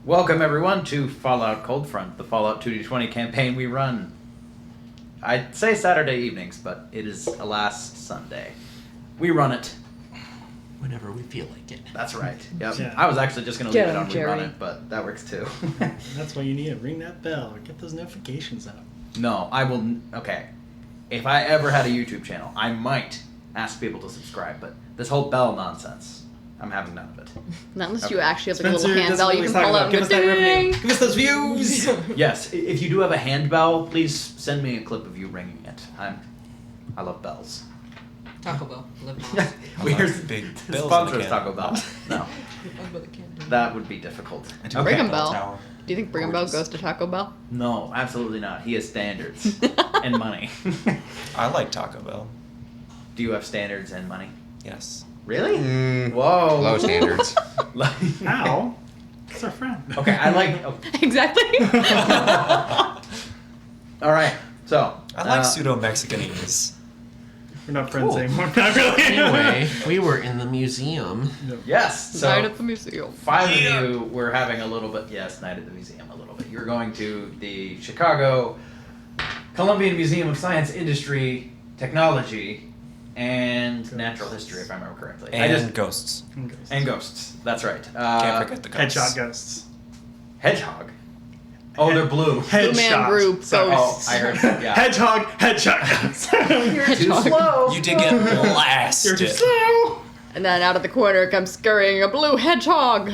Welcome everyone to Fallout Cold Front, the Fallout 2D20 campaign we run. I'd say Saturday evenings, but it is alas Sunday. We run it. Whenever we feel like it. That's right. Yep. Yeah. I was actually just going to Get leave it him, on Jerry. rerun it, but that works too. That's why you need to ring that bell or get those notifications up. No, I will. Okay. If I ever had a YouTube channel, I might ask people to subscribe, but this whole bell nonsense, I'm having none of it. Not unless Okay. you actually have like a Spencer little hand doesn't bell know you what can he's pull talking out and Give go us that revenue. ding. Give us those views. Yes, if you do have a hand bell, please send me a clip of you ringing it. I love bells. Taco Bell. Live on. We're big bells in sponsors the can. Taco Bell. No, that would be difficult. I Brigham Bell Bell. Tower. Do you think Brigham Bell Gorgeous. goes to Taco Bell? No, absolutely not. He has standards and money. I like Taco Bell. Do you have standards and money? Yes. Really? Mm, Whoa. low standards. Ow. It's our friend. Okay, I like. Oh. Exactly. All right, so I like pseudo-Mexicanese. We're not friends Cool. anymore. Not really. Anyway, we were in the museum. Yes, so Night at the museum. 5 of you were having a little bit. Yes, night at the museum a little bit. You're going to the Chicago Columbian Museum of Science, Industry, Technology, and Natural History, if I remember correctly. And ghosts. And ghosts. That's right. Can't forget the ghosts. Headshot ghosts. Hedgehog. Oh, they're blue. Blue Man Headshot. Group Sorry. ghosts. Oh, I heard. Yeah. Hedgehog. Headshot ghosts. Too slow. You did get blasted. You're too slow. And then out of the corner comes scurrying a blue hedgehog.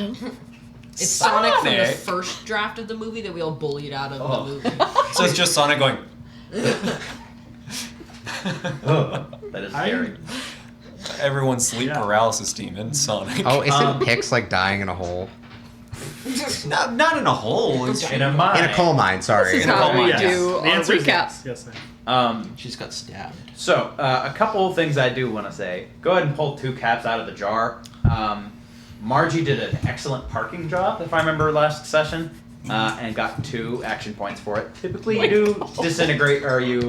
It's Sonic from the Sonic. first draft of the movie that we all bullied out of Oh. the movie. So it's just Sonic going. Oh, that is scary. Everyone's sleep Yeah. paralysis demon, Sonic. Oh, isn't Um, Pix like dying in a hole? not in a hole. It's In a mine. In a coal mine, sorry. This is in a how coal we mine. do The our answer is recap. yes. Yes, ma'am. She's got stabbed. So, a couple of things I do want to say. Go ahead and pull 2 caps out of the jar. Margie did an excellent parking job, if I remember last session, and got 2 action points for it. Typically, you do disintegrate, or you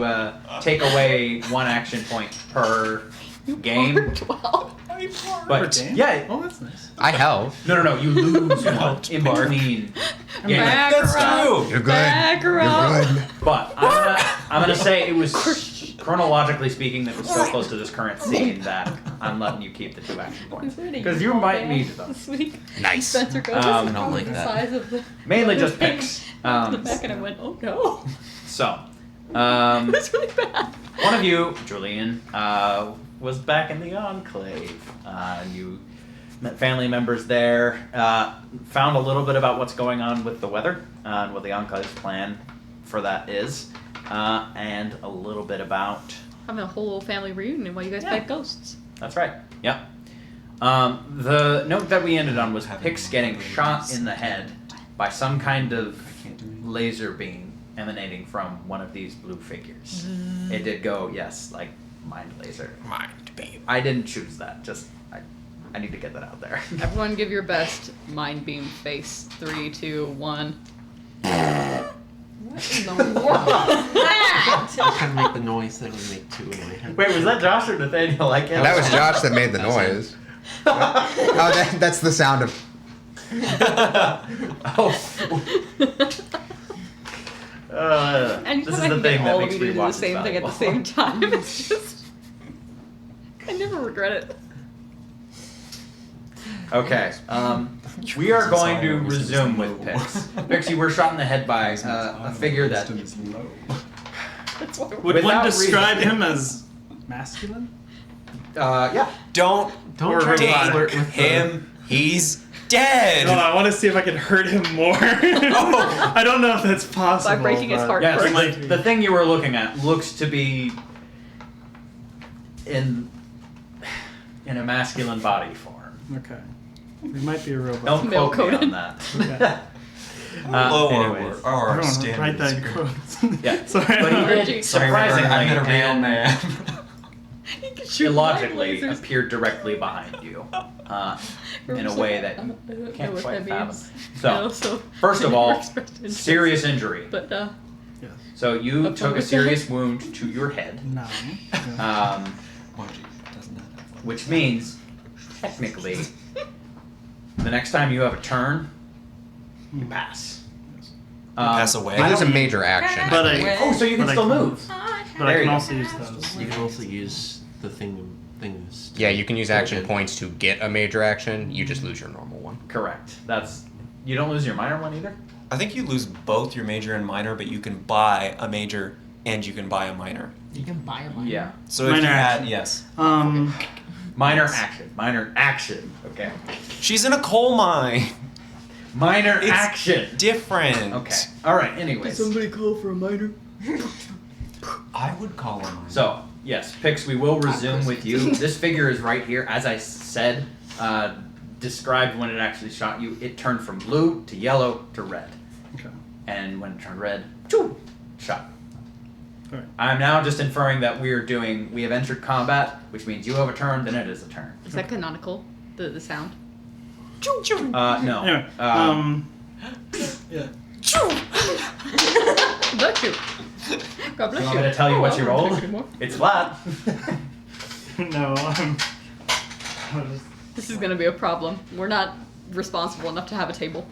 take away 1 action point per game. Well, But Damn. yeah, Oh, that's nice. I help. no, you lose 1 helped in Mark. between. I'm games. back That's around. true. You're good. Back You're around. good. But I'm gonna say it was chronologically speaking that was so close to this current scene that I'm letting you keep the 2 action points because you might need them. This week, Nice. Spencer goes, I this is don't probably like the that. size of the Mainly just picks. the back, and I went, oh no. So, That's really bad. one of you, Julian, was back in the Enclave. You met family members there, found a little bit about what's going on with the weather and what the Enclave's plan for that is, and a little bit about. Having a whole family reunion while you guys Yeah. fight ghosts. That's right. Yep. The note that we ended on was Pix getting shot in the head by some kind of laser beam emanating from one of these blue figures. It did go, yes, like mind laser. Mind, babe. I didn't choose that. Just I need to get that out there. Everyone give your best mind beam face. 3, 2, 1. What in the world is that? I kind of make the noise that would make 2 in my head. Wait, was that Josh or Nathaniel? I can't. That was Josh that made the noise. Oh, that's the sound of. Anytime this is I the can thing get that all of makes you to do the rewatches same thing at the valuable. same time, it's just. I never regret it. Okay. We are going to resume with Pix. Pix, you were shot in the head by a figure that. That's why Would Without one describe reason. him as masculine? Yeah. Don't Don't try to robotic. flirt with him. He's dead. No, I want to see if I can hurt him more. I don't know if that's possible. By breaking his but- heart Yes, first. might be. the thing you were looking at looks to be in a masculine body form. Okay. He might be a robot. Don't Male quote me on coded. that. Okay. Lower anyways. our Everyone, standards. write that in here. quotes. Yeah. Sorry. But he Reggie. did Sorry, surprisingly I'm a real and man. He can shoot illogically mind lasers. appeared directly behind you in a way that I you don't know can't what quite that fathom. means. So, No, so first of I all, never expressed interest. serious injury. But Yes. So you Up took on a the serious wound to your head, No. Margie doesn't have that. which means technically the next time you have a turn, You pass. Pass away. He was a major action. But I believe. I, Oh, so you can But I still can- move. but There I you can go. also use those. You can also use the things. Yeah, you can use action Okay. points to get a major action. You just lose your normal one. Correct. You don't lose your minor one either? I think you lose both your major and minor, but you can buy a major and you can buy a minor. You can buy a minor. Yeah. So if Minor you had, action. yes. Minor action. Minor action. Okay. She's in a coal mine. Minor It's action. Different. Okay. All right. Anyways. call for a minor? I would call her mine. So yes, Pix, we will resume with you. This figure is right here. As I said, described when it actually shot you. It turned from blue to yellow to red, Okay. and when it turned red, choo, shot. Alright. I'm now just inferring that we have entered combat, which means you have a turn, then it is a turn. Is that canonical? The sound? No. Anyway, yeah. Bless you. God bless You you. want me to tell you what you I don't rolled? take anymore. It's flat. No, This is gonna be a problem. We're not responsible enough to have a table.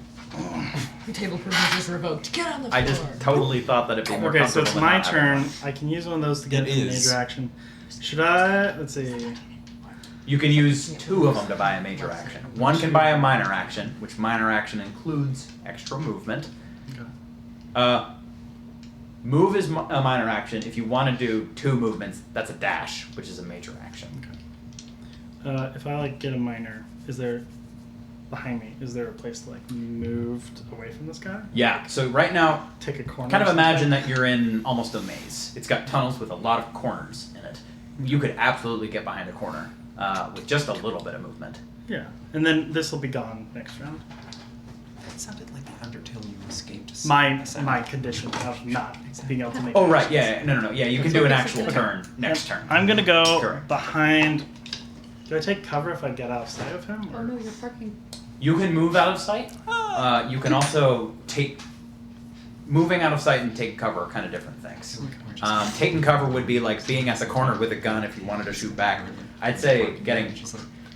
Table privileges revoked. Get on the floor. I just totally thought that it'd be more Okay, so comfortable it's than my not having turn. one. I can use one of those to get It a is. major action. Should I? Let's see. You can use two of them to buy a major action. One can buy a minor action, which minor action includes extra movement. Okay. Move is a minor action. If you want to do two movements, that's a dash, which is a major action. If I get a minor, is there behind me? Is there a place to moved away from this guy? Yeah, so right now, Take a corner. kind of or imagine something? that you're in almost a maze. It's got tunnels with a lot of corners in it. You could absolutely get behind a corner with just a little bit of movement. Yeah, and then this will be gone next round. That sounded like the Undertale you escaped. My condition of not being able to make. Oh, it. right, yeah, no. Yeah, you can do an actual turn next turn. I'm gonna go Correct. behind. Do I take cover if I get out of sight of him? Oh Or? no, you're parking. You can move out of sight. You can also moving out of sight and take cover are kind of different things. Taking cover would be like being at the corner with a gun if you wanted to shoot back. I'd say getting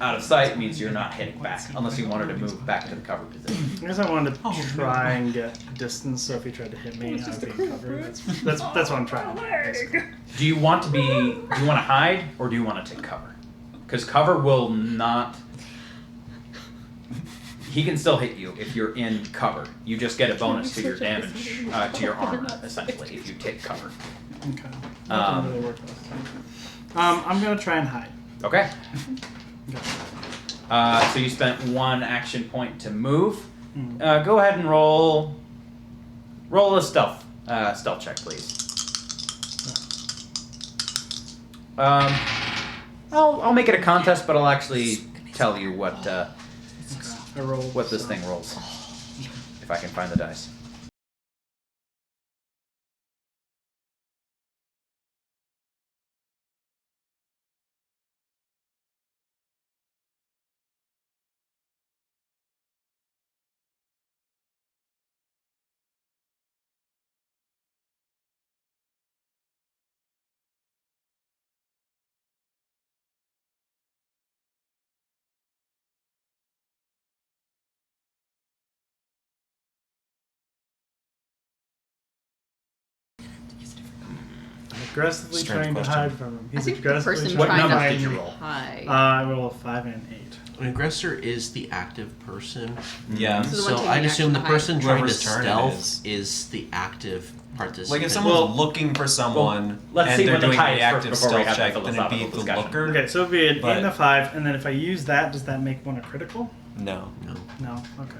out of sight means you're not hitting back, unless you wanted to move back to the cover position. I guess I wanted to try and get distance, so if he tried to hit me, I'd be in cover. That's what I'm trying to do. basically. Do you want to hide or do you want to take cover? Because cover will not. He can still hit you if you're in cover. You just get a bonus to your damage, to your armor, essentially, if you take cover. Okay. That didn't really work last time. I'm gonna try and hide. Okay. Okay. So you spent one action point to move. Mhm. Go ahead and roll a stealth check, please. I'll make it a contest, but I'll actually tell you what I rolled. what this thing rolls, if I can find the dice. Aggressively Strange trying question. to hide from him. I think the aggressively person What trying numbers to did you roll? hide. I roll a 5 and an 8. An aggressor is the active person. Yeah. So the one So taking I'd action assume the to hide. person trying to Whoever's turn it stealth is the active participant. Like if someone's Well- looking for someone let's and see they're what the doing tie the is first active before we stealth have that check, then it'd be philosophical the discussion. looker. Okay, so it'd be an 8 But- and a 5, and then if I use that, does that make one a critical? No. No. No. Okay.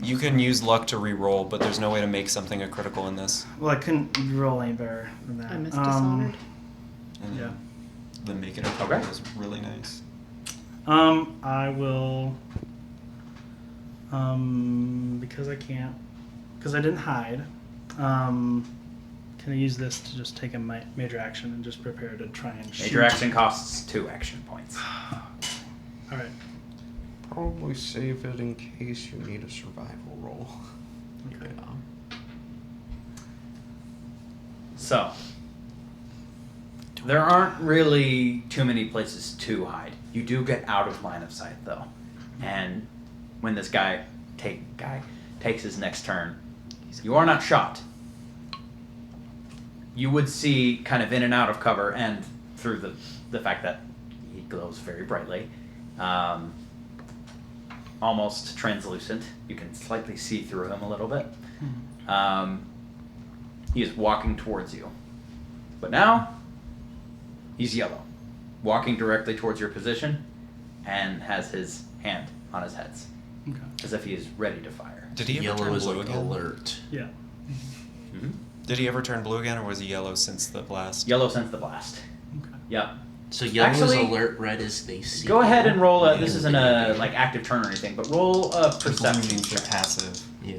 You can use luck to re-roll, but there's no way to make something a critical in this. Well, I couldn't roll any better than that. I missed Dishonored. And Yeah. Then make it a critical Okay. is really nice. I will. Because I can't, because I didn't hide. Can I use this to just take a major action and just prepare to try and shoot? Major action costs 2 action points. All right. Probably save it in case you need a survival roll. Okay. So, there aren't really too many places to hide. You do get out of line of sight, though. And when this guy guy takes his next turn. You are not shot. You would see kind of in and out of cover and through the fact that he glows very brightly. Almost translucent. You can slightly see through him a little bit. He is walking towards you. But now, he's yellow. Walking directly towards your position and has his hand on his head. Okay. As if he is ready to fire. Did he ever Yellow turn is blue like again? alert. Yeah. Mm-hmm. Did he ever turn blue again, or was he yellow since the blast? Yellow since the blast. Okay. Yep. So yellow Actually, is alert, red is they see. Go ahead and roll a, this isn't a like active turn or anything, but roll a Blue perception means they're check. passive. Yeah.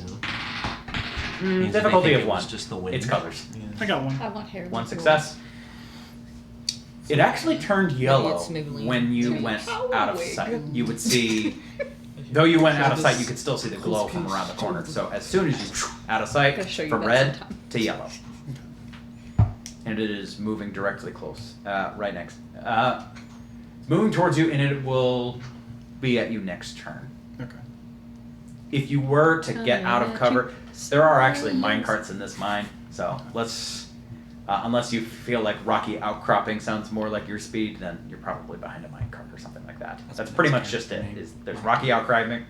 Difficulty Means they think of it 1. was just the wind. It's colors. Yeah. I got one. I want hair. 1 success. It actually turned yellow it's Maybelline. when you Maybe went power out of wig. sight. You would see, though you went out of sight, you could still see the glow from around the corner. So as soon as you out of sight, Gotta show you from that red sometime. to yellow, and it is moving directly close, right next, moving towards you, and it will be at you next turn. Okay. If you were to get out of cover, there are actually mine carts in this mine, so let's. Unless you feel like rocky outcropping sounds more like your speed, then you're probably behind a minecart or something like that. That's pretty much just it. There's rocky outcropping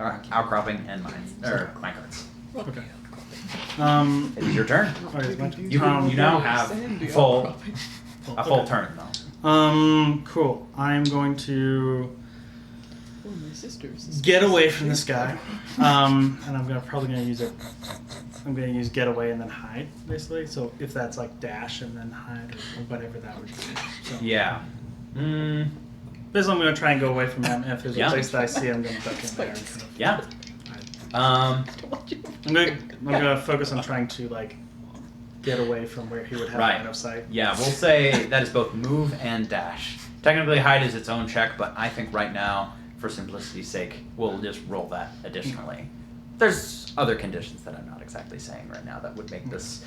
and mines or minecarts. Okay. It is your turn. Oh, it's my turn. You now have a full turn though. Cool. I'm going to Oh, my sister's. get away from this guy. And I'm probably gonna use it. I'm gonna use get away and then hide, basically. So if that's like dash and then hide or whatever that would be. So Yeah. Mm, basically, I'm gonna try and go away from him. If there's Yeah. a place that I see, I'm gonna duck in there. And kind of yeah. hide. Um, I'm gonna focus on trying to like get away from where he would have Right. line of sight. yeah, we'll say that is both move and dash. Technically, hide is its own check, but I think right now, for simplicity's sake, we'll just roll that additionally. There's other conditions that I'm not exactly saying right now that would make this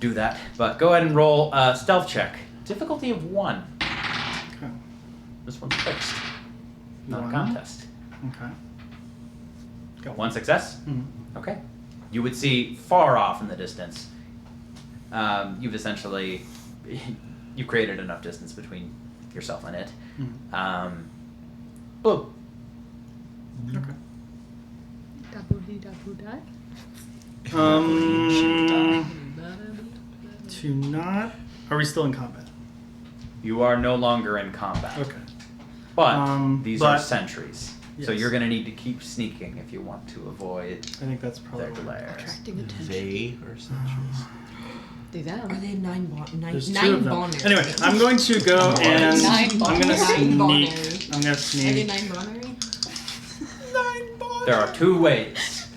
do that. But go ahead and roll a stealth check. Difficulty of 1. Okay. This one's fixed. Not a 1. contest. Okay. Go. 1 success? Mhm. Okay. You would see far off in the distance. You've essentially you created enough distance between yourself and it. Mhm. Boom. Okay. Da-boo-dee-da-boo-die. To not. Are we still in combat? You are no longer in combat. Okay. But these are but- sentries. So Yes. you're going to need to keep sneaking if you want to avoid I think that's probably. their glares. Attracting attention. They are sentries. Are they There's 2 nine of them. boners? Anyway, I'm going to go and Nine I'm gonna boners. sneak. Nine boners. I'm gonna Are they sneak. 9 bonery? There are 2 ways.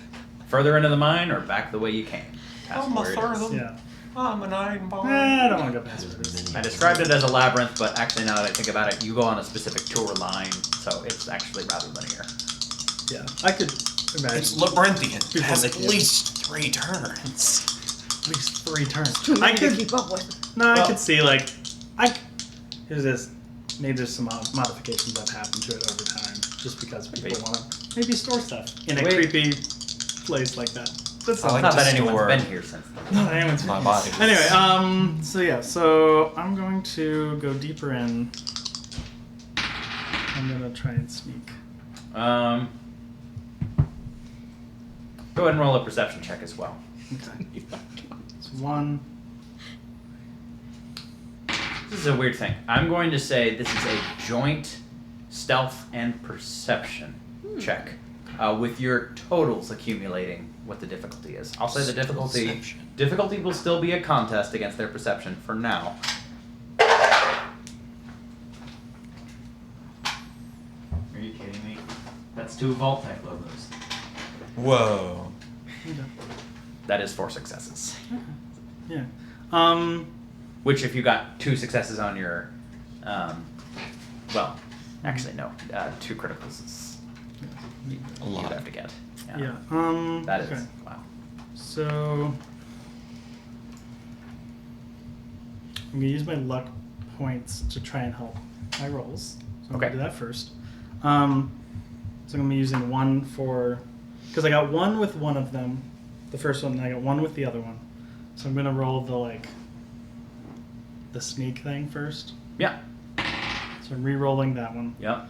Further into the mine or back the way you came. That's I'm a where it is. further. Yeah. I'm a 9 bar. I don't want to go past this. I described it as a labyrinth, but actually now that I think about it, you go on a specific tour line, so it's actually rather linear. Yeah, I could imagine. It's labyrinthian. It Before has they at do. least 3 turns. At least 3 turns. Too I many to could. keep up with. No, I Well- could see like here's this. Maybe there's some modifications that happened to it over time, just because people Maybe. want to maybe store stuff in a Wait. creepy place like that. That's I like Not to that anyone's store- been here since then. No, anyone's My body. Anyway, so yeah, so I'm going to go deeper in. I'm gonna try and sneak. Go ahead and roll a perception check as well. Okay. It's 1. This is a weird thing. I'm going to say this is a joint stealth and perception check, with your totals accumulating what the difficulty is. I'll say the difficulty will still be a contest against their perception for now. Are you kidding me? That's 2 vault type logos. Whoa. Okay. That is 4 successes. Yeah. Which, if you got 2 successes on your, well, actually no, 2 criticals is A lot. you'd have to get. Yeah. That is okay. wow. So I'm gonna use my luck points to try and help my rolls. So I'm Okay. gonna do that first. So I'm gonna be using 1 for because I got one with one of them, the first one, and I got one with the other one. So I'm gonna roll the sneak thing first. Yeah. So I'm re-rolling that one. Yep.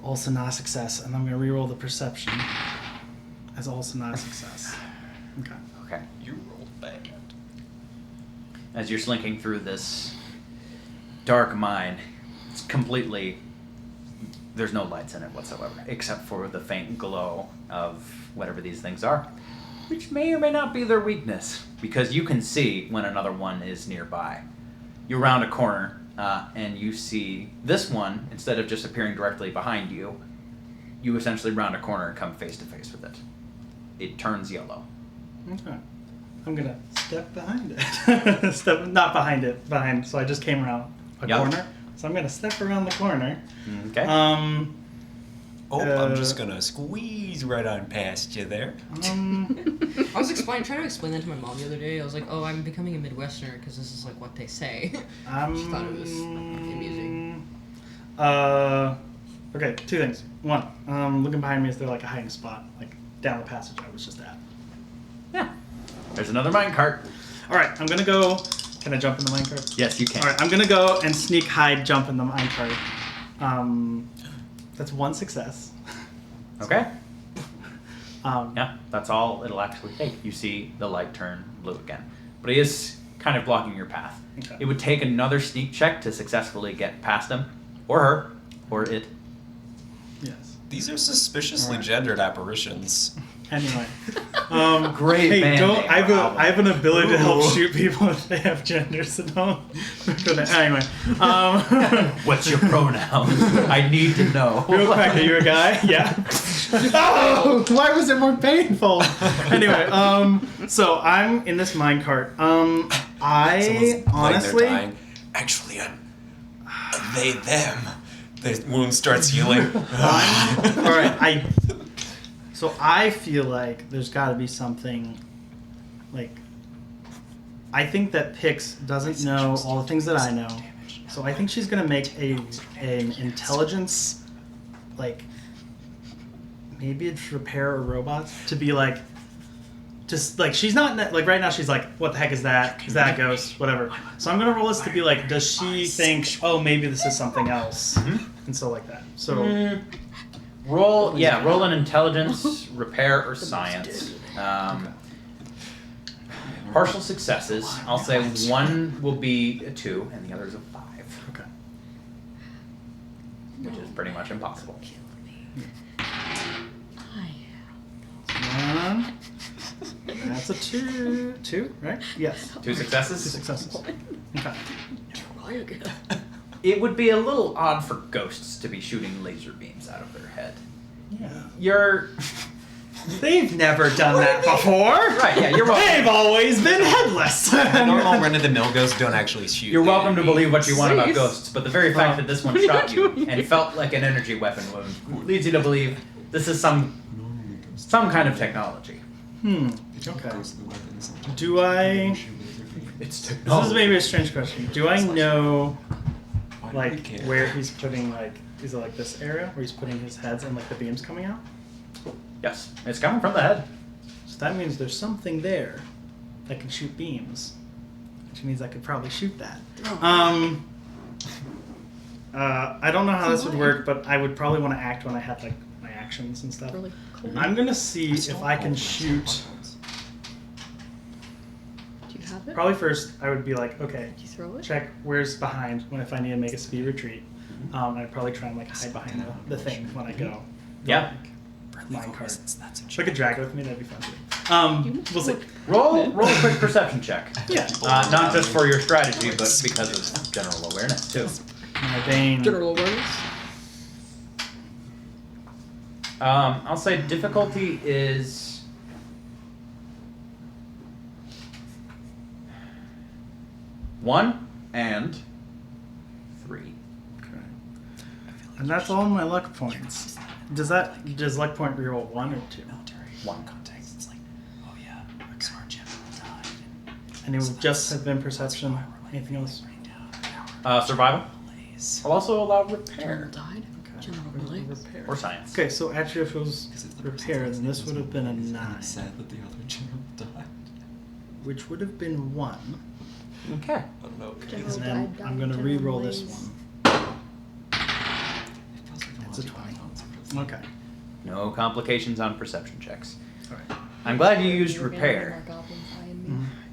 Also not a success, and I'm gonna re-roll the perception as also not a success. Okay. Okay. You rolled bad. As you're slinking through this dark mine, it's completely. There's no lights in it whatsoever, except for the faint glow of whatever these things are, which may or may not be their weakness, because you can see when another one is nearby. You round a corner, and you see this one, instead of just appearing directly behind you, you essentially round a corner and come face to face with it. It turns yellow. Okay. I'm gonna step behind it. Not behind it, behind. So I just came around a Yep. corner. So I'm gonna step around the corner. Okay. Um, I'm just gonna squeeze right on past you there. I was trying to explain that to my mom the other day. I was like, "Oh, I'm becoming a Midwesterner because this is like what they say." She thought it was amusing. Okay, two things. One, looking behind me, is there like a hiding spot, like down the passage I was just at? Yeah. There's another minecart. All right, I'm gonna go. Can I jump in the minecart? Yes, you can. All right, I'm gonna go and sneak, hide, jump in the minecart. That's one success. Okay. Um, Yeah, that's all it'll actually take. You see the light turn blue again. But he is kind of blocking your path. Okay. It would take another sneak check to successfully get past him, or her, or it. Yes. These are suspiciously Alright. gendered apparitions. Anyway. Great Hey, band don't. name I have for a, album. I have an ability to help Ooh. shoot people if they have gender, so don't. Anyway. What's your pronoun? I need to know. Real quick, are you a guy? Yeah. Oh, why was it more painful? Anyway, so I'm in this minecart. I Someone's lying there honestly, dying. Actually, I'm they, them. The wound starts healing. all right. So I feel like there's got to be something, like, I think that Pix doesn't know all the things that I know. So I think she's gonna make an intelligence, like, maybe it's repair a robot to be like, just like she's not like right now she's like, what the heck is that? Is that a ghost? Whatever. So I'm gonna roll this to be like, does she think, oh, maybe this is something else, and so like that. So Roll an intelligence, repair, or science. Partial successes. I'll say one will be a 2 and the other is a 5, okay. which is pretty much impossible. One. That's a 2. 2, right? Yes. 2 successes? 2 successes. Okay. It would be a little odd for ghosts to be shooting laser beams out of their head. Yeah. You're They've never done that before. right. Yeah, you're welcome. They've always been headless. Normal run-of-the-mill ghosts don't actually shoot. You're welcome to believe what you want about Safe. ghosts, but the very fact that this one shot you and felt like an energy weapon wound leads you to believe this is some kind of technology. Okay. Do I? It's This technology. is maybe a strange question. Do I know, Why do we like, care? where he's putting, like, is it like this area where he's putting his heads and like the beams coming out? Yes, it's coming from the head. So that means there's something there that can shoot beams, which means I could probably shoot that. I don't know how this would work, but I would probably want to act when I had like my actions and stuff. Really cool. I'm gonna see if I can shoot. Do you have it? Probably first, I would be like, okay, Did you throw it? check where's behind when if I need to make a speed retreat. I'd probably try and like hide behind the thing when I go. Yeah. Minecart. That's a If I could drag it with me, that'd be fun too. We'll see. Roll a quick perception check. Yeah. Not just for your strategy, but because of general awareness too. My Bane. General awareness. I'll say difficulty is 1 and 3. Okay. And that's all my luck points. Does luck point reroll 1 or 2? 1. context. It's like, oh yeah, a smart general died. And it would just have been perception. Anything else? Survival. I'll also allow repair. General died. Okay. Repair. Or science. Okay, so actually, if it was 'Cause if the repair, person then this was would have been a it's 9, sad that the other general died. which would have been 1. Okay. I don't know. And then I'm gonna re-roll this one. It's a 20. Okay. No complications on perception checks. All right. I'm glad you used repair.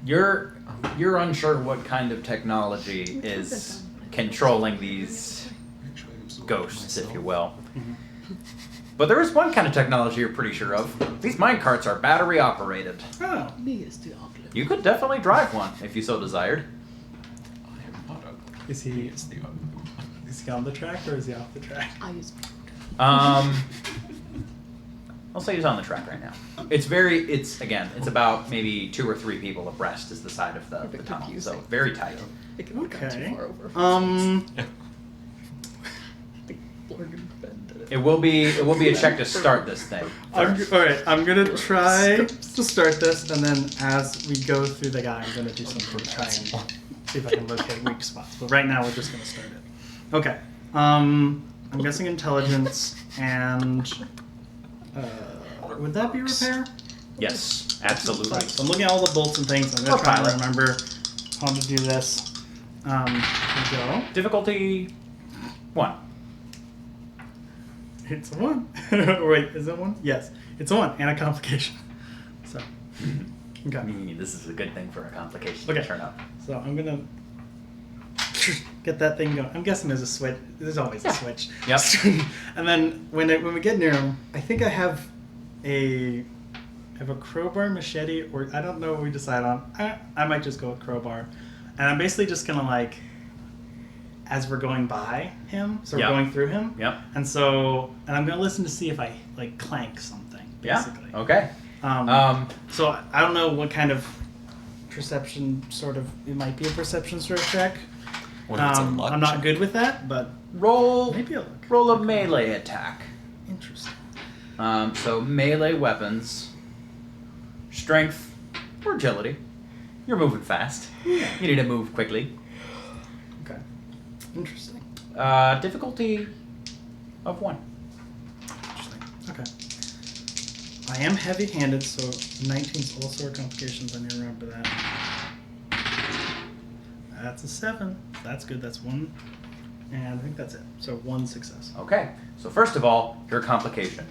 You're unsure what kind of technology is controlling these ghosts, if you will. But there is one kind of technology you're pretty sure of. These minecarts are battery operated. Oh. You could definitely drive one if you so desired. I am not ugly. Is he It's the ugly. is he on the track or is he off the track? I use I'll say he's on the track right now. It's about maybe 2 or 3 people abreast is the side of the bit tunnel, so confusing. very tight. It can have gone too Okay. far over. It will be a check to start this thing. All right. I'm gonna try to start this, and then as we go through the guy, I'm gonna do something to try and see if I can locate weak spots. But right now, we're just gonna start it. Okay. I'm guessing intelligence and would that be repair? Yes, absolutely. So I'm looking at all the bolts and things. I'm gonna Or try pilot. and remember how to do this. Here we go. Difficulty 1. It's a 1. Wait, is it 1? Yes, it's a 1 and a complication. So, okay. This is a good thing for a complication Okay. to turn up. So I'm gonna get that thing going. I'm guessing there's a switch. There's always a switch. Yep. And then when we get near him, I think I have a crowbar, machete, or I don't know what we decide on. I might just go with crowbar, and I'm basically just gonna like, as we're going by him, so we're Yep. going through him. Yep. And I'm gonna listen to see if I like clank something. Basically. Yeah. Okay. So I don't know what kind of perception sort of it might be a perception sort of check. What if it's a luck I'm not check? good with that, but Roll maybe a look. roll a melee attack. Interesting. So melee weapons, strength or agility. You're moving fast. You need to move quickly. Okay. Interesting. Difficulty of 1. Interesting. Okay. I am heavy-handed, so 19 is also a complication. I need to remember that. That's a 7. That's good. That's 1. And I think that's it. So 1 success. Okay. So first of all, your complication.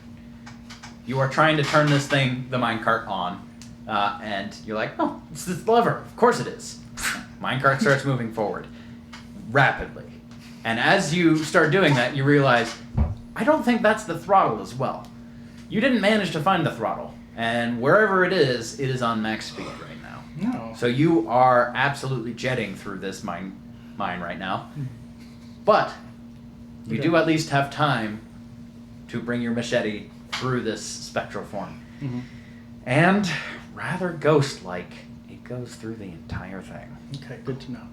You are trying to turn this thing, the minecart, on, and you're like, oh, it's this lever. Of course it is. Minecart starts moving forward rapidly. And as you start doing that, you realize, I don't think that's the throttle as well. You didn't manage to find the throttle. And wherever it is on max speed right now. No. So you are absolutely jetting through this mine right now. But you do at least have time to bring your machete through this spectral form. Mhm. And rather ghost-like, it goes through the entire thing. Okay. Good to know.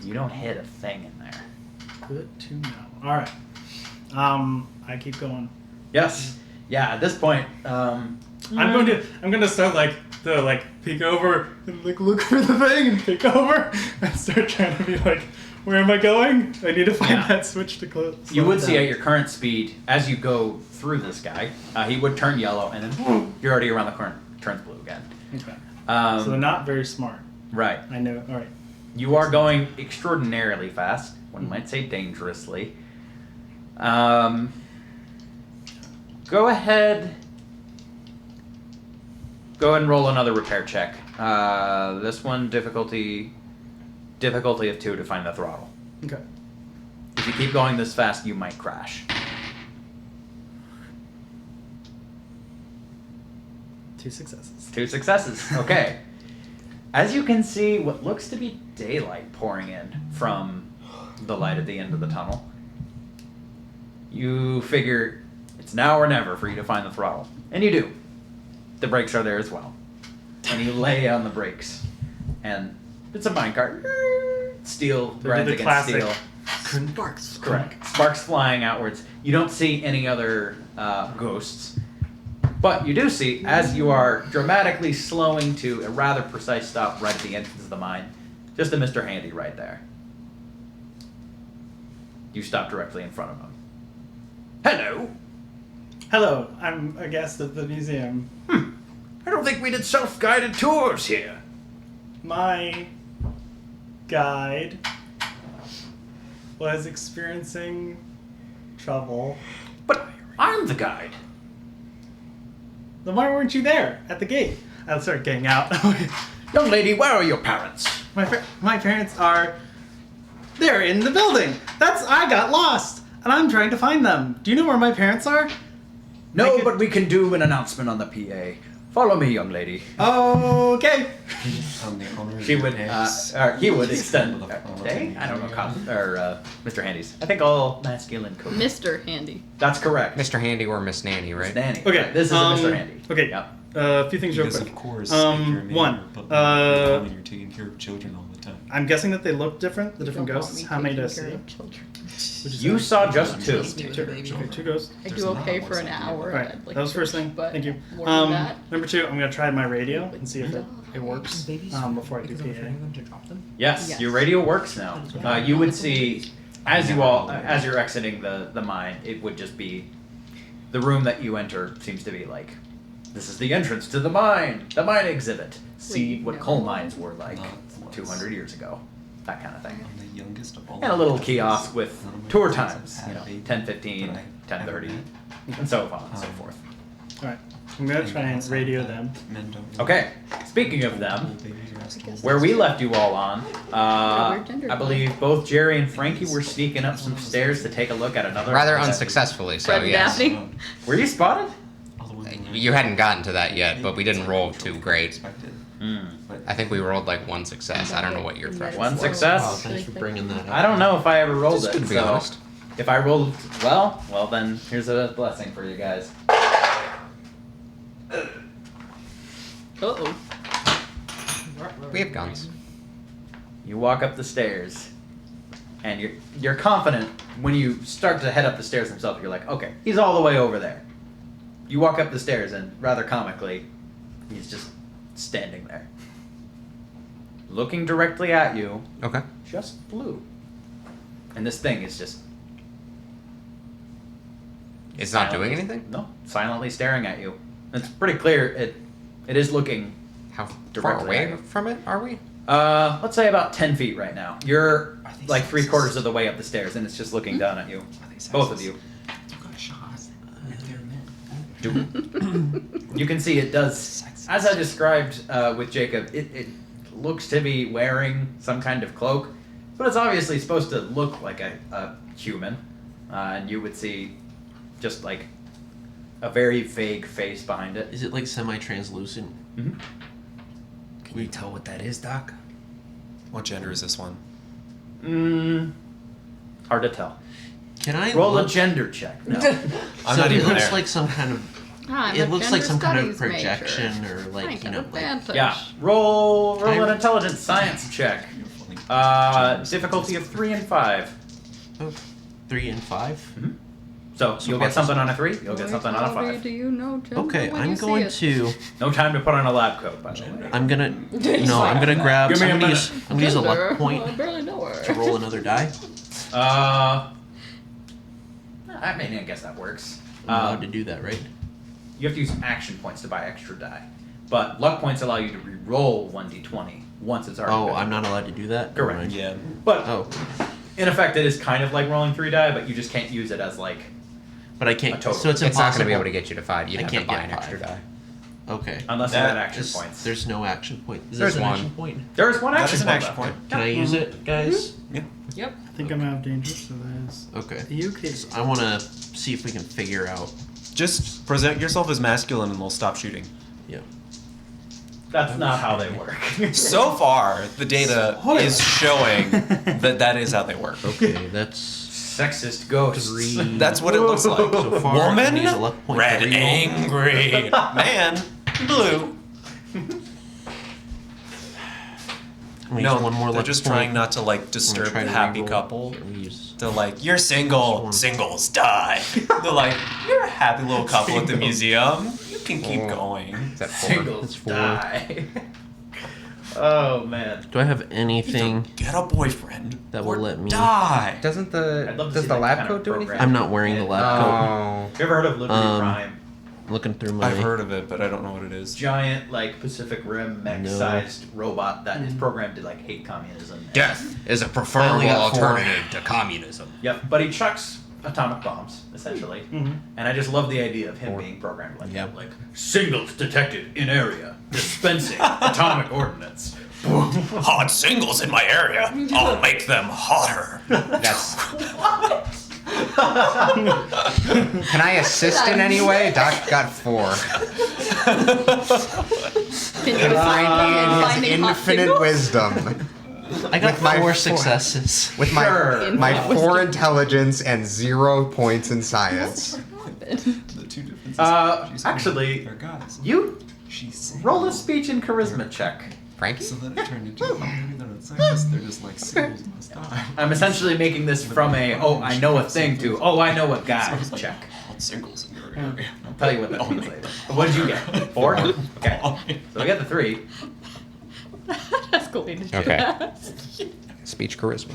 You don't hit a thing in there. Good to know. All right. I keep going. Yes. Yeah, at this point, I'm going to start to peek over and look for the thing and peek over and start trying to be like, where am I going? I need to find Yeah. that switch to close. you would see at your current speed, as you go through this guy, he would turn yellow, and then you're already around the corner, turns blue again. Okay. So they're Um, not very smart. right. I know. All right. You are going extraordinarily fast. One might say dangerously. Go ahead. Go ahead and roll another repair check. This one difficulty of 2 to find the throttle. Okay. If you keep going this fast, you might crash. 2 successes. 2 successes. Okay. As you can see, what looks to be daylight pouring in from the light at the end of the tunnel, you figure it's now or never for you to find the throttle. And you do. The brakes are there as well. And you lay on the brakes. And it's a minecart. Steel They grinds did the against classic. steel. Sparks. Correct. Sparks flying outwards. You don't see any other ghosts. But you do see, as you are dramatically slowing to a rather precise stop right at the entrance of the mine, just a Mr. Handy right there. You stop directly in front of him. Hello. Hello, I'm a guest at the museum. I don't think we did self-guided tours here. My guide was experiencing trouble. But I'm the guide. Then why weren't you there at the gate? I'll start getting out. Young lady, where are your parents? My parents are. They're in the building. I got lost, and I'm trying to find them. Do you know where my parents are? No, but we can do an announcement on the PA. Follow me, young lady. Okay. I'm the owner of She the would, pigs. or he would extend. They? I don't know, Mr. Handy's. I think all masculine code. Mr. Handy. That's correct. Mr. Handy or Miss Nanny, right? Nanny. Okay. This is a Mr. Handy. Okay. Yep. A few things real Because quick. of course, if you're a man, One. you're a puppet, you're taking care of children all the time. I'm guessing that they look different. The different ghosts. How many did I see? You saw just two. Two ghosts. I do okay for an hour. All right. I'd like That was to, first thing. but Thank you. more than that. Number two, I'm gonna try my radio and see if it works before I do Because I'm PA. training them to drop them. Yes, Yes. your radio works now. You would see, as you're exiting the mine, it would just be, the room that you enter seems to be like, this is the entrance to the mine exhibit. See Wait, what no. coal mines were like Not once. 200 years ago. That kind of thing. I'm the youngest of all. And a little of my kiosk kids. with None of my tour kids have times, had you know, a baby, 10:15, but I 10:30, haven't and so on and so Um, forth. All right. I'm gonna try and outside radio that, them. men don't Okay, speaking of them, Old babies are assholes. where we left you all on, we're gender I believe both Jerry and Frankie were sneaking up some stairs to take a look at another. Rather unsuccessfully, so Fred and yes. Daphne. Were you spotted? All the ones in You hadn't gotten to that yet, but we didn't roll too great. Expected. Hmm. But I think we rolled like one success. I don't know what your threshold One was. success? Wow, thanks for bringing that up. I don't know if I ever rolled Just it. to be So honest. if I rolled well then here's a blessing for you guys. Uh-oh. We have guns. You walk up the stairs, and you're confident when you start to head up the stairs themselves. You're like, okay, he's all the way over there. You walk up the stairs, and rather comically, he's just standing there, looking directly at you, Okay. just blue. And this thing is just It's not doing silently- anything? No, silently staring at you. It's pretty clear. It is looking. How far Directly away at you. from it are we? Let's say about 10 feet right now. You're Are they like sexist? 3/4 of the way up the stairs, and it's just looking down at you. Are they Both of sexist? you. You got a shot. If they're men. You can see it does, as I described with Jacob, it looks to be wearing some kind of cloak, but it's obviously supposed to look like a human, and you would see just like a very vague face behind it. Is it like semi-translucent? Mm-hmm. Can you tell what that is, Doc? What gender is this one? Hard to tell. Can I Roll a look? gender check. No. I'm So not it even looks there. like some kind of. I'm It a looks like gender some kind of studies major. projection or I like got like. advantage. Yeah. Roll Can I- an intelligence science check. Difficulty of 3 and 5. Oh, 3 and 5. So you'll get something on a 3. You'll get Boy, something on a Bobby, 5. Do you know gender Okay, when I'm you see going it? to. No time to put on a lab coat, by the way. I'm gonna. No, I'm gonna grab. Give me a I'm gonna minute. use. I'm gonna use a Gender? luck point I barely know her. to roll another die. I mean, I guess that works. I'm allowed to do that, right? You have to use action points to buy extra die, but luck points allow you to re-roll 1d20 once it's already. Oh, been. I'm not allowed to do that. Correct. Never mind. Yeah. But Oh, in effect, it is kind of like rolling 3 die, but you just can't use it as like. but I can't. A total. So it's It's not impossible. going to be able to get you to 5. You'd I have to can't buy get an extra 5. die. Okay. Unless you That had action Is- points. There's no action point. Is There's there an one. action point? There's one That action is an point. action left. point. Can I use it, guys? Yeah. Yep. I think I'm out of danger, so that is. Okay. You okay? I want to see if we can figure out. Just present yourself as masculine and they'll stop shooting. Yeah. That's not how they work. So far, the data is showing that that is how they work. Okay, that's Sexist ghosts. 3. That's what it looks like. So far, I'm Woman, gonna use a luck point red, to reroll. angry. Man, blue. I'm gonna use one more they're luck just point. trying not to like I'm gonna disturb try the to happy reroll. couple. I'm gonna use. They're like, you're single, singles die. They're like, you're a happy little couple at the museum. You can keep going. Is that 4? Singles That's 4. die. Oh man. Do I have anything? Get a boyfriend. That will or let me- die. Doesn't I'd love to does see the that lab kind of coat do anything? program. I'm not wearing the lab coat. Oh. Have you ever heard of Liberty Prime? Looking through my. I've heard of it, but I don't know what it is. Giant, like Pacific Rim mech-sized robot that is programmed to like hate communism. And- Death is a I only preferable got 4. alternative to communism. Yep, but he chucks atomic bombs essentially, and I just love the idea of him being programmed like Yep. that. Like singles detected in area dispensing atomic ordnance. Hot singles in my area. I'll make them hotter. That's. Can I assist in any way? Doc got 4. Frankie in his Finding hot infinite signals? wisdom. I got With my 4 4 successes. With my Sure. my Infinite 4 wisdom. intelligence and 0 points in science. The two differences. Actually, they're guys. you She's roll a speech and charisma check. Frankie? So then it turned into maybe they're not sexist. They're just like singles must die. I'm essentially making this from a I know a thing to I know a guy check. Hot singles in your area. I'll tell you what that means later. What did you get? 4? Okay. So I got the 3. Escalated too Okay. fast. Speech charisma.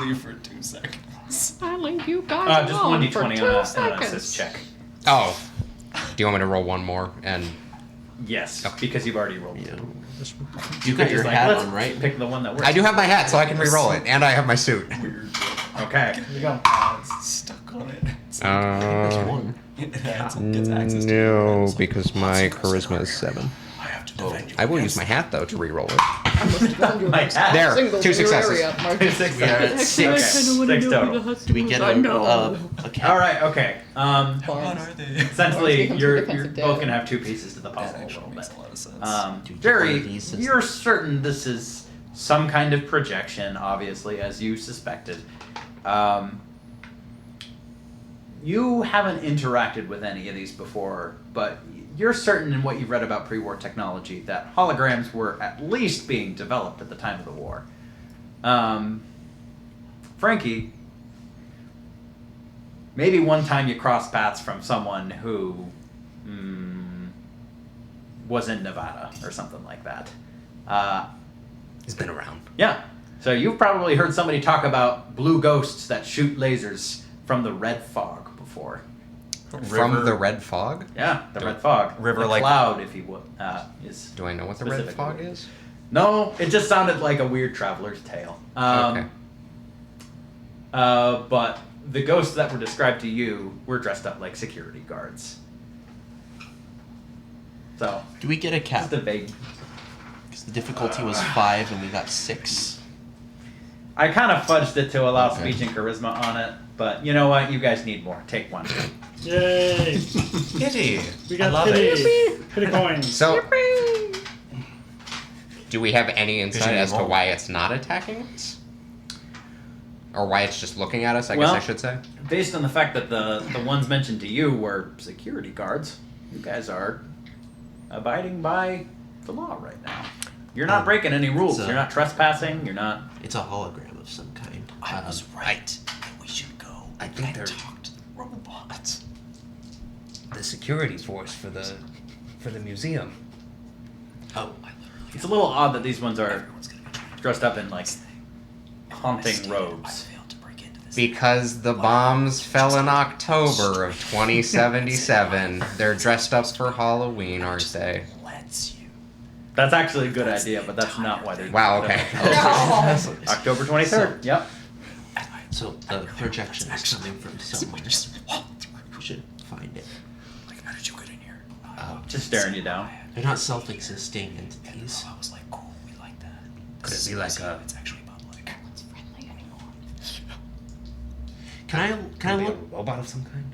Leave for 2 seconds. I leave you guys Just alone 1d20 for on 2 an seconds. assist check. Oh. Do you want me to roll one more? And Yes, because you've already rolled. Yeah. You got could your just hat let's on, right? pick the one that works. I do have my hat, so I can re-roll it, and I have my suit. Weird. Okay. There you go. It's stuck on it. It's That's 1. it gets access to your No, friends. because my charisma is 7. I have to defend you. I will use my hat though to re-roll it. My hat. There, Singles 2 in your successes. area, Marcus. 6 We are at 6. Okay. 6 total. Do we get a cap? All right. Okay. What are they? Essentially, becomes you're defensive both damage. gonna have 2 pieces to the That puzzle a actually little makes bit. a lot of sense. Dude, one of Jerry, these is- you're certain this is some kind of projection, obviously, as you suspected. You haven't interacted with any of these before, but you're certain in what you've read about pre-war technology that holograms were at least being developed at the time of the war. Frankie, maybe one time you crossed paths from someone who was in Nevada or something like that. He's been around. Yeah. So you've probably heard somebody talk about blue ghosts that shoot lasers from the red fog before. From the red fog? Yeah, the red fog. river the like- cloud, if you would, is. Do I know what the red Specifically. fog is? No, it just sounded like a weird traveler's tale. Okay. But the ghosts that were described to you were dressed up like security guards. So, Do we get a cap? just a vague. Because the difficulty was 5 and we got 6. I kind of fudged it to allow Okay. speech and charisma on it, but you know what? You guys need more. Take 1. Yay! Pity. We I got love it. pity. Pity coins. So, do we have any insight Vision as to roll. why it's not attacking us? Or why it's just looking at us, I guess Well- I should say? Based on the fact that the ones mentioned to you were security guards, you guys are abiding by the law right now. You're not breaking any rules. it's a- You're not trespassing. You're not. It's a hologram of some kind. I was right. We should go. I think and they're- talk to the robots. The security force for the museum. Oh, I literally. It's a little odd that these ones are Everyone's gonna be trying to dressed up in like do this thing. haunting I robes. failed to break into this. Because the bombs fell in October of 2077. They're dressed up for Halloween, aren't they? Lets you. That's actually a good idea, but that's not why they're. Wow, okay. October 23rd. Yep. So the projection is coming from somewhere. Just walk through. We should find it. Like, how did you get in here? Just staring you down. They're not self-existing entities. I was like, cool, we like that. Could This it be is like museum, a- It's actually public. It's friendly anymore. Can I Could it be look? a robot of some kind?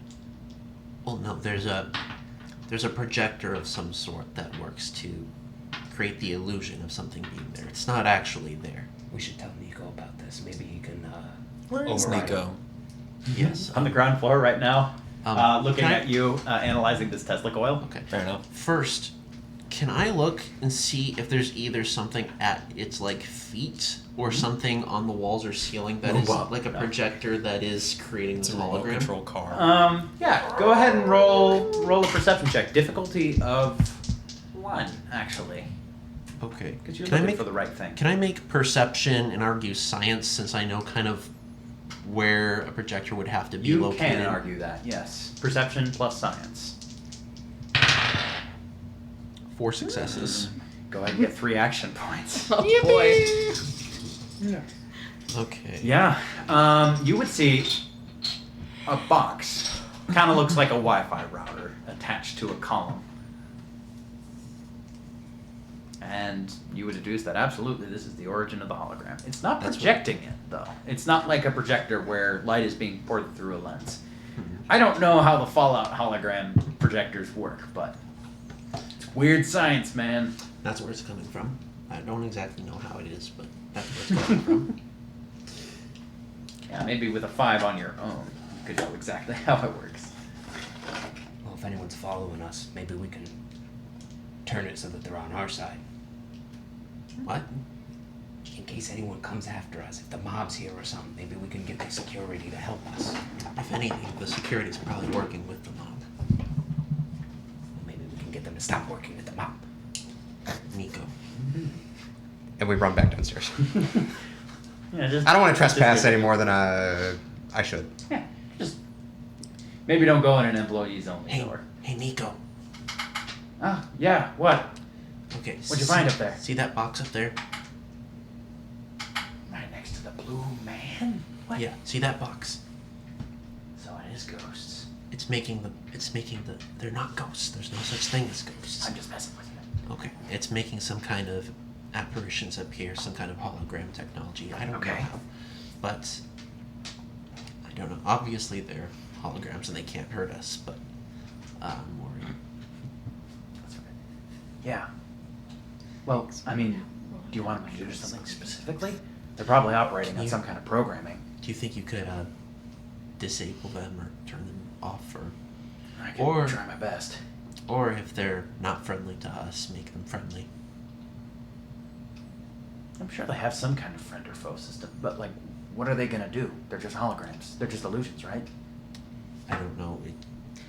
Well, no. There's a projector of some sort that works to create the illusion of something being there. It's not actually there. We should tell Nico about this. Maybe he can. Where is override Nico? Yes. On the ground floor right now, looking can I- at you, analyzing this Tesla coil. Okay. Fair enough. First, can I look and see if there's either something at its like feet or something on the walls or ceiling that is Robot. like a projector that is creating It's this a remote hologram? control car. Yeah. Go ahead and roll a perception check. Difficulty of 1, actually. Okay. Because you're Can I looking make for the right thing. Can I make perception and argue science since I know kind of where a projector would have to be You located? can argue that, yes. Perception plus science. 4 successes. Go ahead and get 3 action points. Oh boy. Okay. Yeah. You would see a box. Kind of looks like a Wi-Fi router attached to a column. And you would deduce that absolutely this is the origin of the hologram. It's not That's projecting it, though. It's not like a projector where light is being poured through a lens. I don't know how the Fallout hologram projectors work, but it's weird science, man. That's where it's coming from. I don't exactly know how it is, but that's where it's coming from. Yeah, maybe with a 5 on your own, you could know exactly how it works. Well, if anyone's following us, maybe we can turn it so that they're on our side. What? In case anyone comes after us, if the mob's here or something, maybe we can get the security to help us. If anything, the security's probably working with the mob. Or maybe we can get them to stop working with the mob. Nico. And we run back downstairs. Yeah, just, I don't want to just trespass do it. any more than I should. Yeah, just maybe don't go in an employees only Hey, door. hey, Nico. Ah, yeah, what? Okay. What'd you find up there? See that box up there? Right next to the blue man? What? Yeah. See that box? So it is ghosts. It's making the. They're not ghosts. There's no such thing as ghosts. I'm just messing with you. Okay. It's making some kind of apparitions appear, some kind of hologram technology. I don't know Okay. how. But I don't know. Obviously they're holograms and they can't hurt us, but I'm worried. That's right. Yeah. Well, I mean, do you want them to do something specifically? They're probably operating on You- some kind of programming. Do you think you could disable them or turn them off, I can Or- try my best. or if they're not friendly to us, make them friendly? I'm sure they have some kind of friend or foe system, but like, what are they gonna do? They're just holograms. They're just illusions, right? I don't know.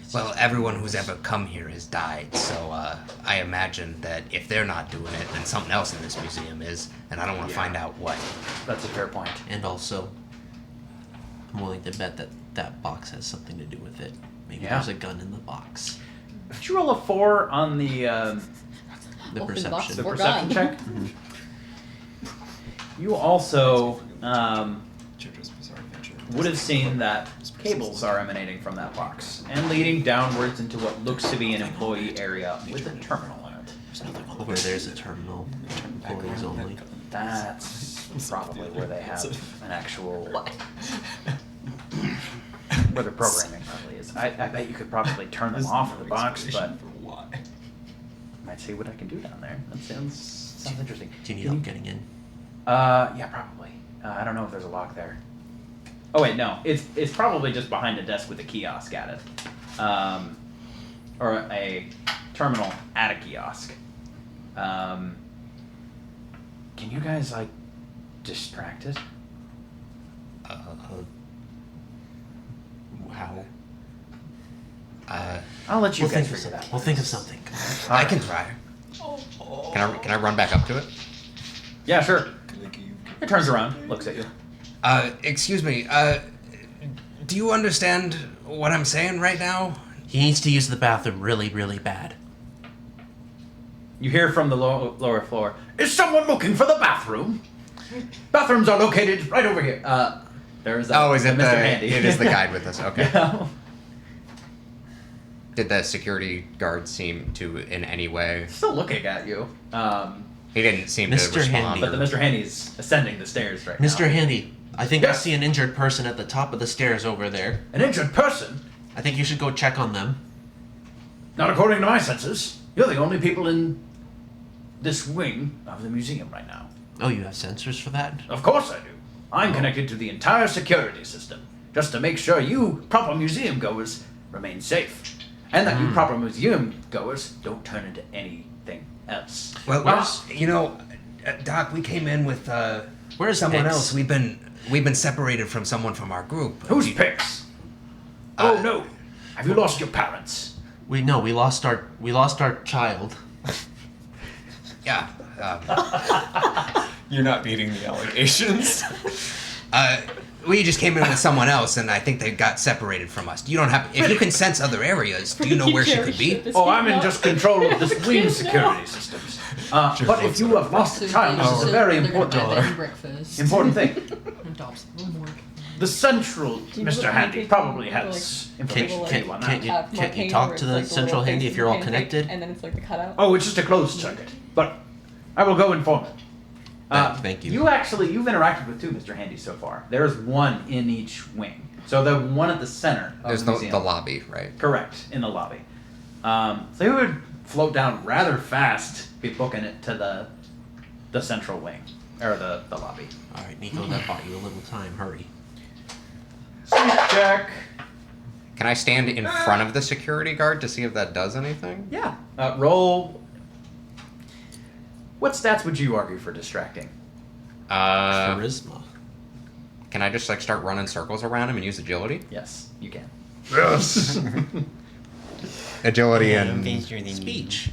It's Well, just- everyone who's ever come here has died, so I imagine that if they're not doing it, then something else in this museum is, and I don't want to Yeah. find out what. That's a fair point. And also, I'm willing to bet that that box has something to do with it. Maybe Yeah. there's a gun in the box. Did you roll a 4 on the The Open perception. box the for perception gun. check? You also JoJo's Bizarre Adventure. would have seen that cables are emanating from that box and leading downwards into what looks to be an employee area with a terminal in it. Where there's a terminal. Employees only. That's probably where they have an actual where the programming probably is. I bet you could probably turn them off of the box, but Why? might see what I can do down there. That sounds interesting. Do you need Can help getting in? Yeah, probably. I don't know if there's a lock there. Oh wait, no. It's probably just behind a desk with a kiosk at it, or a terminal at a kiosk. Can you guys like distract it? How? I'll let you We'll guys think of figure something. that. We'll think of something. I can try. Can I run back up to it? Yeah, sure. It turns around, looks at you. Excuse me, do you understand what I'm saying right now? He needs to use the bathroom really, really bad. You hear from the lower floor. Is someone looking for the bathroom? Bathrooms are located right over here. There is. Oh, is it Mr. the? Handy. It is the guide with us. Okay. Yeah. Did the security guard seem to in any way? Still looking at you. He didn't seem to Mr. respond. Handy. But the Mr. Handy's ascending the stairs right now. Mr. Handy, I think I Yes? see an injured person at the top of the stairs over there. An injured person? I think you should go check on them. Not according to my senses. You're the only people in this wing of the museum right now. Oh, you have sensors for that? Of course I do. I'm connected to the entire security system, just to make sure you proper museum goers remain safe. And that you proper museum goers don't turn into anything else. Well, you know, Doc, we came in with Where's someone Pix? else. We've been separated from someone from our group. Who's Pix? Oh no. Have you lost your parents? We lost our child. Yeah. You're not beating the allegations. We just came in with someone else, and I think they got separated from us. You don't have. If you can sense other areas, do you know where she could be? Oh, I'm in just control of this wing security systems. But if you have lost the child, this is a very important breakfast. important thing. Adopts homework. The central you Mr. look Handy like probably people, has like, information like, for you on that. can't you talk to the central handy if you're all connected? And then it's like the cutout. Oh, it's just a closed circuit. But I will go inform it. Thank you. You've interacted with two Mr. Handy so far. There's one in each wing. So the one at the center of There's the the museum. lobby, right? Correct, in the lobby. So he would float down rather fast, be booking it to the central wing, or the lobby. All right, Nico, that bought you a little time. Hurry. Sneak check. Can I stand in front of the security guard to see if that does anything? Yeah. Roll. What stats would you argue for distracting? Charisma. Can I just like start running circles around him and use agility? Yes, you can. Yes. Agility and Speech.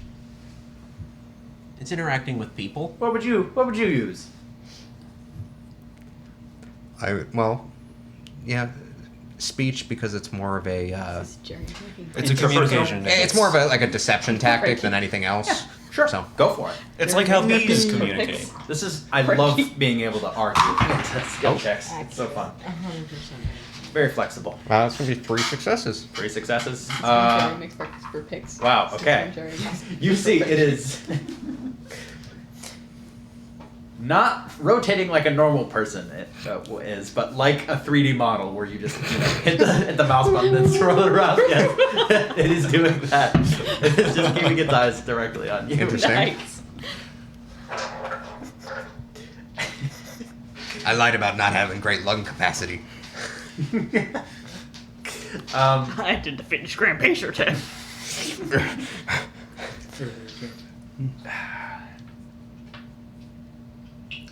It's interacting with people. What would you use? speech because it's more of a It's a communication. it's more of a deception tactic than anything else. Sure. So Go for it. It's like how Maybe Pip is for communicating. Pix. This is I love being able to argue with skill checks. It's so fun. 100%. Very flexible. that's gonna be 3 successes. 3 successes. Jerry makes breakfast for pigs. Wow, That's okay. what Jerry makes. You see, it is not rotating like a normal person is, but like a 3D model where you just hit the mouse button and swirl it around. Yes, it is doing that. It is just keeping its eyes directly on you. Interesting. Nice. I lied about not having great lung capacity. I did the fitness grand pacer test.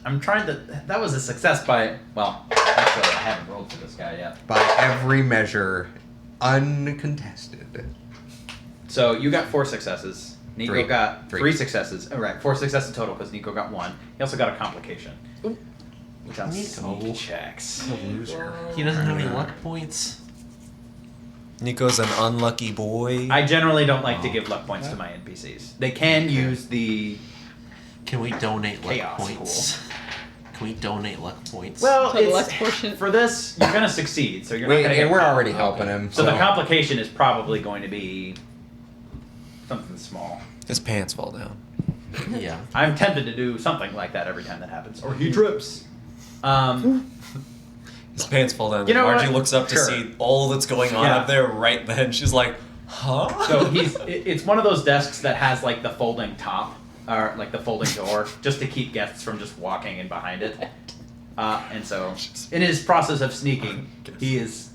I'm trying to. That was a success by. Well, actually, I haven't rolled for this guy yet. By every measure, uncontested. So you got 4 successes. Nico 3. got 3. 3 successes. All right, 4 successes total because Nico got 1. He also got a complication. Which on Nico. sneak checks. Loser. He doesn't have any luck points. Nico's an unlucky boy. I generally don't like to give luck points to my NPCs. They can use the. Can we donate luck Chaos points? Can we donate luck points? Well, So the it's, luck portion- for this, you're gonna succeed, so you're not gonna get. We're already helping him. So the complication is probably going to be something small. His pants fall down. Yeah. I'm tempted to do something like that every time that happens, or he trips. His pants fall down. You know Margie what? looks up to Sure. see all that's going on Yeah. up there right then. She's like, huh? So it's one of those desks that has like the folding top, or like the folding door, just to keep guests from just walking in behind it. And so, in his process of sneaking, he is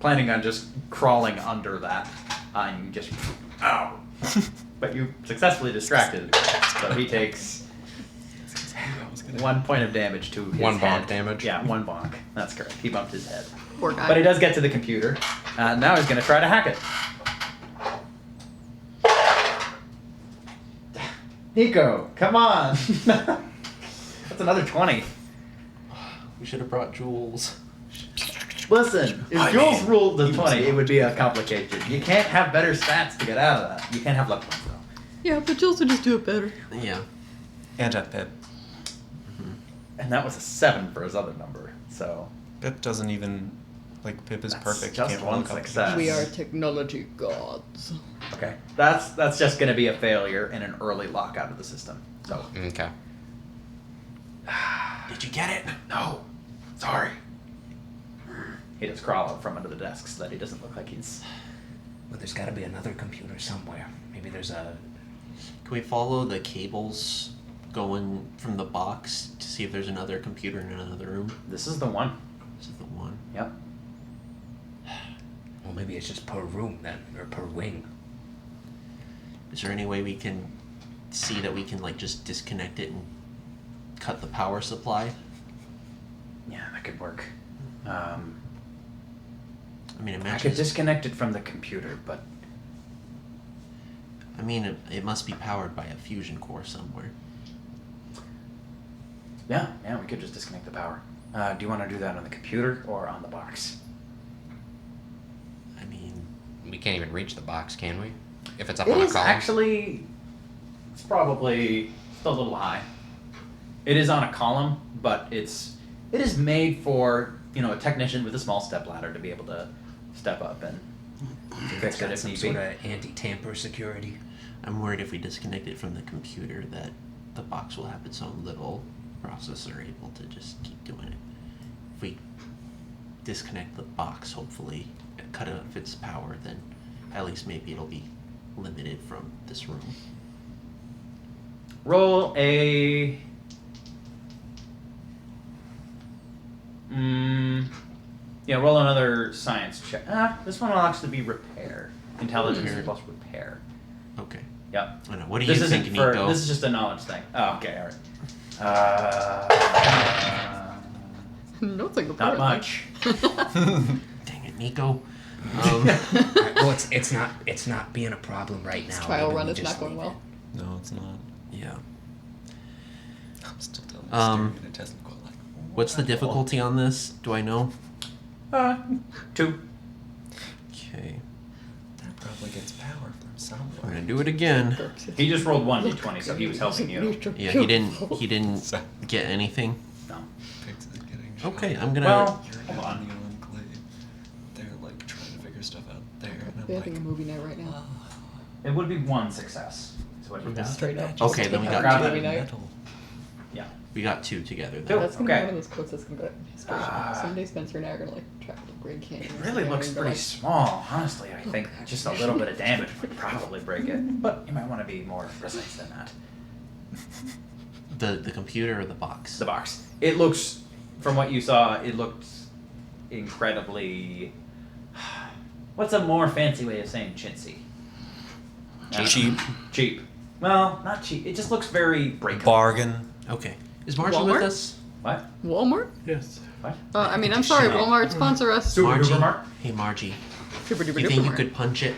planning on just crawling under that, and you just, ow. But you successfully distracted, so he takes 1 point of damage to his 1 head. bonk damage? Yeah, 1 bonk. That's correct. He bumped his head. Poor guy. But he does get to the computer. Now he's going to try to hack it. Nico, come on. That's another 20. We should have brought Jules. Listen, if I Jules mean, ruled the 20, it would be a complication. You can't have better stats to get out of that. You can't have luck points, though. Yeah, but Jules would just do it better. Yeah. And at Pip. And that was a 7 for his other number. So Pip doesn't even, like, Pip is That's perfect. just Can't roll one a complication. success. We are technology gods. okay, that's just going to be a failure and an early lock out of the system. So Okay. Did you get it? no, sorry. He just crawl out from under the desk so that he doesn't look like he's. But there's got to be another computer somewhere. Maybe there's a. Can we follow the cables going from the box to see if there's another computer in another room? This is the one. This is the one. Yep. Well, maybe it's just per room then, or per wing. Is there any way we can see that we can like just disconnect it and cut the power supply? Yeah, that could work. I mean, I imagine. could disconnect it from the computer, but I mean, it must be powered by a fusion core somewhere. Yeah, we could just disconnect the power. Do you want to do that on the computer or on the box? I mean, We can't even reach the box, can we? If it's up It on a is column. actually, it's probably still a little high. It is on a column, but it is made for, a technician with a small step ladder to be able to step up and fix it if some need sort be. of anti-tamper security. I'm worried if we disconnect it from the computer that the box will have its own little processor able to just keep doing it. If we disconnect the box, hopefully, cut off its power, then at least maybe it'll be limited from this room. Roll a. Roll another science check. This one will actually be repair. Intelligence Repair. plus repair. Okay. Yep. I know. What do This you isn't think, for. Nico? This is just a knowledge thing. Oh, okay, alright. No, it's like a Not much. Dang it, Nico. Well, it's not being a problem right now. This trial Maybe run we is just not going leave well. No, it's not. Yeah. I'm still Um, staring at a Tesla coil like, What's the difficulty on this? Do I know? 2. Okay. That probably gets power from We're somewhere. gonna do it again. He just rolled 1d20, so he was helping you. Yeah, he didn't get anything. No. Pigs is getting shot. Okay, I'm gonna. Well, You're hold on. in the enclave. They're like trying to figure stuff out there. And We're I'm having a like, movie night right now. It would be 1 success. Is what he does. Straight up. Okay, then we Grab got it. two. Movie night. metal. Yeah. We got two together. Two. Then. That's gonna be Okay. one of those quotes that's gonna go in his version. Someday Spencer and I are gonna travel to Grand Canyon. It really looks and go pretty like, small, honestly. I think just a little bit of damage would probably break it. But you might want to be more precise than that. The computer or the box? The box. It looks, from what you saw, it looked incredibly. What's a more fancy way of saying chintzy? Cheap. Cheap. Well, not cheap. It just looks very breakable. Bargain. Okay. Is Margie Walmart? with us? What? Walmart? Yes. What? I mean, I'm sorry, Chanel. Walmart sponsor us. Super Margie. duper Mart? Hey, Margie. Super duper You think you duper could punch it?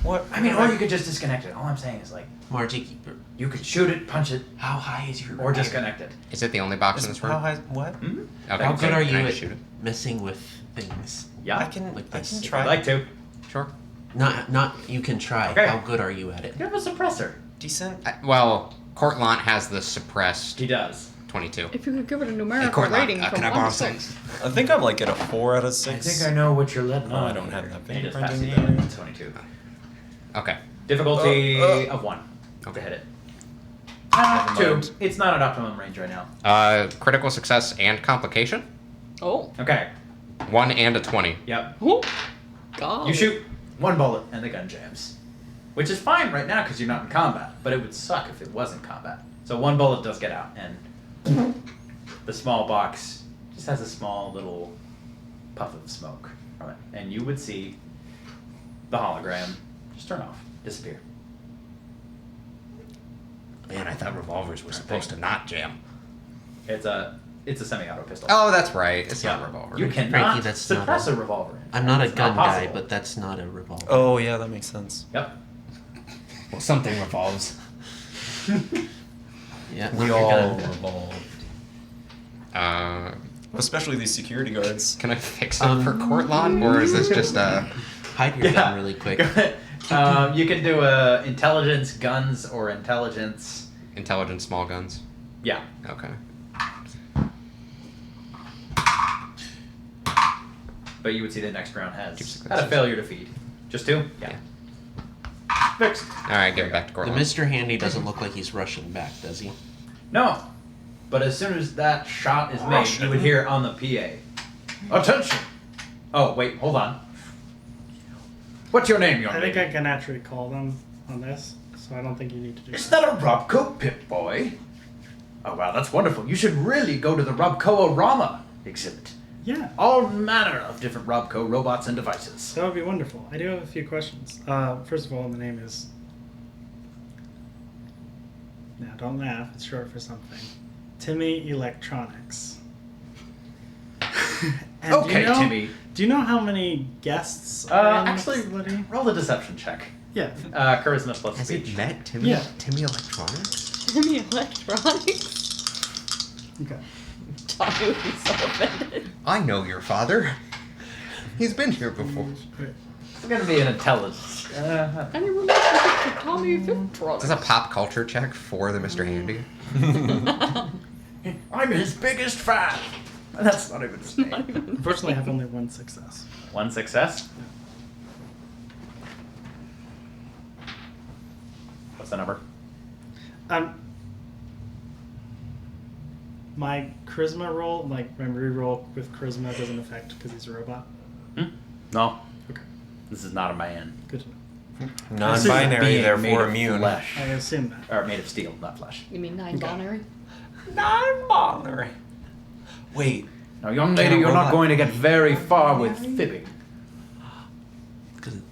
What? I mean, or you could just disconnect it. All I'm saying is, like, Margie, you could shoot it, punch it, how high is your... or disconnect it. Is it the only box in this How room? high? What? Hmm? Okay, How good are can you I at just shoot it? messing with things? Yeah. I can. Like I this. can If try. you'd like to. Sure. Not. You can try. Okay. How good are you at it? Give him a suppressor. Decent. Well, Cortlant has the suppressed He does. 22. If you could give it a numerical Cortland, rating can from I 1 borrow to some? 6. I think I'm like at a 4 out of I 6. think I know what you're letting No, on. I don't have that And he just fingerprint passes in it here. on 22. Okay. Difficulty of 1 to Okay. hit it. Never 2. mind. It's not at optimum range right now. Critical success and complication. Oh. Okay. 1 and a 20. Yep. Oh. God. You shoot 1 bullet and the gun jams. Which is fine right now because you're not in combat, but it would suck if it was in combat. So 1 bullet does get out, and the small box just has a small little puff of smoke from it. And you would see the hologram just turn off, disappear. Man, I thought revolvers were supposed to not jam. It's a semi-auto pistol. Oh, that's right. It's not Yeah. a revolver. You cannot Frankly, that's not suppress a- a revolver. I'm not a It's gun guy, possible. but that's not a revolver. Oh yeah, that makes sense. Yep. Well, something revolves. Yeah. We not all your gun. revolve. Uh, Especially these security guards. can I fix it for Cortlant, or is this just a... Hide your gun really quick. You can do a intelligence guns or intelligence. Intelligent small guns? Yeah. Okay. But you would see the next round Keep had a successes. failure to feed. Just 2? Yeah. Fixed. Alright, give it back to The Cortlant. Mr. Handy doesn't look like he's rushing back, does he? No. But as soon as that shot is made, you would hear on the PA, "Attention!" Oh, wait, hold on. What's your name, young I think lady? I can actually call them on this, so I don't think you need to do Is that. that a Robco Pip-Boy? Oh, wow, that's wonderful. You should really go to the Robco-orama exhibit. Yeah, All manner of different Robco robots and devices. that would be wonderful. I do have a few questions. First of all, the name is. Now, don't laugh. It's short for something. Timmy Electronics. And Okay, Timmy. Do you know how many guests are in the Actually, facility? roll the deception check. Yeah. Charisma plus Has speech. it met Timmy? Yeah. Timmy Electronics? Timmy Electronics. Okay. Tommy would be so offended. I know your father. He's been here before. Great. It's gonna be an intelligence. Any relationship to Tommy Victronics? Is this a pop culture check for the Mr. Handy? I'm his biggest fan. That's not even his name. Unfortunately, I have only one success. One success. What's the number? My charisma roll, like my reroll with charisma, doesn't affect because he's a robot. No. Okay. This is not a man. Good to know. Non-binary, Being made therefore of immune. Flesh. I assume that. Or made of steel, not flesh. You mean non-binary? Non-binary. Wait. Now, young lady, you're not going to get very far with fibbing.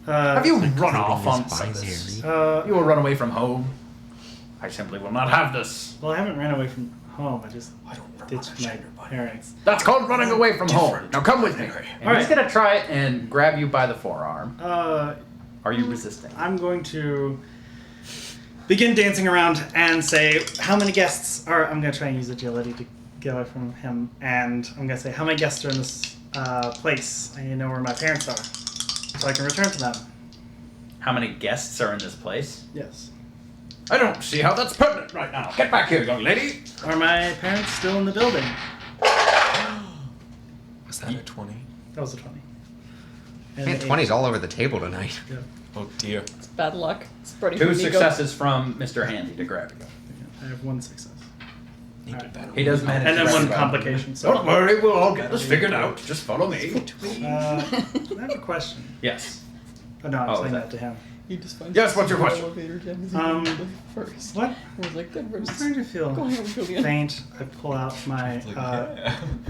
Have you run off on purpose? You will run away from home. I simply will not have this. Well, I haven't ran away from home. I just ditched my parents. That's called running away from home. Now come with me. And All he's right. gonna try and grab you by the forearm. Are you resisting? I'm going to begin dancing around and say, how many guests are... I'm going to try and use agility to get away from him. And I'm going to say, how many guests are in this place? I need to know where my parents are so I can return to them. How many guests are in this place? Yes. I don't see how that's pertinent right now. Get back here, young lady. Are my parents still in the building? Was that a 20? That was a 20. Man, an 20's eight. all over the table tonight. Yeah. Oh dear. It's bad luck. Spreading Two from ego. successes from Mr. Handy to grab you. I have one success. Need to Alright. battle. He does manage And to then grab one you by- complication. So, Don't worry, we'll all get this figured out. Just follow me. I have a question. Yes. Oh, no, I'm Oh, saying is that that- to him. He just finds Yes, what's your question? elevator jams first. What? I was like, good I'm riddance. starting to feel Go ahead, Julian. faint. I pull out my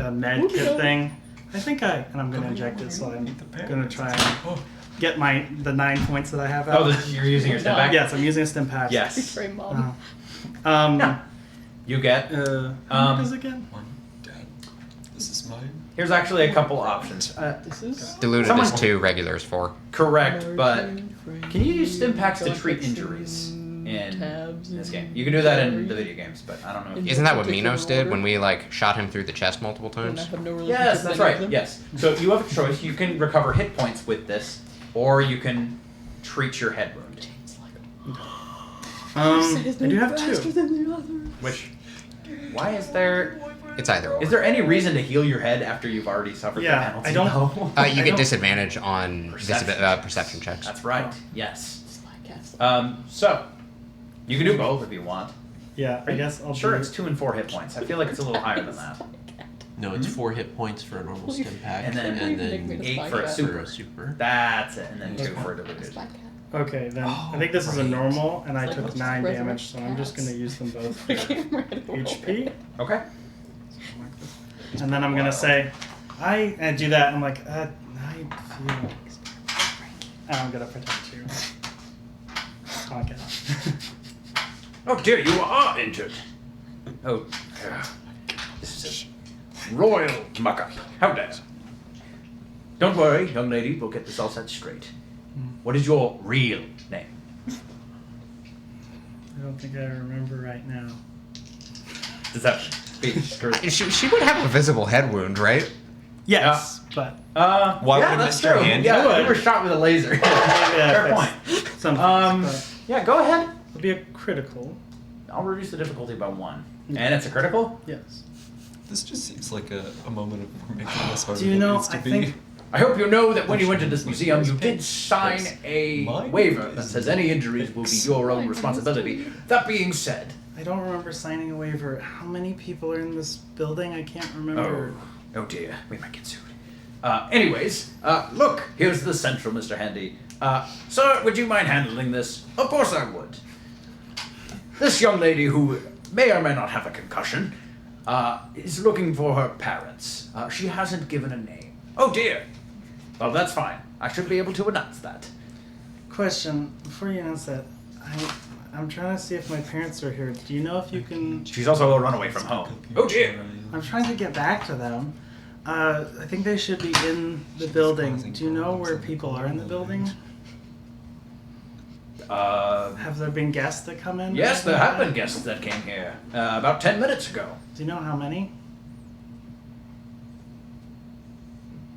med Whoop kit it up. thing. I think and I'm going to inject it, so I'm Need the going to try and Oh, get the 9 points that I have out. Oh, you're using your step back? Yes, I'm using a stim pack. Yes. Betray mom. Yeah. You get. How much is it again? one. Dad. This is mine. Here's actually a couple options. This is Diluted Someone- is 2, regular is 4. Correct, but can you use stim packs to treat injuries in this game? You can do that in the video games, but I don't know. If Isn't that what Minos did when we shot him through the chest multiple And I times? have no relationship Yes, with that's any of right. them. Yes. So you have a choice. You can recover hit points with this, or you can treat your head wound. I do have 2. Which, why is there? It's either or. Is there any reason to heal your head after you've already suffered Yeah, the penalty? I don't- No. You I get don't- disadvantage on Perception. perception checks. That's right. Yes. Podcast. So you can do both if you want. Yeah, I guess I'll Sure, do it's 2 and 4 hit points. I feel like it's a little higher than that. No, it's 4 hit points for a normal stim pack, And then and 8 for a super. super. That's it, and then 2 for a diluted. Okay, then I Oh, think this is a right. normal, and I It's like, took let's 9 just damage, so I'm just resurrect going to use them both for HP. HP. Okay. And then I'm going to say, and do that. I'm like, I feel. And I'm going to protect you. Okay. Oh dear, you are injured. Oh, this is a royal muck-up. How dare. Don't worry, young lady, we'll get this all set straight. What is your real name? I don't think I remember right now. Deception. Speech. She would have a visible head wound, right? Yes, but Why yeah, would that's Mr. true. Handy- Yeah, you were shot with a laser. Fair yeah, point. something. Yeah, go ahead. It'll be a critical. I'll reduce the difficulty by 1. And it's a critical? Yes. This just seems like a moment of we're making this harder Do you than it know? needs to I be. think I hope you know that when you entered this museum, you did sign a Mine waiver that is says any injuries will be your own responsibility. That being said, I don't remember signing a waiver. How many people are in this building? I can't remember. oh dear, we might get sued. Anyways, look, here's the central, Mr. Handy. Sir, would you mind handling this? Of course I would. This young lady who may or may not have a concussion is looking for her parents. She hasn't given a name. Oh dear. Well, that's fine. I should be able to announce that. Question: before you announce that, I'm trying to see if my parents are here. Do you know if you can? She's also a runaway from home. Oh dear. I'm trying to get back to them. I think they should be in the building. Do you know where people are in the building? Have there been guests that come in? Yes, there have been guests that came here about 10 minutes ago. Do you know how many?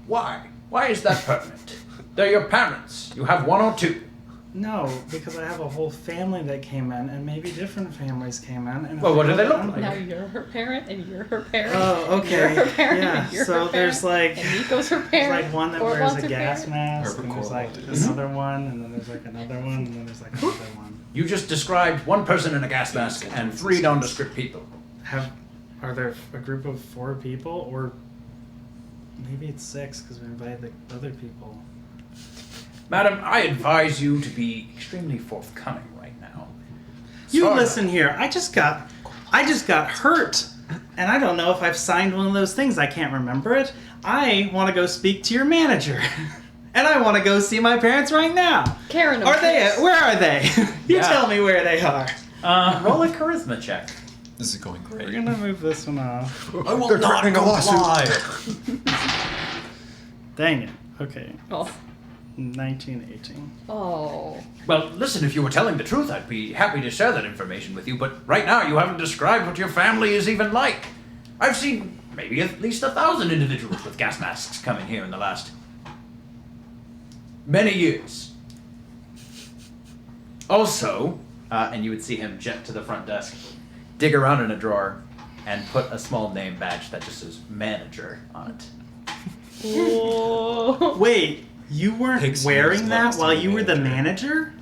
Why? Why is that pertinent? They're your parents. You have one or two. No, because I have a whole family that came in, and maybe different families came in. And Well, what do they look like? Now you're her parent, and you're her parent. Oh, and okay. You're her parent, Yeah, and you're so her there's parent, like- and Nico's her There's parent. like one that or wears wants a gas parent. mask, and there's like another one, and then there's like another one, and then there's like another one. You just described one person in a gas mask and 3 nondescript people. Are there a group of 4 people, or maybe it's 6 because we invited the other people? Madam, I advise you to be extremely forthcoming right now. You Sorry. listen here. I just got hurt, and I don't know if I've signed one of those things. I can't remember it. I want to go speak to your manager, and I want to go see my parents right now. Karen, Are they? Where are they? You Yeah. tell me where they are. Roll a charisma check. This is going We're great. gonna move this one off. I will They're not threatening a lawsuit. comply. Dang it. Okay. Oh. 1918. Oh. Well, listen, if you were telling the truth, I'd be happy to share that information with you, but right now you haven't described what your family is even like. I've seen maybe at least 1,000 individuals with gas masks come in here in the last many years. Also, and you would see him jet to the front desk, dig around in a drawer, and put a small name badge that just says manager on it. Whoa. Wait, you weren't Pigs wearing use that loves to while be you were the manager. manager?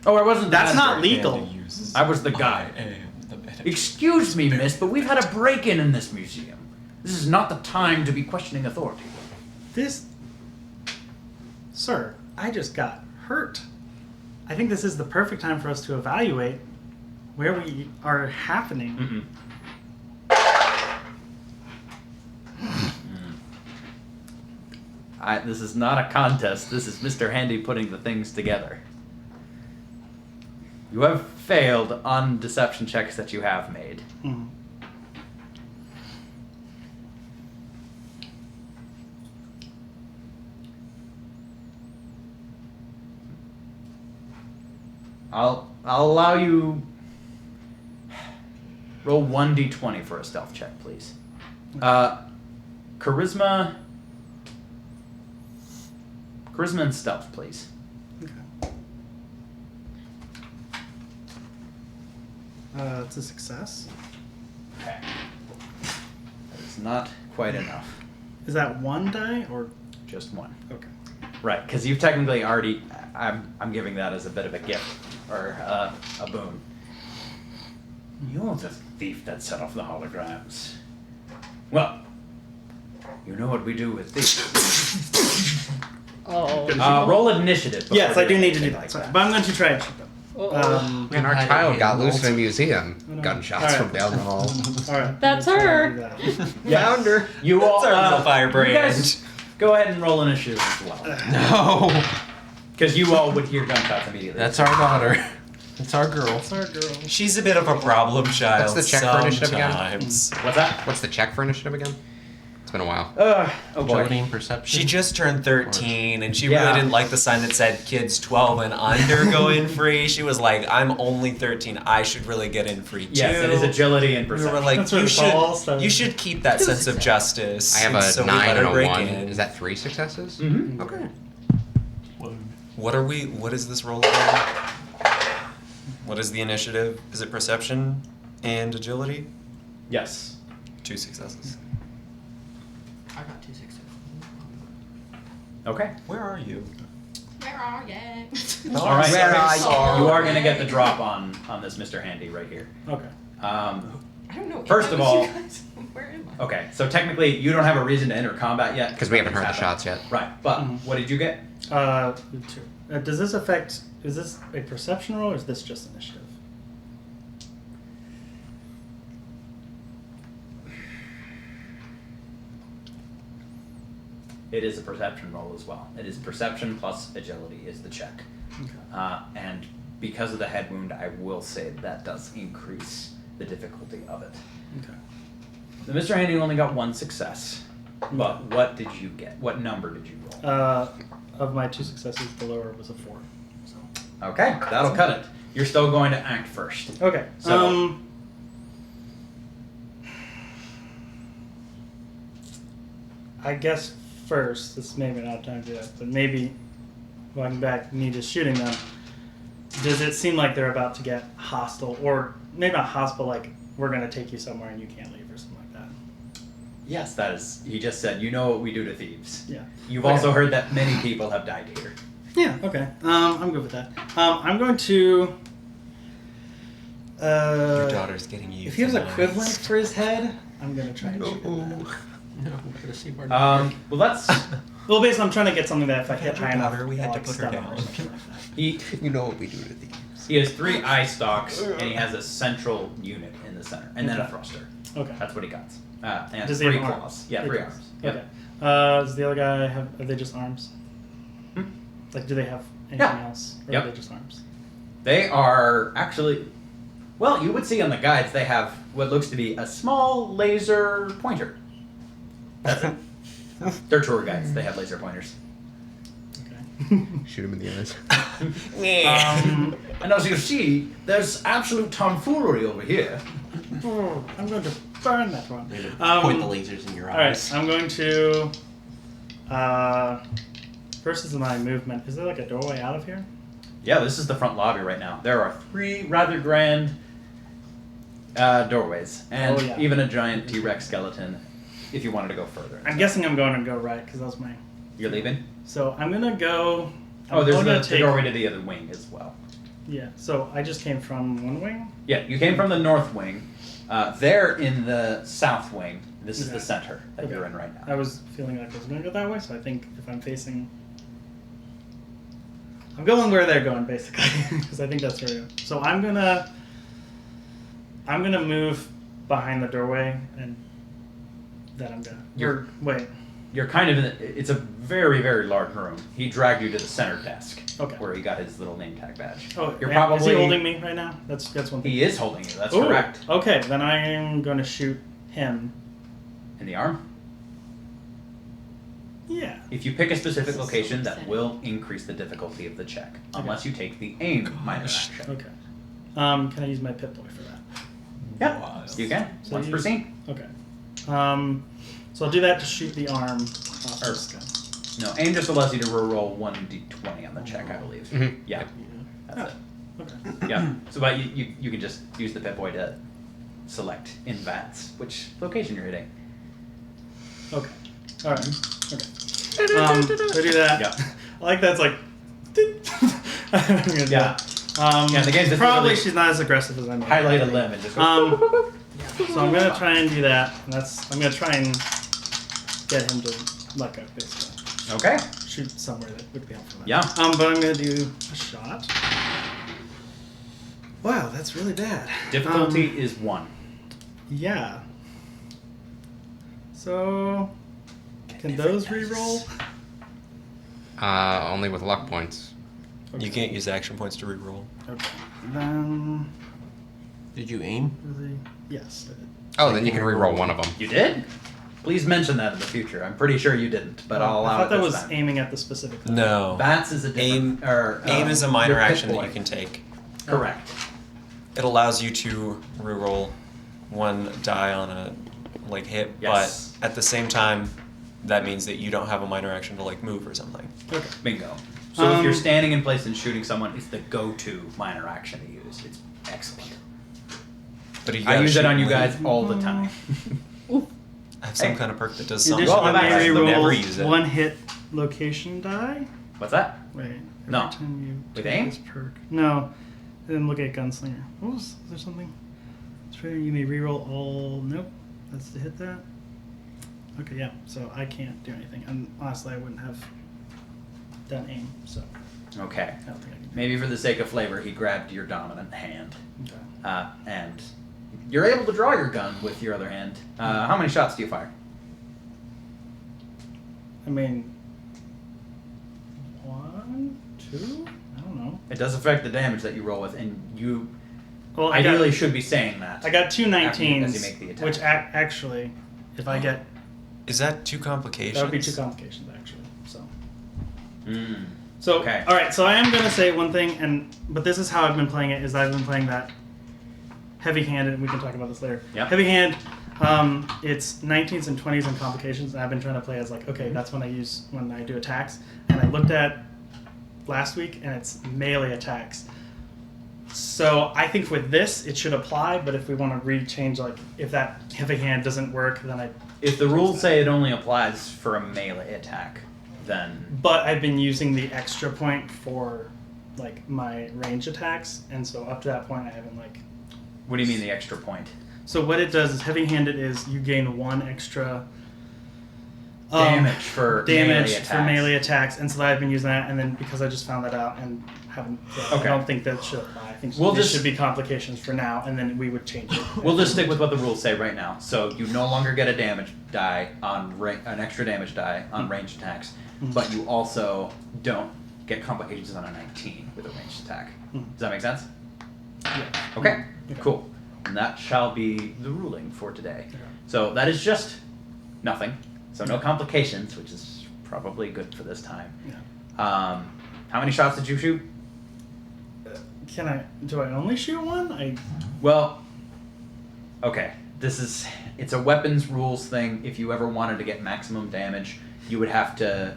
Oh, I wasn't the That's not manager. legal. I was the guy. I am the manager. Excuse me, miss, but we've had a break-in in this museum. This is not the time to be questioning authority. This. Sir, I just got hurt. I think this is the perfect time for us to evaluate where we are happening. Mm-mm. This is not a contest. This is Mr. Handy putting the things together. You have failed on deception checks that you have made. Mhm. I'll allow you roll 1d20 for a stealth check, please. Charisma and stealth, please. Okay. It's a success. Okay. That is not quite enough. Is that one die or Just one. okay? Right, because you've technically already. I'm giving that as a bit of a gift or a boon. You're the thief that set off the holograms. Well, you know what we do with these. Oh. Roll initiative. before Yes, I do doing need to do anything that. like Sorry. that. But I'm going to try and shoot them. Uh-oh. Man, our Hiding child in got loose in a multiple- museum. Oh, no. Gunshots Alright. from down the hall. All right. That's I'm gonna try her. and do that. Yes. Found her. You all. That's our you firebrand. guys go ahead and roll initiative as well, No, because you all would hear gunshots immediately. that's our daughter. It's our girl. That's our girl. She's a bit of a problem child. What's the check for initiative again? sometimes. What's that? What's the check for initiative again? It's been a while. Oh boy. Agility and perception. She just turned 13 and she Yeah. really didn't like the sign that said kids 12 and under go in free. She was like, I'm only 13. I should really get in free too. Yes, it is agility and We perception. were like, That's where you this all started. should keep that sense of justice. I have And a so we 9 let and her a break 1. in. Is that 3 successes? Mhm. Okay. What is this roll again? What is the initiative? Is it perception and agility? Yes. 2 successes. I got 2 6. Okay. Where are you? Where are you? All right. Where are You are going to get the drop on this Mr. Handy right here. Okay. I don't know. First If of I was all- you guys, where am I? Okay, so technically you don't have a reason to enter combat yet. Because we haven't heard the Nothing's shots yet. happened. Right, but Mhm. what did you get? 2. Does this affect? Is this a perception roll or is this just initiative? It is a perception roll as well. It is perception plus agility is the check. Okay. And because of the head wound, I will say that does increase the difficulty of it. Okay. The Mr. Handy only got 1 success, but what did you get? What number did you roll? Of my 2 successes, the lower was a 4. So. Okay, that'll cut it. You're still going to act first. Okay. So- I guess first, this may be not time to do that, but maybe going back, me just shooting them. Does it seem like they're about to get hostile, or maybe not hostile, like we're gonna take you somewhere and you can't leave, or something like that? Yes, that is. He just said, "You know what we do to thieves." Yeah. You've Okay. also heard that many people have died here. Yeah. Okay. I'm good with that. I'm going to. Your daughter's getting you. If he has equivalent for his head, I'm gonna try and shoot him. No, we're gonna see our Well, that's Well, basically, I'm trying to get something that if I hit high enough, We had to I'll put her stun him down. or something like that. he. You know what we do to thieves. He has 3 eye stalks, and he has a central unit in the center, and then a Okay. thruster. Okay. That's what he got. And Does he 3 have arms? claws. Yeah, 3 Three arms. claws. Yep. Okay. Does the other guy have? Are they just arms? Hmm? Like, do they have anything Yeah. else, or Yep. are they just arms? They are actually. Well, you would see on the guides they have what looks to be a small laser pointer. That's it. They're tour guides. They have laser pointers. Okay. Shoot him in the eyes. And as you see, there's absolute tomfoolery over here. I'm going to burn that one. point the lasers in your All right, eyes. I'm going to. First is my movement. Is there like a doorway out of here? Yeah, this is the front lobby right now. There are 3 rather grand doorways, and Oh, yeah. even a giant T-Rex skeleton. If you wanted to go further, I'm guessing I'm going to go right because that was my. you're leaving. So I'm gonna go. Oh, there's I'm gonna the doorway to the other wing as well. Yeah. So I just came from one wing. Yeah, you came from the north wing. They're in the south wing. This is Okay. the center that Okay. you're in right I now. was feeling like I was gonna go that way, so I think if I'm facing. I'm going where they're going, basically, because I think that's where. We're going. So I'm gonna move behind the doorway, and then I'm gonna. You're- Wait. You're kind of in. It's a very, very large room. He dragged you to the center desk, Okay. where he got his little name tag badge. Oh, you're and probably. is he holding me right now? That's one thing. He is holding you. That's Ooh, correct. Okay, then I am going to shoot him. In the arm. Yeah. If you pick a specific location, that will increase the difficulty of the check, unless you take the aim minor action. Okay. Can I use my Pip Boy for that? Yeah, you can. So Once per use- scene. Okay. So I'll do that to shoot the arm off Or- this guy. No, aim just allows you to roll 1d20 on the check, I believe. Mhm. Yeah, that's it. Okay. Yeah. So, but you can just use the Pip-Boy to select in VATS which location you're hitting. Okay. All right. Okay. So I do that. Yeah. I like that's like. I'm gonna do Yeah. that. Yeah, the game's just probably really she's not as aggressive as I'm. Highlight a limb and just go. So I'm gonna try and do that. And I'm gonna try and get him to let go, basically. Okay. Shoot somewhere that would be helpful. Yeah. But I'm gonna do a shot. Wow, that's really bad. Difficulty is 1. Yeah. So can those re-roll? Only with luck points. You can't use action points to reroll. Okay. Then Did you aim? really, yes, I did. Oh, then you can re-roll one of them. You did? Please mention that in the future. I'm pretty sure you didn't, but I'll allow I thought it that this was time. aiming at the specific. No. VATS is a different. Aim is a minor your action that Pip-Boy. you can take. Correct. It allows you to reroll 1 die on a hit, Yes. but at the same time, that means that you don't have a minor action to move or something. Okay. Bingo. So if you're Um, standing in place and shooting someone, it's the go-to minor action to use. It's excellent. But you I gotta use it shoot on you late. guys all the time. I have some Hey. kind of perk that does In something. addition, Well, I I've may actually never re-roll use it. one hit location die. What's that? Wait. Every No. Time you With take aim? this perk. No. And then look at Gunslinger. What was? Is there something? Traitor, you may reroll all. Nope. That's to hit that. Okay, yeah. So I can't do anything. And honestly, I wouldn't have done aim. So Okay. I don't think I can. Maybe for the sake of flavor, he grabbed your dominant hand. Okay. And you're able to draw your gun with your other hand. How many shots do you fire? I mean, 1, 2. I don't know. It does affect the damage that you roll with, and you Well, ideally should be saying that. I got two After you- 19s, as you make the attack. which actually, if I get Is that 2 complications? that would be 2 complications actually. So Mm. So, Okay. all right. So I am gonna say one thing, but this is how I've been playing it. Is I've been playing that heavy-handed. And we can talk about this later. Yep. Heavy hand. It's 19s and 20s and complications. And I've been trying to play as like, okay, that's when I do attacks. And I looked at last week, and it's melee attacks. So I think with this, it should apply. But if we want to rechange, like if that heavy hand doesn't work, then If the rules say it only applies for a melee attack, then But I've been using the extra point for like my range attacks, and so up to that point, I haven't like. what do you mean the extra point? So what it does is heavy-handed is you gain 1 extra Damage for melee attacks, and so I've been using that, and then because I just found that out and haven't, I Okay. don't think that should apply. I think We'll this just- should be complications for now, and then we would change it. We'll just stick with what the rules say right now. So you no longer get a damage die on an extra damage die on ranged attacks, but you also don't get complications on a 19 with a ranged attack. Does that make sense? Yeah. Okay, Okay. cool. And that shall be the ruling for today. So that is just nothing. So no complications, which is probably good for this time. Yeah. How many shots did you shoot? Do I only shoot one? Well, okay. It's a weapons rules thing. If you ever wanted to get maximum damage, you would have to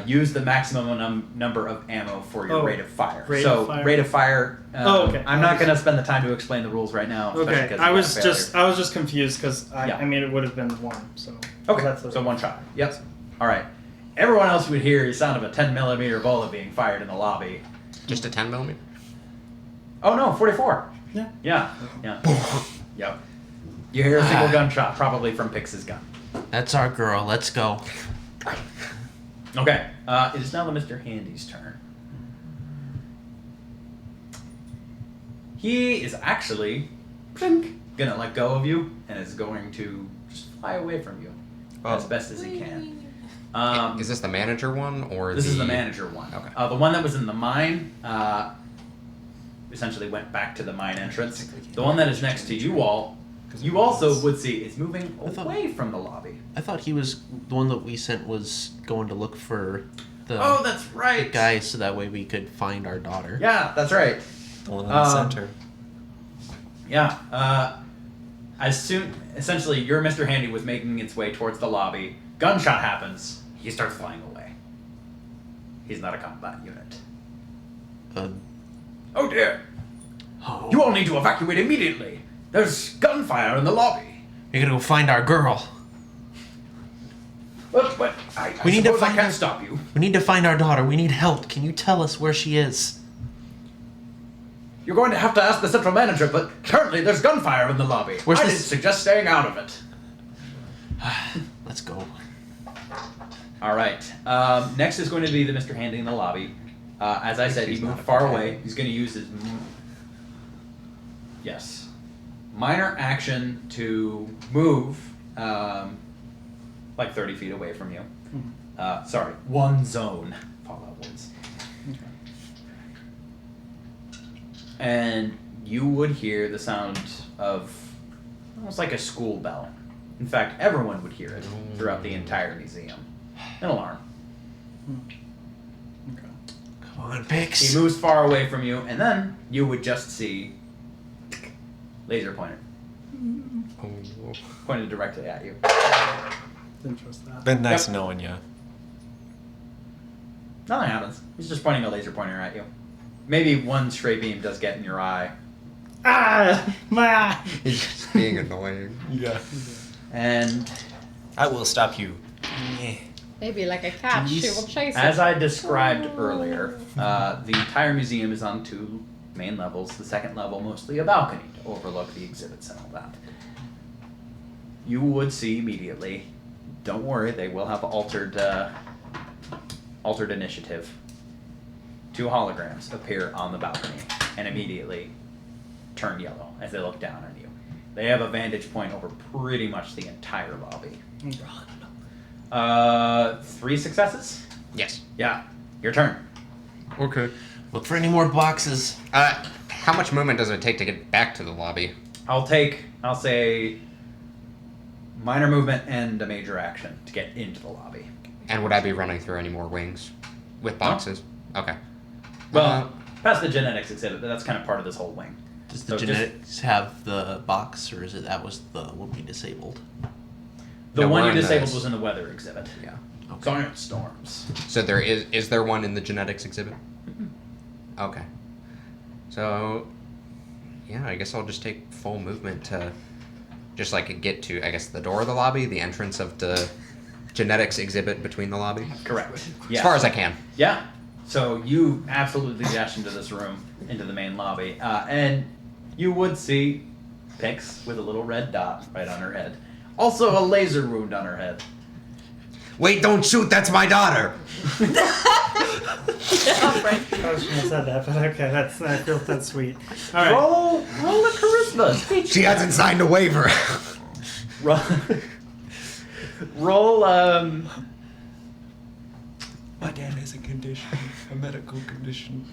use the maximum number of ammo for your rate of fire. Rate of fire. Rate of fire. Okay. I'm not going to spend the time to explain the rules right now. especially Okay. 'cause I you was got a failure. just confused because Yeah. I mean it would have been 1. So Okay, that's the so 1 shot. Yep. All right. Everyone else would hear the sound of a 10mm bullet being fired in the lobby. Just a 10mm? Oh no, 44. Yeah. Yeah. Yeah. Yep. You hear a single gunshot, probably from Pix's gun. That's our girl. Let's go. Okay. It is now the Mr. Handy's turn. He is actually gonna let go of you and is going to just fly away from you as best as he can. Is this the manager one or This is the manager one. Okay. The one that was in the mine essentially went back to the mine entrance. The one that is next to you all, you also would see is moving away from the lobby. I thought he was the one that we sent was going to look for the Oh, that's right. guy so that way we could find our daughter. Yeah, that's right. The one in the center. Yeah. Essentially, your Mr. Handy was making its way towards the lobby. Gunshot happens. He starts flying away. He's not a combat unit. Oh dear! Oh. You all need to evacuate immediately. There's gunfire in the lobby. You're gonna go find our girl. But I We need to suppose I find can't her. stop you. We need to find our daughter. We need help. Can you tell us where she is? You're going to have to ask the central manager, but currently there's gunfire in the lobby. Where's I this- did suggest staying out of it. Let's go. All right. Next is going to be the Mr. Handy in the lobby. As I said, he He's moved not a far fan. away. He's going to use his minor action to move like 30 feet away from you. Sorry, 1 zone. Fallout Woods. And you would hear the sound of almost like a school bell. In fact, everyone would hear it throughout the entire museum. An alarm. Come on, Pix. He moves far away from you, and then you would just see laser pointer pointed directly at you. Didn't trust that. Been nice Yep. knowing you. Nothing happens. He's just pointing a laser pointer at you. Maybe 1 stray beam does get in your eye. My eye. He's just being annoying. Yeah. And I will stop you. Maybe like a cat, she will chase as it. I described earlier, the entire museum is on 2 main levels. The second level, mostly a balcony to overlook the exhibits and all that. You would see immediately. Don't worry, they will have altered initiative. 2 holograms appear on the balcony and immediately turn yellow as they look down on you. They have a vantage point over pretty much the entire lobby. 3 successes? Yes. Yeah, your turn. Okay. Look for any more boxes. How much movement does it take to get back to the lobby? I'll say minor movement and a major action to get into the lobby. And would I be running through any more wings with boxes? Okay. Well, past the genetics exhibit, but that's kind of part of this whole wing. Does the So genetics have the box, or is it that was the one we disabled? The No, one we're you in disabled this. was in the weather exhibit. Yeah. Okay. Science storms. So there is there one in the genetics exhibit? Okay. So yeah, I guess I'll just take full movement to just like get to, I guess, the door of the lobby, the entrance of the genetics exhibit between the lobby. Correct. Yeah. As far as I can. Yeah. So you absolutely dash into this room, into the main lobby, and you would see Pix with a little red dot right on her head. Also a laser wound on her head. Wait, don't shoot, that's my daughter! I was shouldn't have said that, but okay, I feel that's sweet. All right. Roll a charisma. She hasn't signed a waiver. Roll. Roll. My dad has a condition, a medical condition.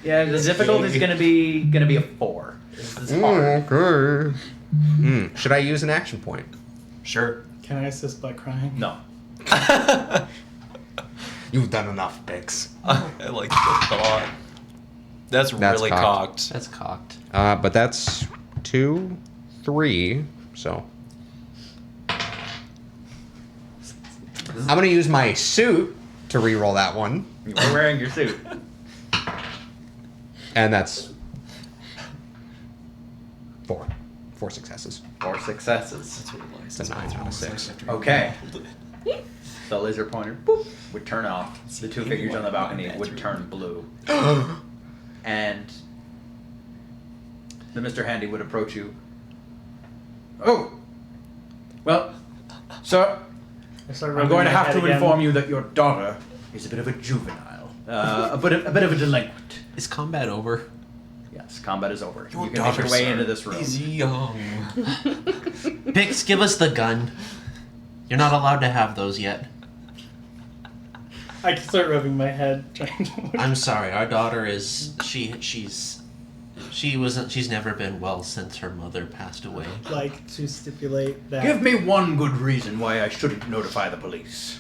Yeah, the difficulty is gonna be a 4. This is hard. Okay. Should I use an action point? Sure. Can I assist by crying? No. You've done enough, Bix. I like the thought. That's really cocked. cocked. That's cocked. But that's 2, 3, so. I'm gonna use my suit to re-roll that one, You were wearing your suit. and that's 4. 4 successes. 4 successes. That's what it was. It's a 9 out of 6. Okay. The laser pointer boop, would turn off. The 2 figures on the balcony would turn blue. And the Mr. Handy would approach you. Oh! Well, sir, I start I'm rubbing going to my have head to again. inform you that your daughter is a bit of a juvenile. A bit of a delinquent. Is combat over? Yes, combat is over. Your You can make your daughter, way sir, into this room. is young. Pix, give us the gun. You're not allowed to have those yet. I start rubbing my head, trying to. I'm sorry. Our daughter is she's never been well since her mother passed away. Like to stipulate that. Give me one good reason why I shouldn't notify the police.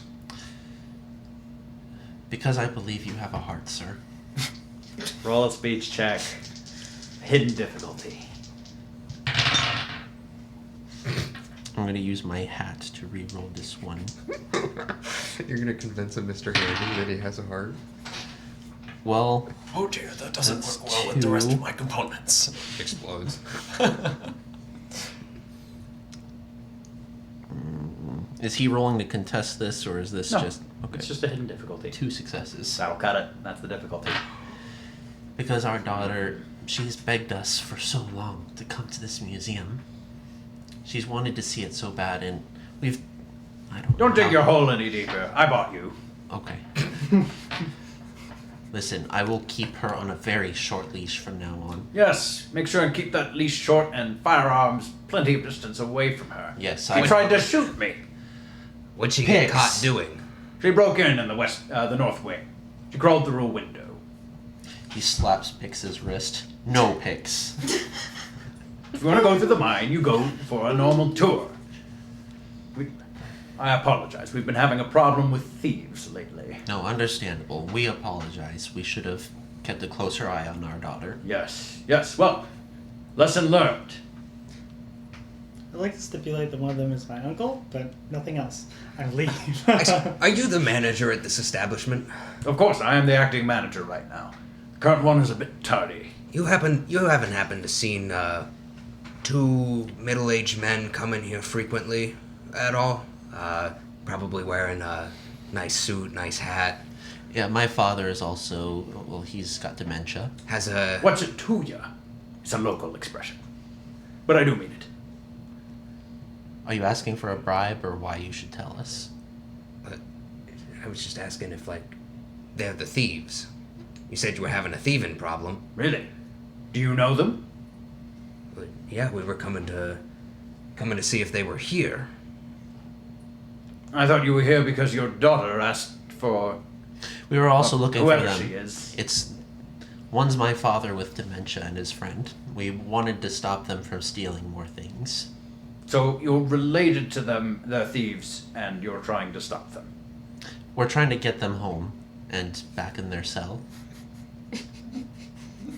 Because I believe you have a heart, sir. Roll a speech check. Hidden difficulty. I'm gonna use my hat to re-roll this one. You're gonna convince a Mr. Handy that he has a heart? Well, Oh dear, that doesn't That's work well with the rest 2. of my components. Explodes. is he rolling to contest this, or is this No, just okay? It's just a hidden difficulty. 2 successes. That'll cut it. That's the difficulty. Because our daughter, she's begged us for so long to come to this museum. She's wanted to see it so bad, and I don't Don't know dig how- your hole any deeper. I bought you. Okay. Listen, I will keep her on a very short leash from now on. Yes, make sure and keep that leash short and firearms plenty of distance away from her. Yes, She I tried to shoot me. What'd she get Pix. caught doing? She broke in the north wing. She crawled through a window. He slaps Pix's wrist. No, Pix. If you want to go through the mine, you go for a normal tour. I apologize. We've been having a problem with thieves lately. No, understandable. We apologize. We should have kept a closer eye on our daughter. Yes, yes. Well, lesson learned. I'd like to stipulate that one of them is my uncle, but nothing else. I leave. Are you the manager at this establishment? Of course, I am the acting manager right now. The current one is a bit tardy. You haven't happened to seen 2 middle-aged men come in here frequently at all? Probably wearing a nice suit, nice hat. Yeah, my father is also, well, he's got dementia. Has a What's it to ya? It's a local expression. But I do mean it. Are you asking for a bribe or why you should tell us? I was just asking if, like, they're the thieves. You said you were having a thieving problem. Really? Do you know them? But yeah, we were coming to see if they were here. I thought you were here because your daughter asked for We were also looking for whoever them. she is. One's my father with dementia and his friend. We wanted to stop them from stealing more things. So you're related to them, the thieves, and you're trying to stop them. we're trying to get them home and back in their cell.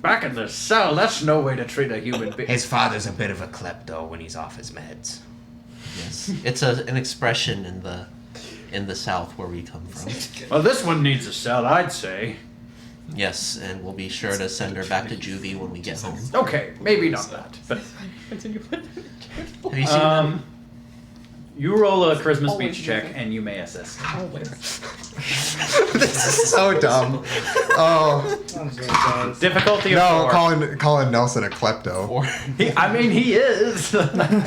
Back in the cell, that's no way to treat a human being. His father's a bit of a klepto when he's off his meds. Yes, it's an expression in the South where we come from. Well, this one needs a cell, I'd say. Yes, and we'll be sure to send her back to juvie when we get home. Okay, maybe not that, but Have you seen them? you roll a charisma Always speech check moving. and you may assist. This is so dumb. Oh Difficulty of no, 4. calling Nelson a klepto. He is.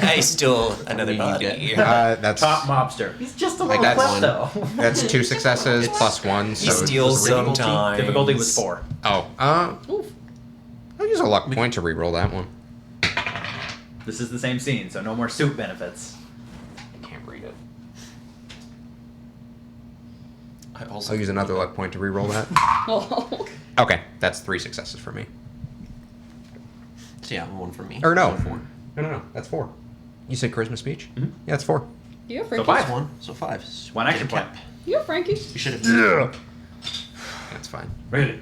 Hey, still another We body. get- That's Top mobster. He's just a Like little that's klepto. That's 2 successes plus 1. He So steals difficulty- sometimes. Difficulty was 4. Oh, I'll use a luck point to reroll that one. This is the same scene, so no more suit benefits. I can't read it. I also I'll use another luck point to reroll that. Oh. Okay, that's 3 successes for me. So yeah, 1 for me. Or no. 4. No, that's 4. You said charisma speech? Mhm. Yeah, it's 4. Yeah, So Frankie. 5. 1, so 5. One action Get a cap. point. Yeah, Frankie. You should have. That's fine. Really?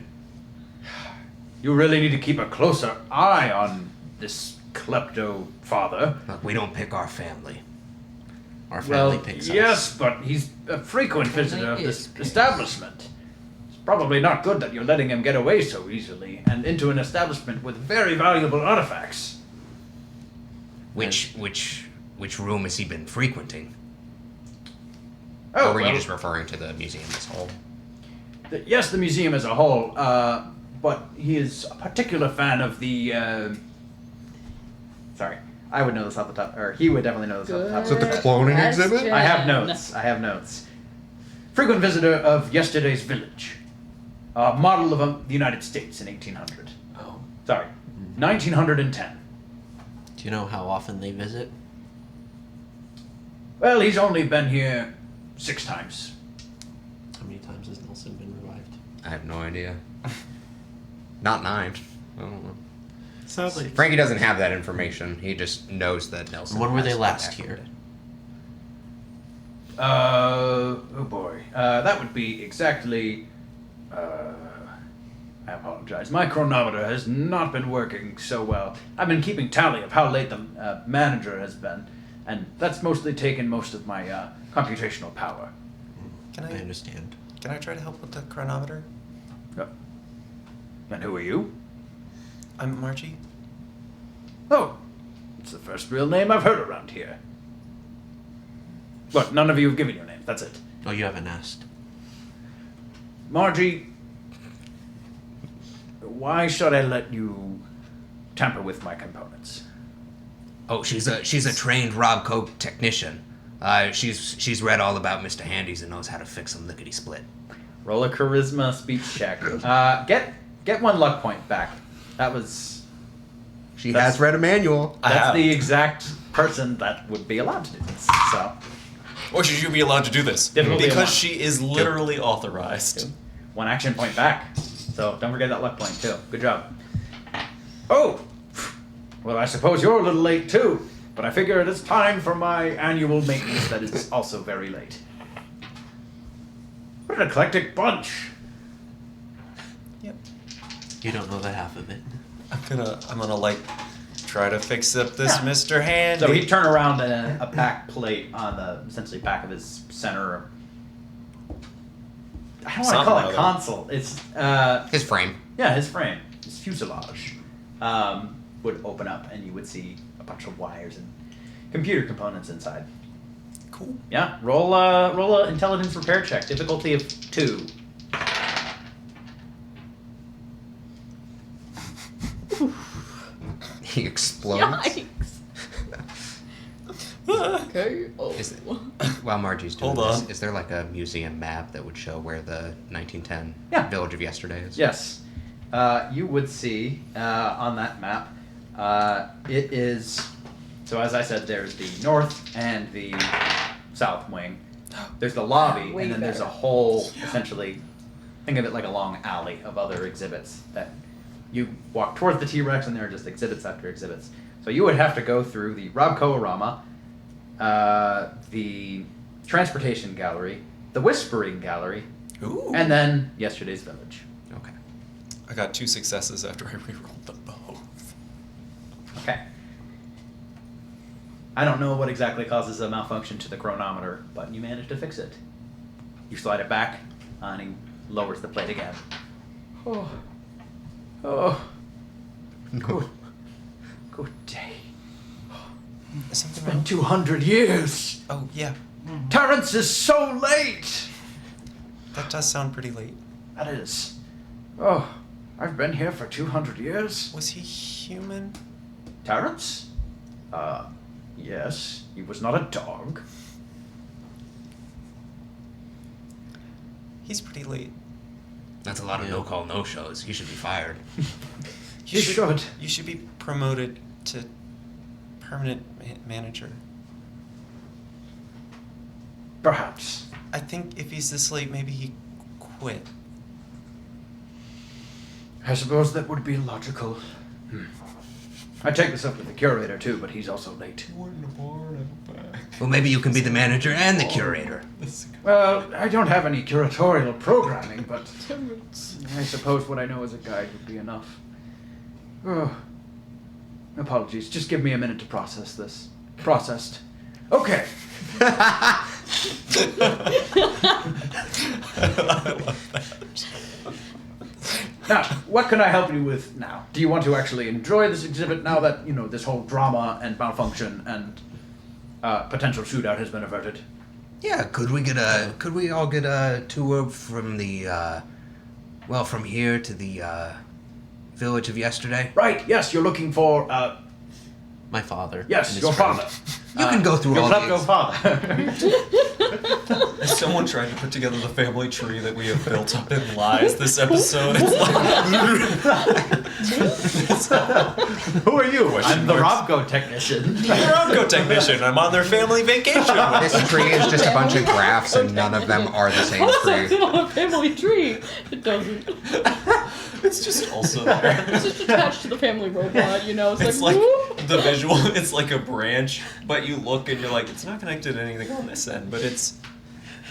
You really need to keep a closer eye on this klepto father. Look, we don't pick our family. Our family Well, picks yes, us. but he's a frequent visitor of this is picked. establishment. It's probably not good that you're letting him get away so easily and into an establishment with very valuable artifacts. Which room has he been frequenting? Oh, or were you well, just referring to the museum as a whole? yes, the museum as a whole, but he is a particular fan of the. Sorry, I would know this off the top, or he would definitely know this off the top. Is it the of his head. cloning exhibit? Question. I have notes. Frequent visitor of yesterday's village. Model of the United States in 1800. Oh. Sorry, 1910. Do you know how often they visit? Well, he's only been here 6 times. How many times has Nelson been revived? I have no idea. Not 9. I don't know. Sadly, Frankie doesn't have that information. He just knows that Nelson. When were has they been last active. here? Oh boy. That would be exactly. I apologize. My chronometer has not been working so well. I've been keeping tally of how late the manager has been, and that's mostly taken most of my computational power. Can I I understand. can I try to help with the chronometer? And who are you? I'm Margie. Oh, it's the first real name I've heard around here. What? None of you have given your names. That's it. Oh, you haven't asked. Margie, why should I let you tamper with my components? Oh, she's a trained Robco technician. She's read all about Mr. Handy's and knows how to fix them lickety split. Roll a charisma speech check. Get 1 luck point back. That was. She That's- has read a manual. I That's have. the exact person that would be allowed to do this. So, Or should you be allowed to do this? Difficulty of Because 1. she is literally authorized. 1 action point back. So don't forget that luck point too. Good job. Oh, well, I suppose you're a little late too. But I figure it is time for my annual maintenance that is also very late. What an eclectic bunch. Yep. You don't know the half of it. I'm gonna like try to fix up this Yeah. Mr. Handy. So he'd turn around a back plate on the essentially back of his center. I don't want to Something call or it other. console. It's His frame. yeah, his frame, his fuselage, would open up, and you would see a bunch of wires and computer components inside. Cool. Yeah, roll a intelligence repair check. Difficulty of 2. He explodes. Yikes. Okay. Oh. Is it- While Margie's doing Hold this, on. is there like a museum map that would show where the 1910 Yeah. village of yesterday is? Yes, you would see on that map. It is so as I said. There's the north and the south wing. There's the lobby, Way and then there's a better. whole essentially. Think of it like a long alley of other exhibits that you walk towards the T-Rex, and there are just exhibits after exhibits. So you would have to go through the Robco-orama, the transportation gallery, the Whispering Gallery, Ooh. and then yesterday's village. Okay. I got 2 successes after I rerolled them both. Okay. I don't know what exactly causes a malfunction to the chronometer, but you managed to fix it. You slide it back, and he lowers the plate again. Oh. Oh. Good. Good day. Is something It's been wrong? 200 years. Oh, yeah. Terrence is so late. That does sound pretty late. That is. Oh, I've been here for 200 years. Was he human? Terrence? Yes. He was not a dog. He's pretty late. That's a lot of Yeah. no-call, no-shows. He should be fired. You should. You should be promoted to permanent manager. Perhaps. I think if he's this late, maybe he quit. I suppose that would be logical. I take this up with the curator too, but he's also late. Well, maybe you can be the manager and the curator. Well, I don't have any curatorial programming, but I suppose what I know as a guide would be enough. Oh. Apologies. Just give me a minute to process this. Processed. Okay. I love that. Now, what can I help you with now? Do you want to actually enjoy this exhibit now that, this whole drama and malfunction and potential shootout has been averted? Yeah, could we all get a tour from the, from here to the, village of yesterday? Right, yes, you're looking for, My father. yes, and his your friend. father. You can go through your all klepto these. father. As someone tried to put together the family tree that we have built up in lies this episode, it's like... Who are you? I'm the marks. Robco technician. The Robco technician. I'm on their family vacation. This tree is just a bunch of graphs, and none of them are the same Also, tree. on a family tree. It doesn't. It's just also there. It's just attached to the family robot, It's, It's like whoop. the visual, it's like a branch, but you look and you're like, it's not connected to anything on this end, but it's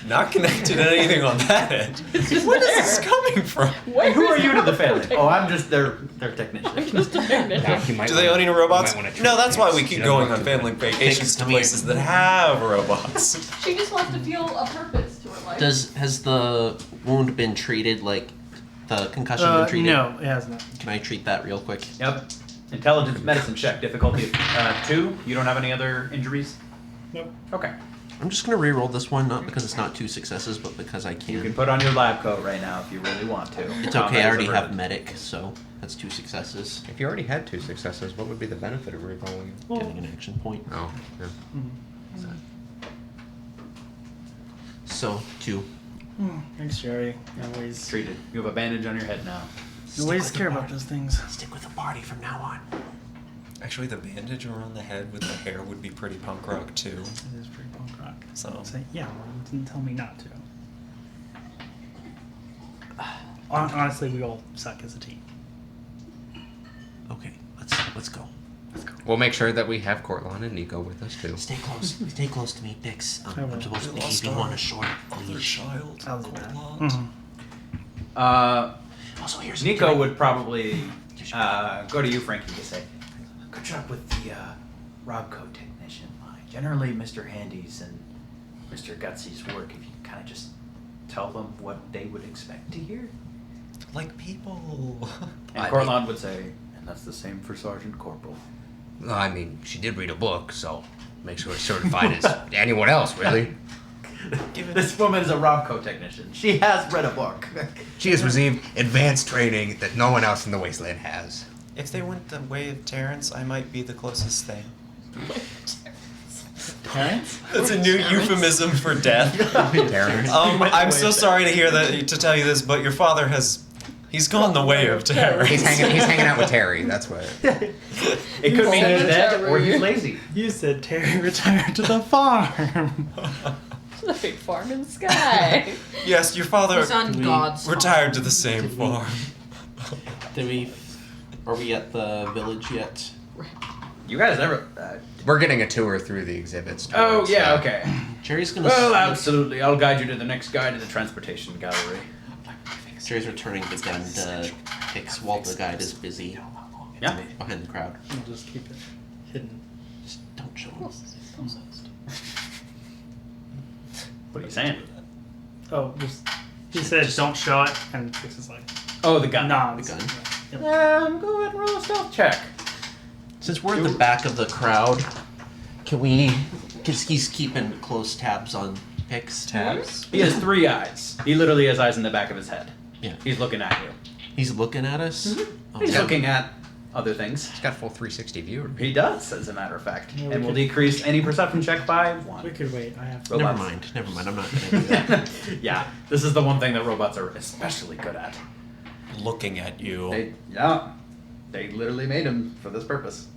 not connected to anything on that end. Where is this coming from? Where Who are is you to the the family? robot? Oh, I'm just their technician. I'm just a technician. Do they own any robots? No, that's why we keep going on family vacations to Come here. places that have robots. She just wants to feel a purpose to her life. Has the wound been treated, like the concussion been treated? No, it has not. Can I treat that real quick? Yep. Intelligence medicine check. Difficulty of 2. You don't have any other injuries? Nope. Okay. I'm just gonna re-roll this one, not because it's not 2 successes, but because I You can. can put on your lab coat right now if you really want to. It's okay, I already have medic, so that's 2 successes. If you already had 2 successes, what would be the benefit of rerolling? Getting an action point. Oh, yeah. So, 2. Thanks, Jerry. You always, Treated. You have a bandage on your head now. you always care about those things. Stick with the party from now on. Actually, the bandage around the head with the hair would be pretty punk rock too. It is pretty punk rock. So Say, yeah, well, you didn't tell me not to. Honestly, we all suck as a team. Okay, let's go. We'll make sure that we have Cortland and Nico with us too. Stay close. Stay close to me, Dix. I will. I'm supposed to We be lost keeping our one a short other leash. child. I'll do that. Cortland. Mhm. Also, here's Nico would probably go to you, Frankie, to say, good job with the Robco technician line. Generally, Mr. Handy's and Mr. Gutsy's work, if you kind of just tell them what they would expect to hear. Like people. And Cortland would say, and that's the same for Sergeant Corporal. Well, I mean, she did read a book, so makes her certified as anyone else, really. This woman is a Robco technician. She has read a book. She has received advanced training that no one else in the wasteland has. If they went the way of Terrence, I might be the closest thing. Terrence? That's a new euphemism for death. Terrence. I'm so sorry to hear that, to tell you this, but your father he's gone the way of Terrence. He's hanging out with Terry. That's what. It could mean he's dead or he's lazy. You said Terry retired to the farm. The big farm in the sky. Yes, your father He's on God's retired to the same farm. Are we at the village yet? You guys ever? We're getting a tour through the exhibits. Oh towards, yeah, okay. Jerry's gonna. Well, absolutely. I'll guide you to the next guide to the transportation gallery. Jerry's returning the gun to Hicks while the guide is busy. Yeah. Behind the crowd. We'll just keep it hidden. Just don't show him. What are you saying? Oh, just he said don't show it, and Fix is like, Oh, the gun. nah, The gun. Go ahead and roll a stealth check. Since we're in the back of the crowd, can we? Because he's keeping close tabs on Hicks. Tabs. He has 3 eyes. He literally has eyes in the back of his head. Yeah. He's looking at you. He's looking at us. Oh, He's yeah. looking at other things. He's got full 360 view. He does, as a matter of fact. Yeah, we And will could- decrease any perception check by We 1. could wait. I have to. Never Robots. mind. Never mind. I'm not gonna do that. Yeah, this is the one thing that robots are especially good at. Looking at you. They literally made him for this purpose.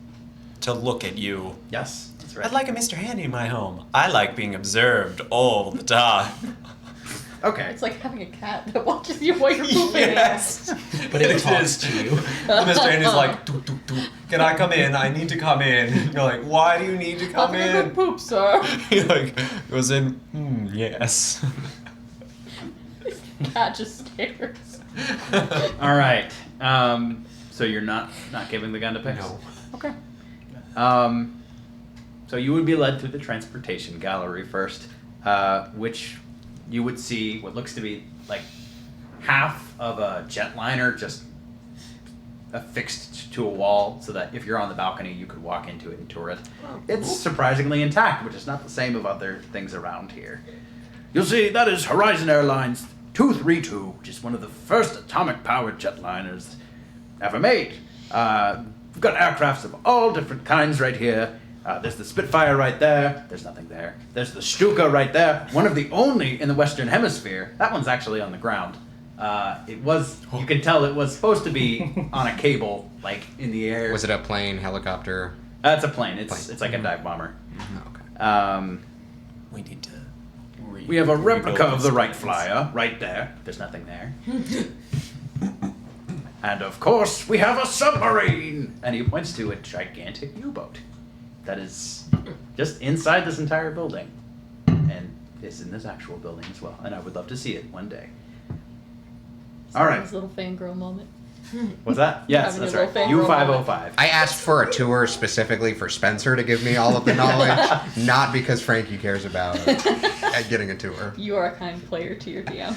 To look at you. Yes, that's right. I'd like a Mr. Handy in my home. I like being observed all the time. Okay. It's like having a cat that watches you while you're pooping. Yes. But it talks is. to you. Mr. Handy's like, doot, doot, doot. Can I come in? I need to come in. You're like, why do you need to come Having a good in? poop, sir. He like goes in, yes. Cat just stares. All right. So you're not giving the gun to Pix? No. Okay. So you would be led through the transportation gallery first, which you would see what looks to be like half of a jetliner just affixed to a wall, so that if you're on the balcony, you could walk into it and tour it. It's surprisingly intact, which is not the same of other things around here. You'll see that is Horizon Airlines 232, which is one of the first atomic-powered jetliners ever made. We've got aircrafts of all different kinds right here. There's the Spitfire right there. There's nothing there. There's the Stuka right there. One of the only in the Western Hemisphere. That one's actually on the ground. You can tell it was supposed to be on a cable, like in the air. Was it a plane, helicopter? It's a plane. It's like a dive bomber. Okay. We need to We have a replica of the Wright Flyer right there. There's nothing there. And of course, we have a submarine! And he points to a gigantic U-boat that is just inside this entire building. And is in this actual building as well. And I would love to see it one day. All right. This little fangirl moment. What's that? Yes, Having that's a right. little fangirl U505. I asked for a tour specifically for Spencer to give me all of the knowledge, not because Frankie cares about getting a tour. You are a kind player to your DM.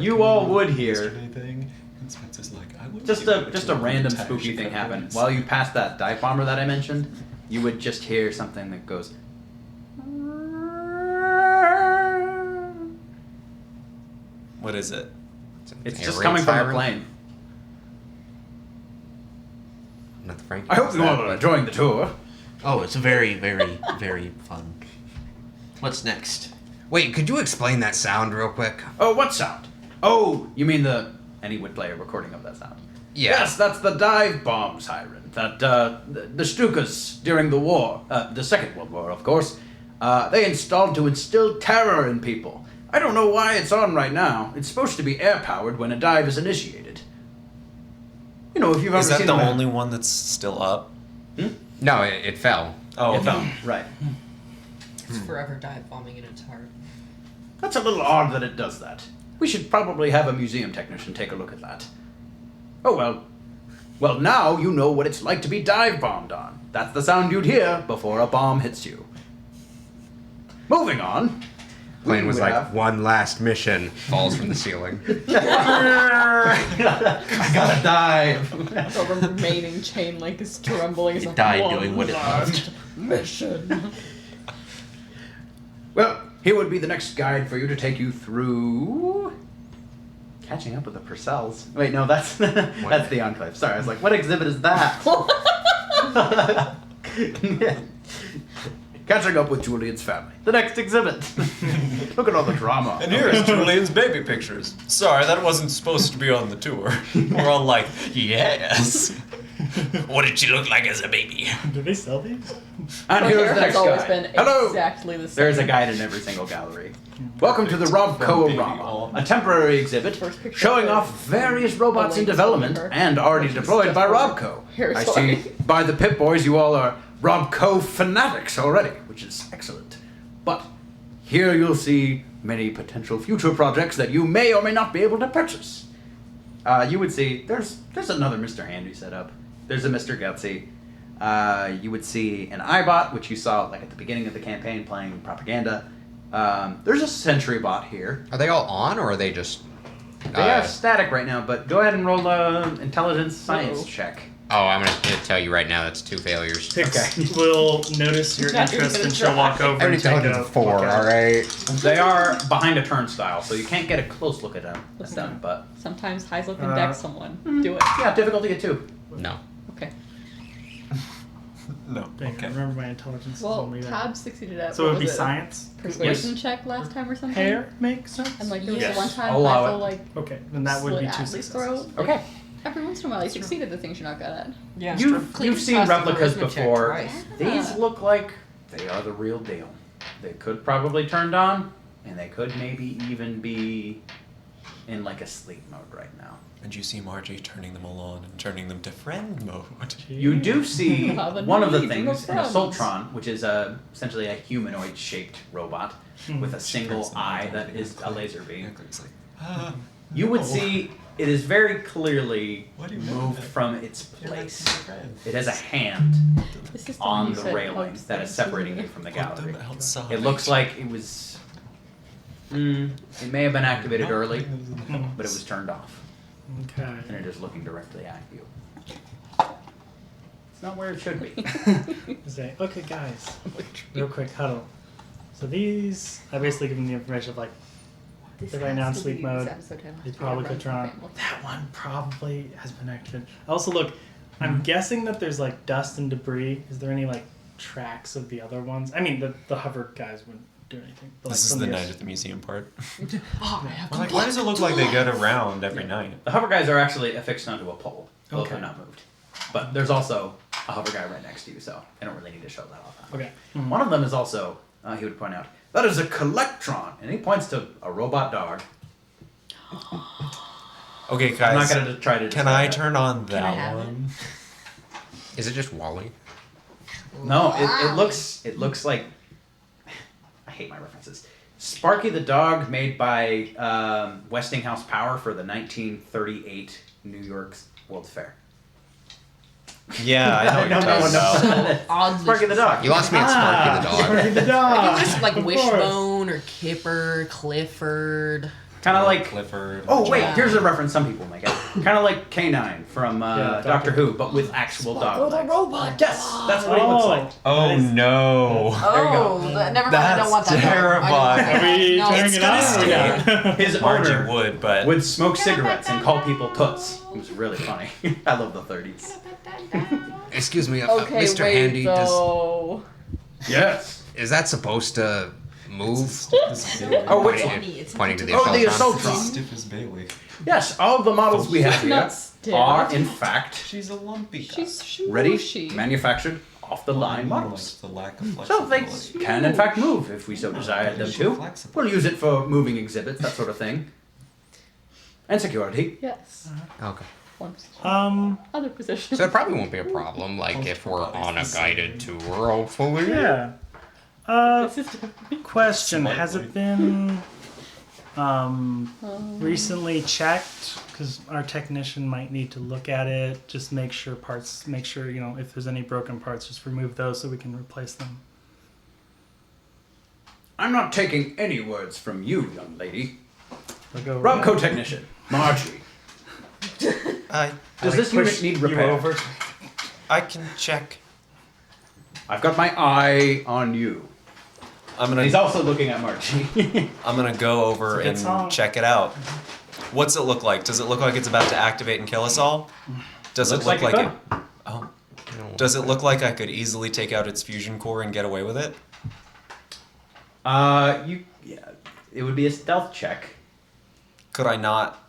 You all would hear Thing. And Spencer's like, I would just give you a tour of the random entire spooky thing Chicago happen. Heights. While you pass that dive bomber that I mentioned, you would just hear something that goes. What is it? It's Air just raid coming from the siren? plane. Not the Frankie. I hope you all are enjoying the tour. Oh, it's very, very, very fun. What's next? Wait, could you explain that sound real quick? Oh, what sound? Oh, you mean the... And he would play a recording of that sound. Yeah. Yes, that's the dive bomb siren that the Stukas during the war, the Second World War, of course, they installed to instill terror in people. I don't know why it's on right now. It's supposed to be air-powered when a dive is initiated. You know, if you've Is ever that seen the them- only one that's still up? No, it fell. Oh, It fell. Right. It's forever dive bombing in its heart. That's a little odd that it does that. We should probably have a museum technician take a look at that. Oh, well. Well, now you know what it's like to be dive bombed on. That's the sound you'd hear before a bomb hits you. Moving on. Plane we was would like, have- one last mission, falls from the ceiling. I gotta dive. The remaining chain link is trembling. It's It like, died "One doing what it last loved." Mission. Well, here would be the next guide for you to take you through... Catching up with the Purcells. Wait, no, that's that's the Enclave. Sorry, I was like, what exhibit is that? Catching up with Julian's family. The next exhibit. Look at all the drama. And here is Julian's baby pictures. Sorry, that wasn't supposed to be on the tour. We're all like, yes. What did she look like as a baby? Do they sell these? And My here's hair the next has always guide. been Hello. exactly the same. There's a guide in every single gallery. Welcome to the From Robco Baby Arama, On. a temporary exhibit First picture showing of off various robots in lady development her. and already She's deployed just by wearing Robco. hair I story. see by the Pip-Boys you all are Robco fanatics already, which is excellent. But here you'll see many potential future projects that you may or may not be able to purchase. You would see there's another Mr. Handy set up. There's a Mr. Gutsy. You would see an iBot, which you saw like at the beginning of the campaign playing propaganda. There's a Sentry bot here. Are they all on, or are they just? They are static right now, but go ahead and roll a intelligence science Uh-oh. check. Oh, I'm gonna tell you right now. That's 2 failures. Pix will notice your Not even interest gonna and she'll walk try. over and take Intelligence a 4. look at All it. right. They are behind a turnstile, so you can't get a close look at them. Listen. But Sometimes highs look and deck someone. Do it. yeah, difficulty at 2. No. Okay. No. Dang, I Okay. remember my intelligence is Well, only that. Tab succeeded at So it what would be was science? persuasion check last time or something. Hair makes sense? And like there was Yes. one time I'll allow Michael it. like Okay, then that would slit be 2 Ashley's successes. throat. Okay. Every once in a while, you succeed at the things you're not good at. Yeah. You've seen passed the replicas charisma check before. twice. These look like they are the real deal. They could probably turned on, and they could maybe even be in like a sleep mode right now. And you see Margie turning them all on and turning them to friend mode. You do see Ah, the one of the needs of things the in a friends. Soltron, which is essentially a humanoid-shaped robot with a single eye that is a laser beam. It's like, You would Oh. see it is very clearly What do you mean? moved from its You're not place. my friend. It has a hand This is on one you the said railing hugs that is things. separating you from the Put gallery. them outside. It looks like it was. It may have been activated early, but it was turned off, Okay. and it is looking directly at you. It's not where it should be. Say, okay, guys, real quick huddle. So these, I basically give them the information of like, they're right now in sleep mode. They probably could turn on. That one probably has been activated. Also, look, I'm guessing that there's like dust and debris. Is there any like tracks of the other ones? I mean, the hover guys wouldn't do anything. But, This like, is from the the night at the museum part. Oh, I have Well, like, why does it look like they get around every Yeah. night? The hover guys are actually affixed onto a pole. Both Okay. are not moved. But there's also a hover guy right next to you, so I don't really need to show that off. Okay. One of them is also, he would point out, that is a Collectron, and he points to a robot dog. Okay, I'm guys. not going to try to Can describe I it. turn on I that have one? Is it just Wally? No, it looks like I hate my references. Sparky the dog, made by Westinghouse Power for the 1938 New York World's Fair. Yeah, I know what you're No one talking knows. about. Oddly Sparky the dog. You lost me at Sparky the dog. Sparky the dog. Just like Of course. Wishbone or Kipper, Clifford. Kind of like. Clifford. Oh wait, Yeah. here's a reference some people make. Kind of like K9 from Yeah, Doctor Who, but with actual dog legs. robot. Yes, that's what he looks like. Oh Nice. no. There you go. Never mind. I don't want that. Terrifying. Are we No, turning it's it gonna on? stay. Yeah. His Margie owner would, but would smoke cigarettes and call people toots. It was really funny. I love the 30s. Excuse me, Okay, Mr. wait Handy, though. Yes. is that supposed to move? Oh, which Pointing, one? pointing to the Oh, the Assaultron. Assaultron. stiff as Bailey. Yes, all of the models we have here Not still. are, in fact, She's a lumpy guy. She's ready, she. manufactured, off the line Like models. the lack of So they flexibility. can, in fact, move if we so desire them to. Flexible. We'll use it for moving exhibits, that sort of thing. And security. Yes. Okay. One other position. So it probably won't be a problem, like if we're on a guided tour, hopefully. Yeah. This is Question: Has it been Um, recently checked? Because our technician might need to look at it. Just make sure parts. Make sure if there's any broken parts, just remove those so we can replace them. I'm not taking any words from you, young lady. We'll go Robco technician, Margie. Does this unit need repair? Over. I can check. I've got my eye on you. I'm And gonna. he's also looking at Margie. I'm gonna go over It's a good and song. check it out. What's it look like? Does it look like it's about to activate and kill us all? Does it Looks look like like it it? Oh. Does it look like I could easily take out its fusion core and get away with it? It would be a stealth check. Could I not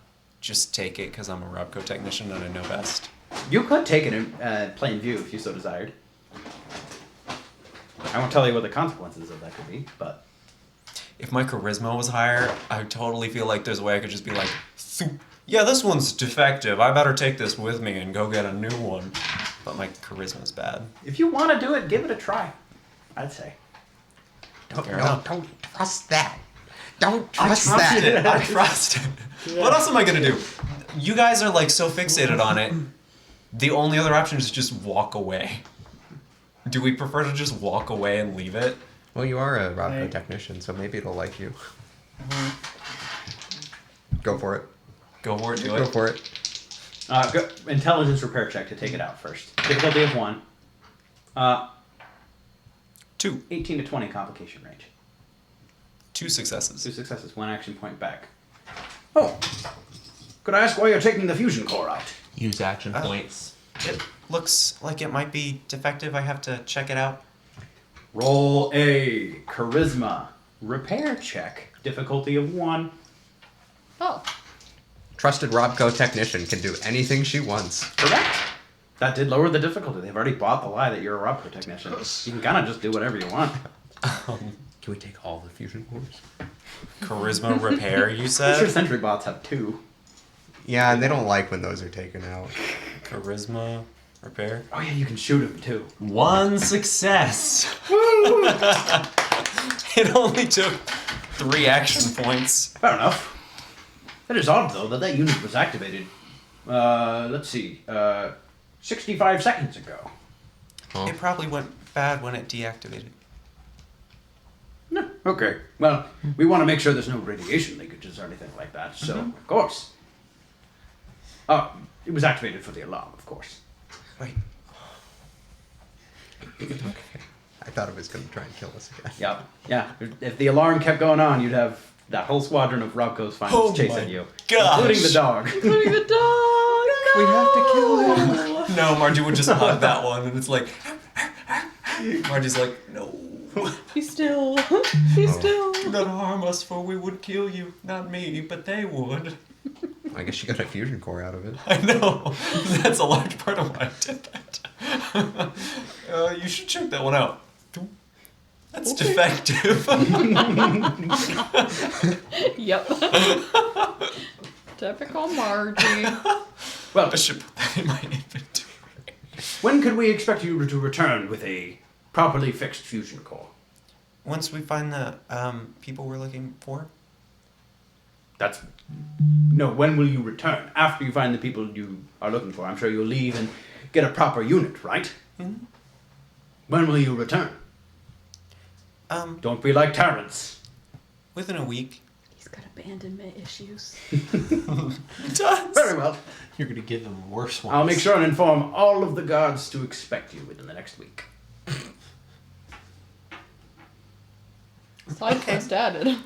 just take it because I'm a Robco technician and I know best? You could take it in plain view if you so desired. I won't tell you what the consequences of that could be, but if my charisma was higher, I totally feel like there's a way I could just be like, yeah, this one's defective. I better take this with me and go get a new one. But my charisma's bad. If you want to do it, give it a try. I'd say. Don't trust that. Don't I trust trusted that. it. I trust it. What else am I gonna do? You guys are like so fixated on it. The only other option is just walk away. Do we prefer to just walk away and leave it? Well, you are a Robco Right. technician, so maybe it'll like you. Go for it. Go for it, do Go it. for it. Intelligence repair check to take it out first. Difficulty of 1. 2. 18 to 20 complication range. 2 successes. 2 successes, 1 action point back. Oh, could I ask why you're taking the fusion core out? Use action points. It looks like it might be defective. I have to check it out. Roll a charisma repair check. Difficulty of 1. Oh, Trusted Robco technician can do anything she wants. Correct. That did lower the difficulty. They've already bought the lie that you're a Robco technician. You can kind of just do whatever you want. Can we take all the fusion cores? Charisma repair, you I'm sure said? Sentry bots have 2. Yeah, and they don't like when those are taken out. Charisma repair. Oh yeah, you can shoot them too. 1 success. It only took 3 action points. Fair enough. It is odd though that unit was activated. Let's see. 65 seconds ago. Oh. It probably went bad when it deactivated. No. Okay. Well, we want to make sure there's no radiation leakages or anything like that. So, of course. It was activated for the alarm, of course. Wait. I thought it was going to try and kill us again. Yeah. Yeah. If the alarm kept going on, you'd have that whole squadron of Robco's finest chasing you, gosh. including the dog. including the dog. We have to kill him. No, Margie would just hug that one, and it's like... Margie's like, no. Be still. Be still. Do not harm us, for we would kill you. Not me, but they would. I guess you got a fusion core out of it. I know. That's a large part of why I did that. You should check that one out. That's defective. Yep. Typical Margie. Well, I should put that in my inventory. when could we expect you to return with a properly fixed fusion core? Once we find the people we're looking for. That's no. When will you return? After you find the people you are looking for, I'm sure you'll leave and get a proper unit, right? Mm-hmm. When will you return? Don't be like Terrence. Within a week. He's got abandonment issues. It does. Very well. You're gonna give them worse ones. I'll make sure and inform all of the guards to expect you within the next week. Side quest added.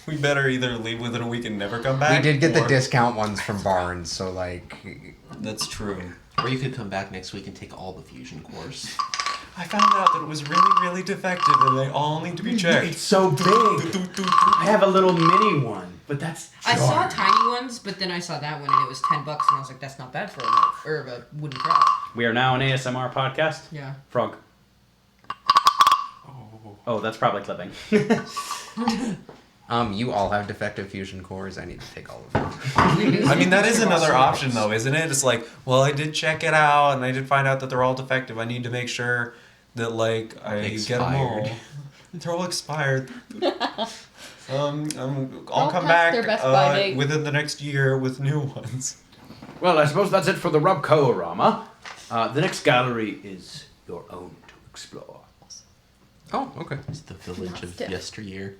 We better either leave within a week and never come back. We did get the or- discount ones from Barnes, so like... That's true. Or you could come back next week and take all the fusion cores. I found out that it was really, really defective and they all need to be checked. It's so big. I have a little mini one, but that's. I saw jarring. tiny ones, but then I saw that one and it was $10, and I was like, that's not bad for a knife, or a wooden frog. We are now an ASMR podcast. Yeah. Frog. Oh, that's probably clipping. You all have defective fusion cores. I need to take all of them. I mean, that is another option, though, isn't it? It's like, well, I did check it out, and I did find out that they're all defective. I need to make sure that, like, I get them all. Expired. They're all expired. I'll All come past back their best by date. within the next year with new ones. Well, I suppose that's it for the Robco-orama. The next gallery is your own to explore. Oh, okay. It's the village of Stiff. yesteryear.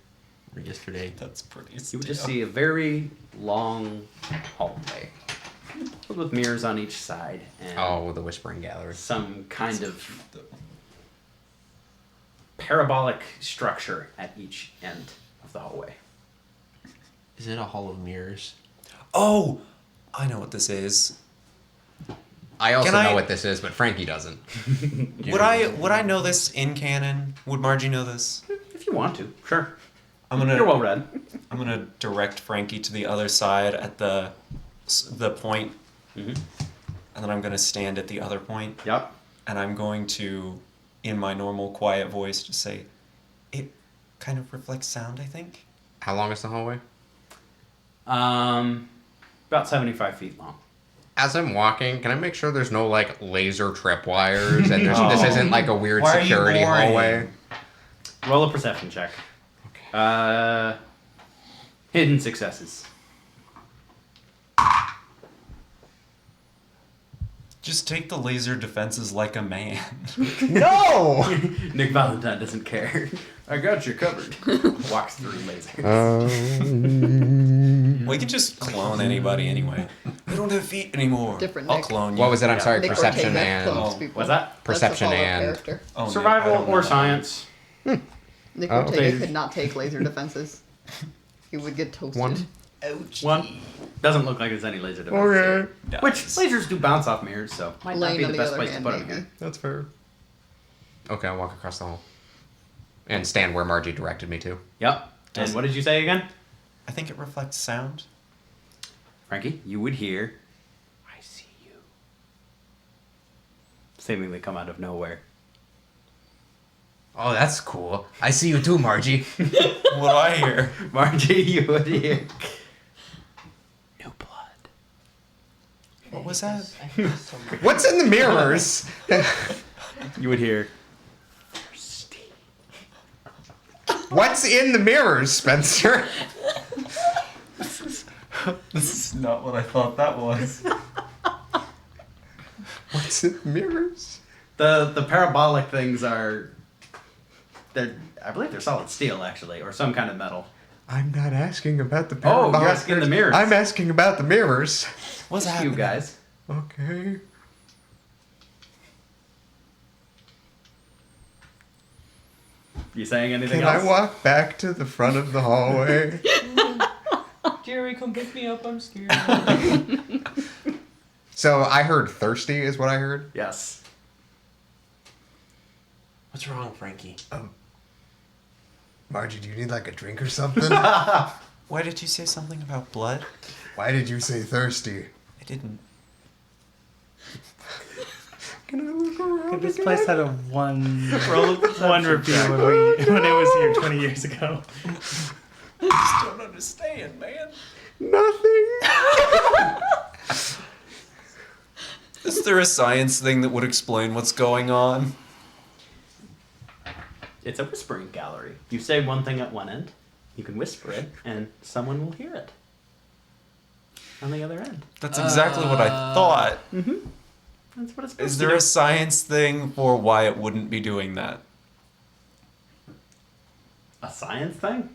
Or yesterday. That's pretty You would just stiff. see a very long hallway filled with mirrors on each side and Oh, the Whispering Gallery. some kind of parabolic structure at each end of the hallway. Is it a hall of mirrors? Oh! I know what this is. I also Can I- know what this is, but Frankie doesn't. Would I know this in canon? Would Margie know this? If you want to, sure. I'm You're well read. gonna direct Frankie to the other side at the point, Mm-hmm. and then I'm gonna stand at the other point, Yep. and I'm going to, in my normal quiet voice, just say, It kind of reflects sound, I think. How long is the hallway? About 75 feet long. As I'm walking, can I make sure there's no like laser tripwires and No. this isn't like a weird Why are you security boring? hallway? Roll a perception check. Hidden successes. Just take the laser defenses like a man. No! Nick Valentine doesn't care. I got you covered. Walks through lasers. We can just clone anybody anyway. I don't have feet anymore. Different I'll Nick. clone you. What was it? I'm Yeah. sorry, Nick perception Ortega and clones people. What's that? Perception That's a follow-up and character. Oh, Nick, I Survival don't know or that. science. Nick Oh, Ortega okay. could not take laser defenses. He would get toasted. One. Ouch. One. Doesn't look like there's any laser defenses. Okay. here. Which lasers do bounce off mirrors, so might not Lane, be on the the best other place to hand, put them maybe. here. That's fair. Okay, I'll walk across the hall. And stand where Margie directed me to. Yep. Does- And what did you say again? I think it reflects sound. Frankie, you would hear, I see you. Seemingly come out of nowhere. Oh, that's cool. I see you too, Margie. What do I hear? Margie, you would hear. New blood. What was that? What's in the mirrors? You would hear. What's in the mirrors, Spencer? This is not what I thought that was. What's in the mirrors? The parabolic things are. I believe they're solid steel, actually, or some kind of metal. I'm not asking about the Oh, parabolic. you're asking the mirrors. I'm asking about the mirrors. What's You happening? guys. Okay. You saying anything Can else? I walk back to the front of the hallway? Jerry, come pick me up. I'm scared. So I heard thirsty is what I heard. Yes. What's wrong, Frankie? Margie, do you need like a drink or something? Why did you say something about blood? Why did you say thirsty? I didn't. Can I look around This again? place had a one Roll a perception one review check. when it was here 20 years ago. I just don't understand, man. Nothing. Is there a science thing that would explain what's going on? It's a whispering gallery. You say one thing at one end, you can whisper it, and someone will hear it on the other end. That's exactly what I thought. That's what it's supposed Is to there do. a science thing for why it wouldn't be doing that? A science thing?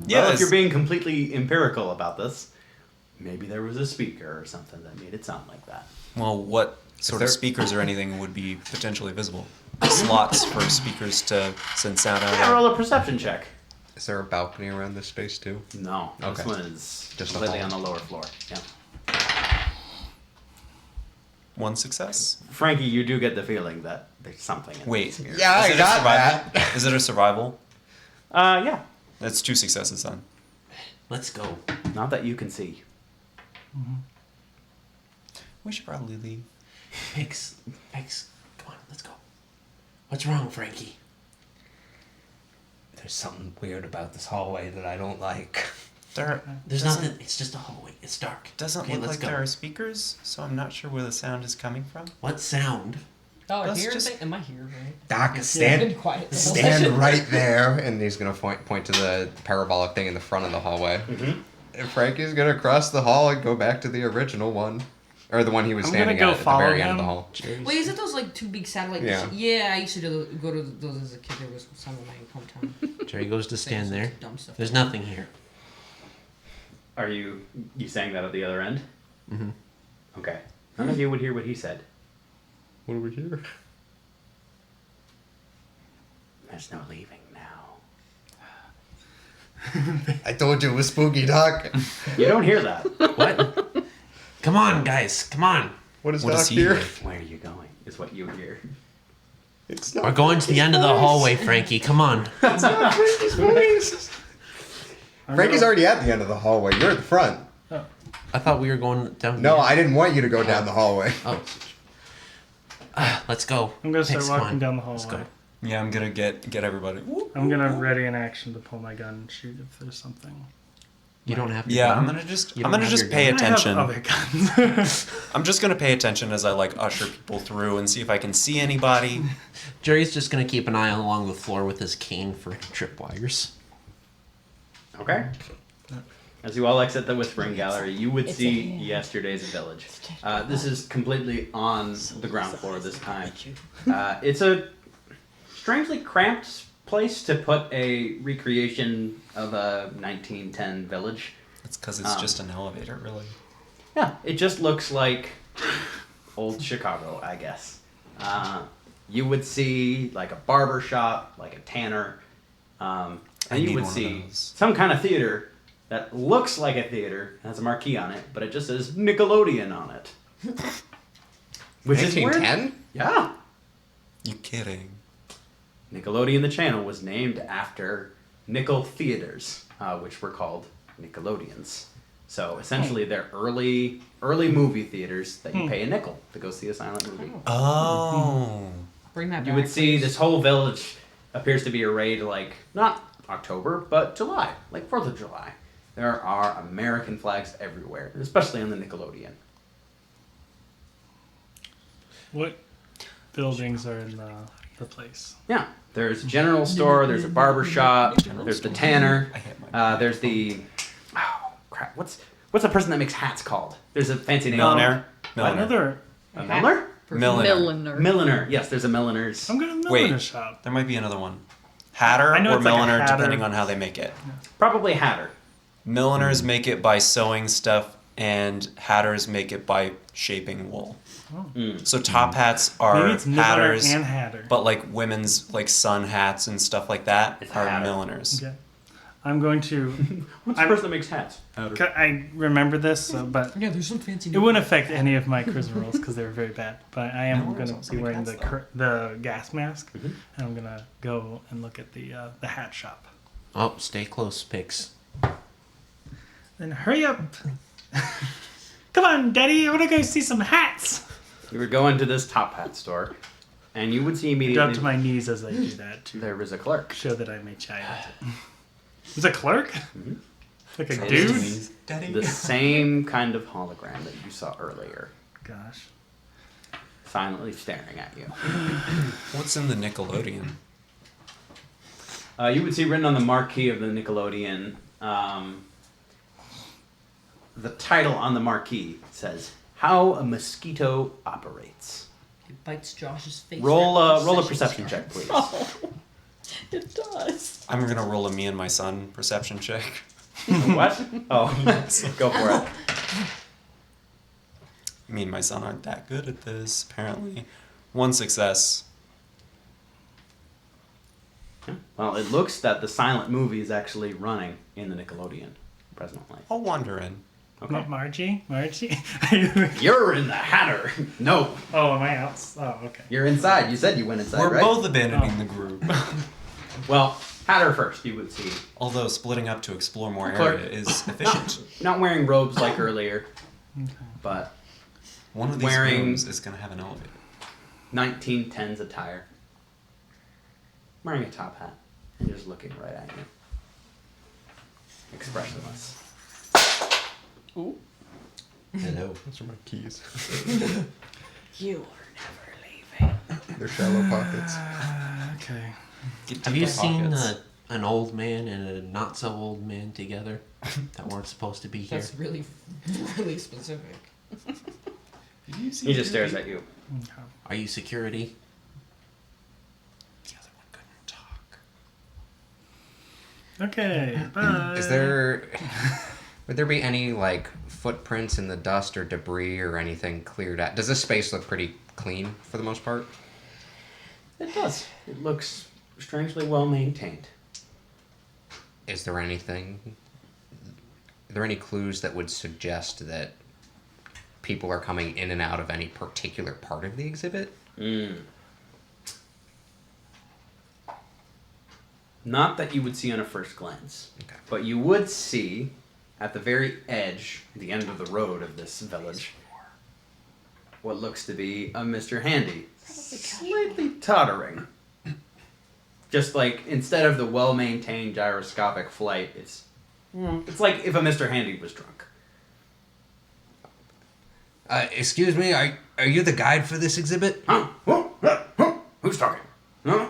Yeah, Well, if you're being completely empirical about this, maybe there was a speaker or something that made it sound like that. Well, what sort there- of speakers or anything would be potentially visible? Slots for speakers to send sound out Yeah, of. roll a perception check. Is there a balcony around this space too? No, this Okay. one is Just a completely hall. on the lower floor. Yeah. One success? Frankie, you do get the feeling that there's something in Wait. this here. Yeah, Is I it a got survival? that. Is it a survival? Yeah. That's 2 successes then. Let's go. Not that you can see. We should probably leave. Pix, come on, let's go. What's wrong, Frankie? There's something weird about this hallway that I don't like. There There's doesn't- nothing. It's just a hallway. It's dark. Doesn't Okay, look let's like go. there are speakers, so I'm not sure where the sound is coming from. What sound? Oh, Let's here? just- Am I here, right? Doc, I've been stand, quiet. the whole stand session. right there. And he's gonna point to the parabolic thing in the front of the hallway. Mm-hmm. And Frankie's gonna cross the hall and go back to the original one, or the one he was I'm standing gonna go at the follow very end of the him. hall. Wait, is it those like two big satellite? Yeah. Yeah, I used to go to those as a kid. There was some in my hometown. Jerry goes to stand there. Dumb stuff. There's nothing here. Are you saying that at the other end? Mhm. Okay. None of you would hear what he said. What do we hear? There's no leaving now. I told you it was spooky, Doc. You don't hear that. What? Come on, guys. Come on. What is What Doc does he here? hear? Where are you going? Is what you hear. It's not We're going to the end of the hallway, Frankie. Come on. It's not Frankie's voice. Frankie's already at the end of the hallway. You're at the front. I thought we were going down. No, I didn't want you to go down the hallway. Oh. Let's go. I'm gonna start Pix, come walking on. down the Let's go. hallway. Yeah, I'm gonna get everybody. I'm gonna ready an action to pull my gun and shoot if there's something. You don't have to. Yeah, gun. I'm gonna You don't have your pay gun. attention. I have other guns. I'm just gonna pay attention as I like usher people through and see if I can see anybody. Jerry's just gonna keep an eye along the floor with his cane for tripwires. Okay. As you all exit the Whispering Gallery, you would see yesterday's village. This is completely on the ground floor this time. It's a strangely cramped place to put a recreation of a 1910 village. It's because it's just an elevator, really. Yeah, it just looks like old Chicago, I guess. You would see like a barber shop, like a tanner, and you need would one of see those. some kind of theater that looks like a theater, has a marquee on it, but it just says Nickelodeon on it. Which is weird. 1910? Yeah. You kidding? Nickelodeon, the channel, was named after nickel theaters, which were called Nickelodeons. So essentially, they're early movie theaters that you pay a nickel to go see a silent movie. Oh. Bring that back. You would see please. this whole village appears to be arrayed like not October, but July, like 4th of July. There are American flags everywhere, especially on the Nickelodeon. What buildings are in the place? Yeah, there's a general store, there's a barber shop, there's the tanner, there's the what's the person that makes hats called? There's a fancy name. Milliner. Another. A milliner? Milliner. Milliner. Yes, there's a milliner's. I'm gonna know Wait. in a shop. There might be another one. Hatter I know or it's like a milliner, hatter. depending on how they make it. Probably Hatter. Milliners make it by sewing stuff, and hatters make it by shaping wool. So top hats are Maybe it's Milliner hatters, and Hatter. but like women's like sun hats and stuff like that It's a are hatter. milliners. Okay. I'm going to. What's the person that makes hats? I remember this, but Yeah, there's some fancy. it wouldn't affect any of my charisma rolls because they were very bad. But I am No, going it's to be also wearing like the hats, the gas mask, and I'm gonna go and look at the hat shop. Oh, stay close, Pix. Then hurry up! Come on, Daddy! I want to go see some hats. You would go into this top hat store, and you would see Drop immediately to my knees as I do that to there was a clerk. show that I'm a child. Was a clerk? Like a So dude? this is the same kind of hologram that you saw earlier, Gosh. silently staring at you. What's in the Nickelodeon? You would see written on the marquee of the Nickelodeon, the title on the marquee says, "How a Mosquito Operates." It bites Josh's face. Roll after a the perception session check, please. It does. I'm gonna roll a me and my son perception check. What? Oh, go for it. Me and my son aren't that good at this, apparently. 1 success. Well, it looks that the silent movie is actually running in the Nickelodeon presently. I'll wander in. Okay. Not Margie? Margie? You're in the Hatter. No, Oh, am I out? Oh, okay. you're inside. You said you went inside, We're right? both abandoning the group. Well, Hatter first, you would see. Although splitting up to explore more Clerk. area is efficient. Not wearing robes like earlier, but One of these Wearing- rooms is gonna have an elevator. 1910s attire. Wearing a top hat and just looking right at you. Expressionless. Hello. Those are my keys. You are never leaving. They're shallow pockets. Okay. Get Have deep you in seen pockets. an old man and a not so old man together that weren't supposed to be here? That's really, really specific. He just stares at you. Are you security? The other one couldn't talk. Okay. Bye. Is there. Would there be any, like, footprints in the dust or debris or anything cleared out? Does this space look pretty clean for the most part? It does. It looks strangely well maintained. Is there anything. Are there any clues that would suggest that people are coming in and out of any particular part of the exhibit? Not that you would see on a first glance, Okay. but you would see at the very edge, the end of the road of this village, what looks to be a Mr. Handy, slightly tottering. Just like instead of the well-maintained gyroscopic flight, it's like if a Mr. Handy was drunk. Excuse me, are you the guide for this exhibit? Huh? Who's talking? Huh?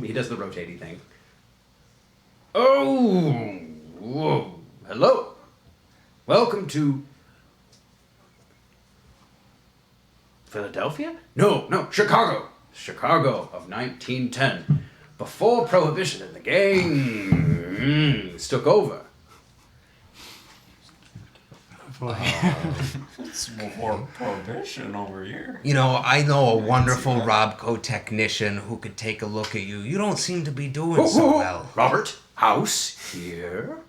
He does the rotating thing. Oh, whoa. Hello. Welcome to Philadelphia? No, Chicago. Chicago of 1910. Before Prohibition and the gangs took over. It's more prohibition over here. You know, I know a wonderful Robco technician who could take a look at you. You don't seem to be doing so well. Robert House here.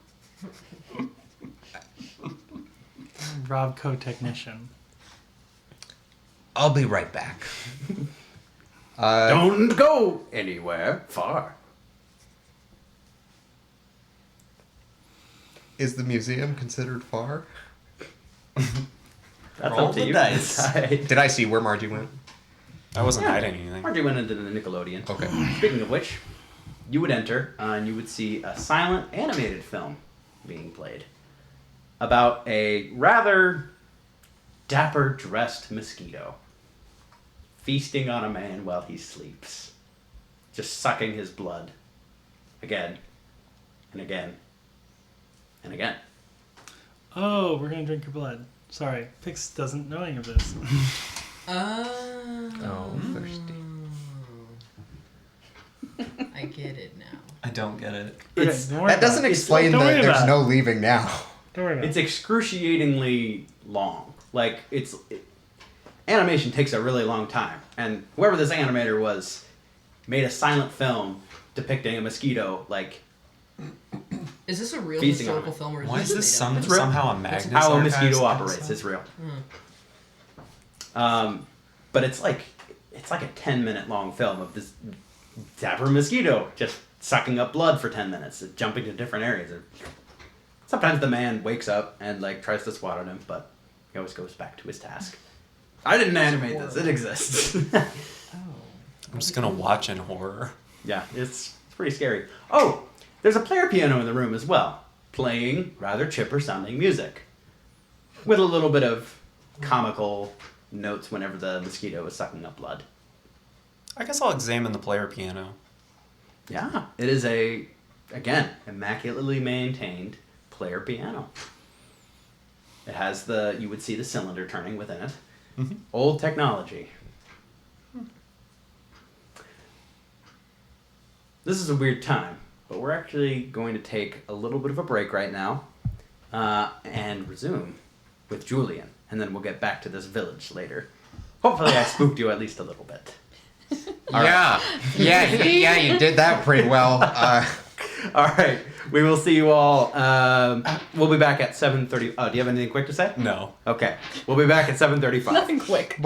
Robco technician. I'll be right back. Don't go anywhere far. Is the museum considered far? That's Roll up to the you. dice. Decide. Did I see where Margie went? I wasn't hiding anything. Margie went into the Nickelodeon. Okay. Speaking of which, you would enter and you would see a silent animated film being played about a rather dapper dressed mosquito feasting on a man while he sleeps, just sucking his blood again and again and again. Oh, we're gonna drink your blood. Sorry, Pix doesn't know any of this. Oh, thirsty. I get it now. I don't get it. It's, don't worry That doesn't about it. explain Don't that worry there's about no leaving now. Don't worry about it's it. excruciatingly long. Like, animation takes a really long time. And whoever this animator was made a silent film depicting a mosquito, like, Is this a real Feasting on historical it. film or is Why this is this made up? It's real. somehow a Magnus how a Archives mosquito kind of operates stuff? is real. But it's like a 10-minute long film of this dapper mosquito just sucking up blood for 10 minutes, jumping to different areas. And sometimes the man wakes up and like tries to swat at him, but he always goes back to his task. I didn't animate this; it exists. I'm just gonna watch in horror. Yeah, it's pretty scary. Oh, there's a player piano in the room as well, playing rather chipper sounding music, with a little bit of comical notes whenever the mosquito is sucking up blood. I guess I'll examine the player piano. Yeah, it is again, immaculately maintained player piano. It has you would see the cylinder turning within it. Mhm. Old technology. This is a weird time, but we're actually going to take a little bit of a break right now and resume with Julian, and then we'll get back to this village later. Hopefully I spooked you at least a little bit. Yeah, you did that pretty well. All right, we will see you all. We'll be back at 7:30. Oh, do you have anything quick to say? No. Okay, we'll be back at 7:35. Nothing quick.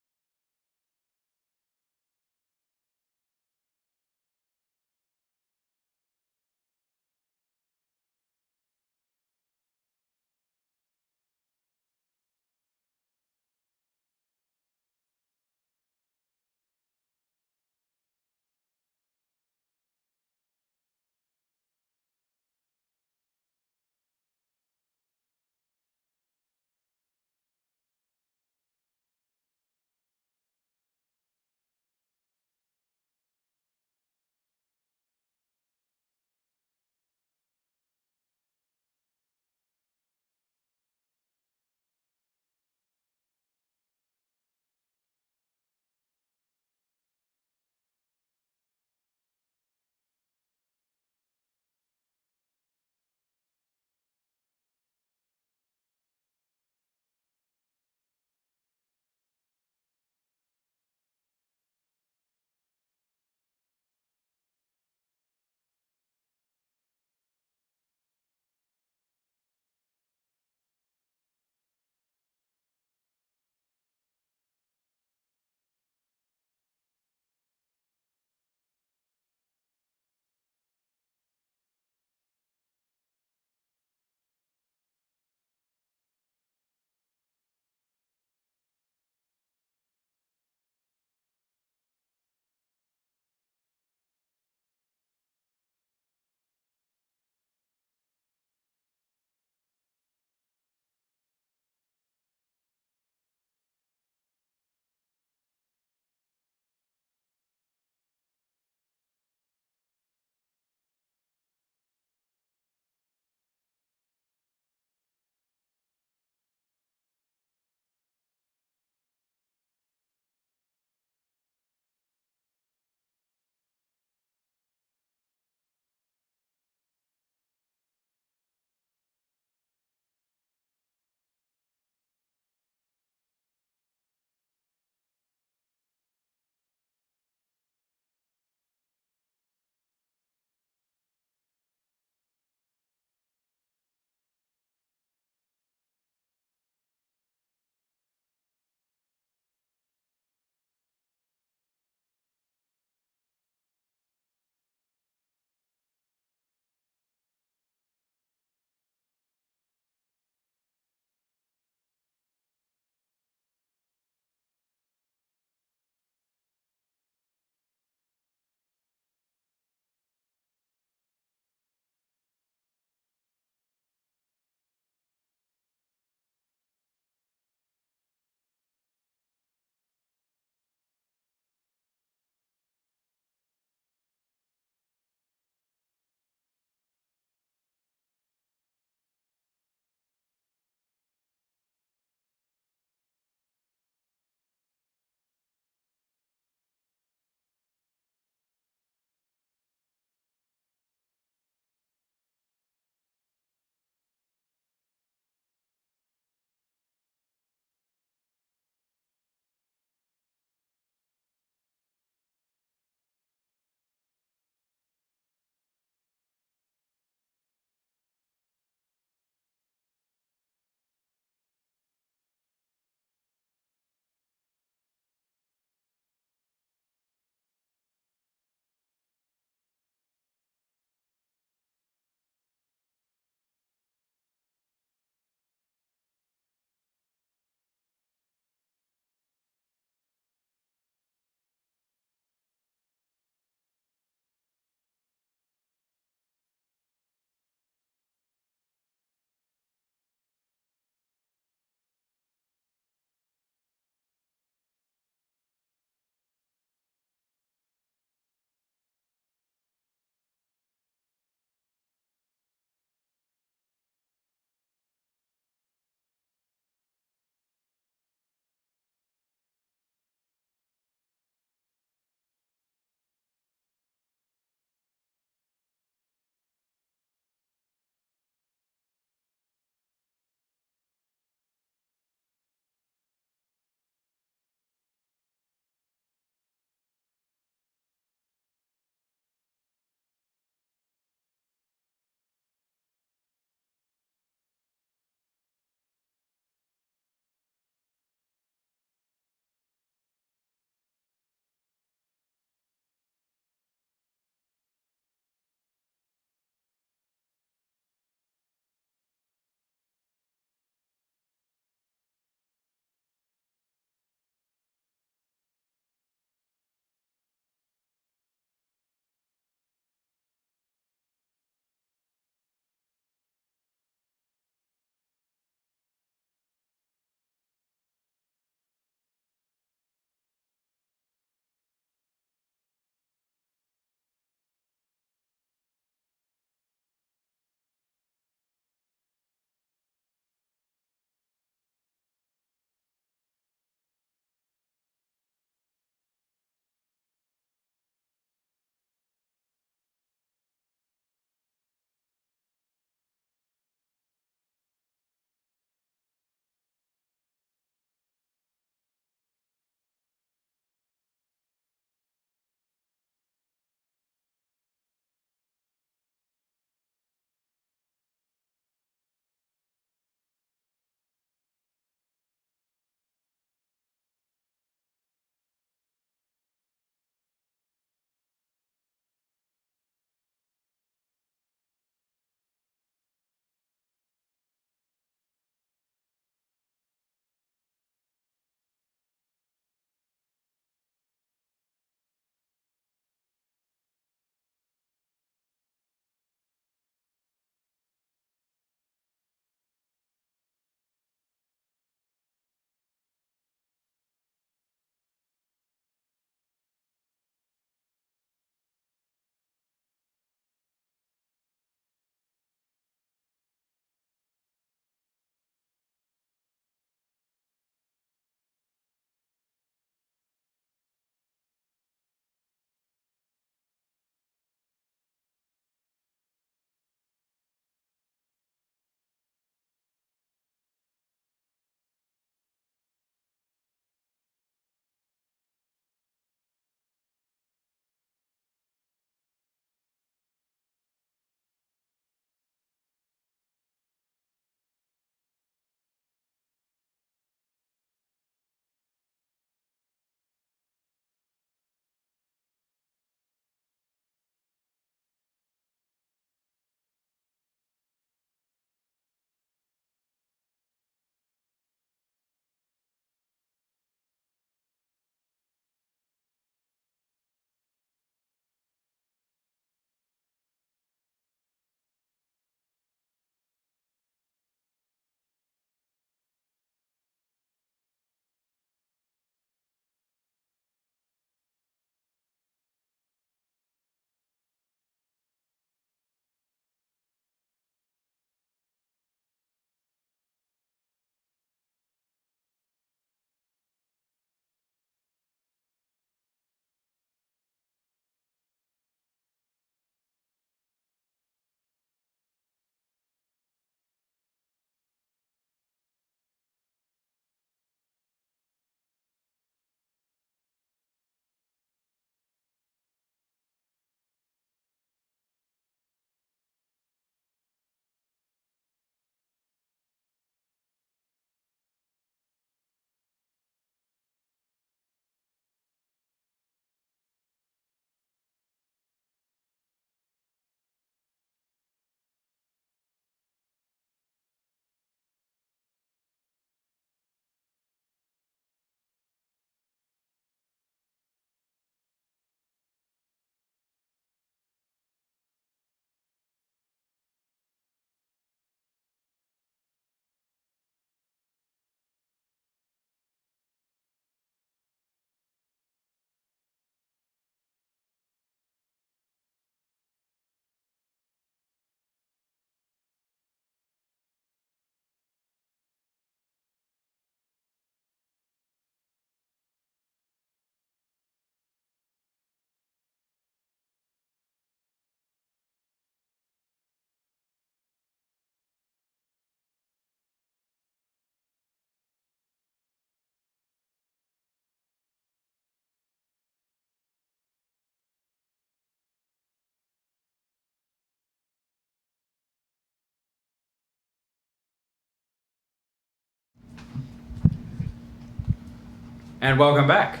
And welcome back.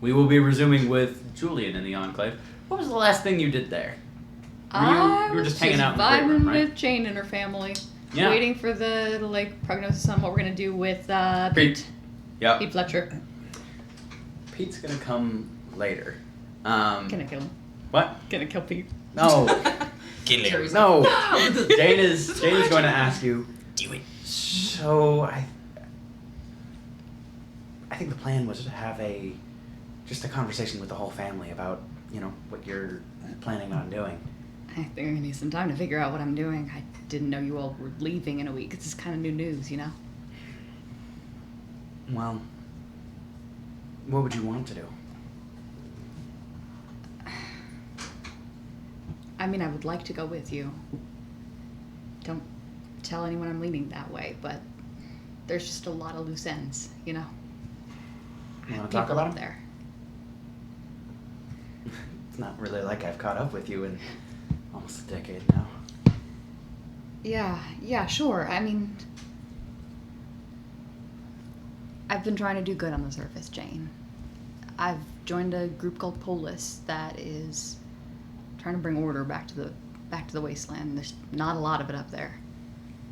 We will be resuming with Julian in the Enclave. What was the last thing you did there? I You were was just hanging out in the vibing great room, right? with Jane and her family. Yeah. Waiting for the like prognosis on what we're gonna do with Pete. Pete. Yep. Pete Fletcher. Pete's gonna come later. Gonna kill him. What? Gonna kill Pete. No. Terry's No. Jane is going to ask you. Do it. So I think the plan was to have just a conversation with the whole family about, what you're planning on doing. I think I need some time to figure out what I'm doing. I didn't know you all were leaving in a week. This is kind of new news, you know? Well, what would you want to do? I mean, I would like to go with you. Don't tell anyone I'm leaning that way, but there's just a lot of loose ends, you know? You want to People talk about up them? there. It's not really like I've caught up with you in almost a decade now. Yeah, sure. I mean, I've been trying to do good on the surface, Jane. I've joined a group called Polis that is trying to bring order back to the wasteland. There's not a lot of it up there.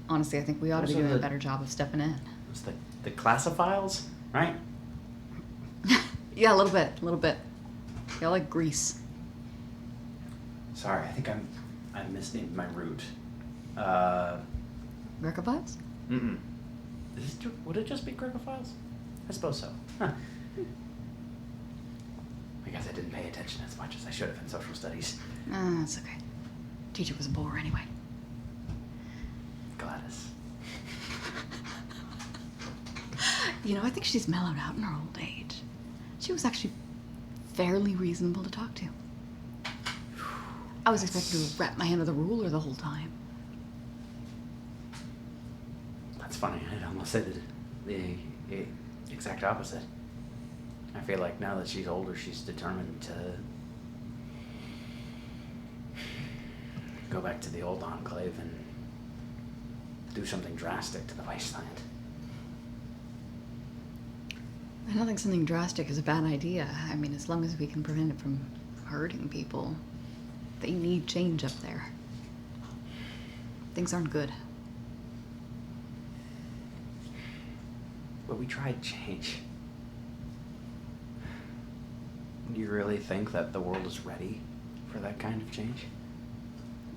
Honestly, I think we ought to be Those are doing a the- better job of stepping in. It's the classophiles, right? Yeah, a little bit. Y'all like Grease. Sorry, I think I misnamed my route. Recophiles? Mm-mm. Would it just be Gregophiles? I suppose so. Huh. I guess I didn't pay attention as much as I should have in social studies. It's okay. Teacher was a bore anyway. Gladys. I think she's mellowed out in her old age. She was actually fairly reasonable to talk to. I was expecting to wrap my hand with a ruler the whole time. That's funny. I'd almost say the exact opposite. I feel like now that she's older, she's determined to go back to the old Enclave and do something drastic to the wasteland. I don't think something drastic is a bad idea. I mean, as long as we can prevent it from hurting people. They need change up there. Things aren't good. But we tried change. Do you really think that the world is ready for that kind of change?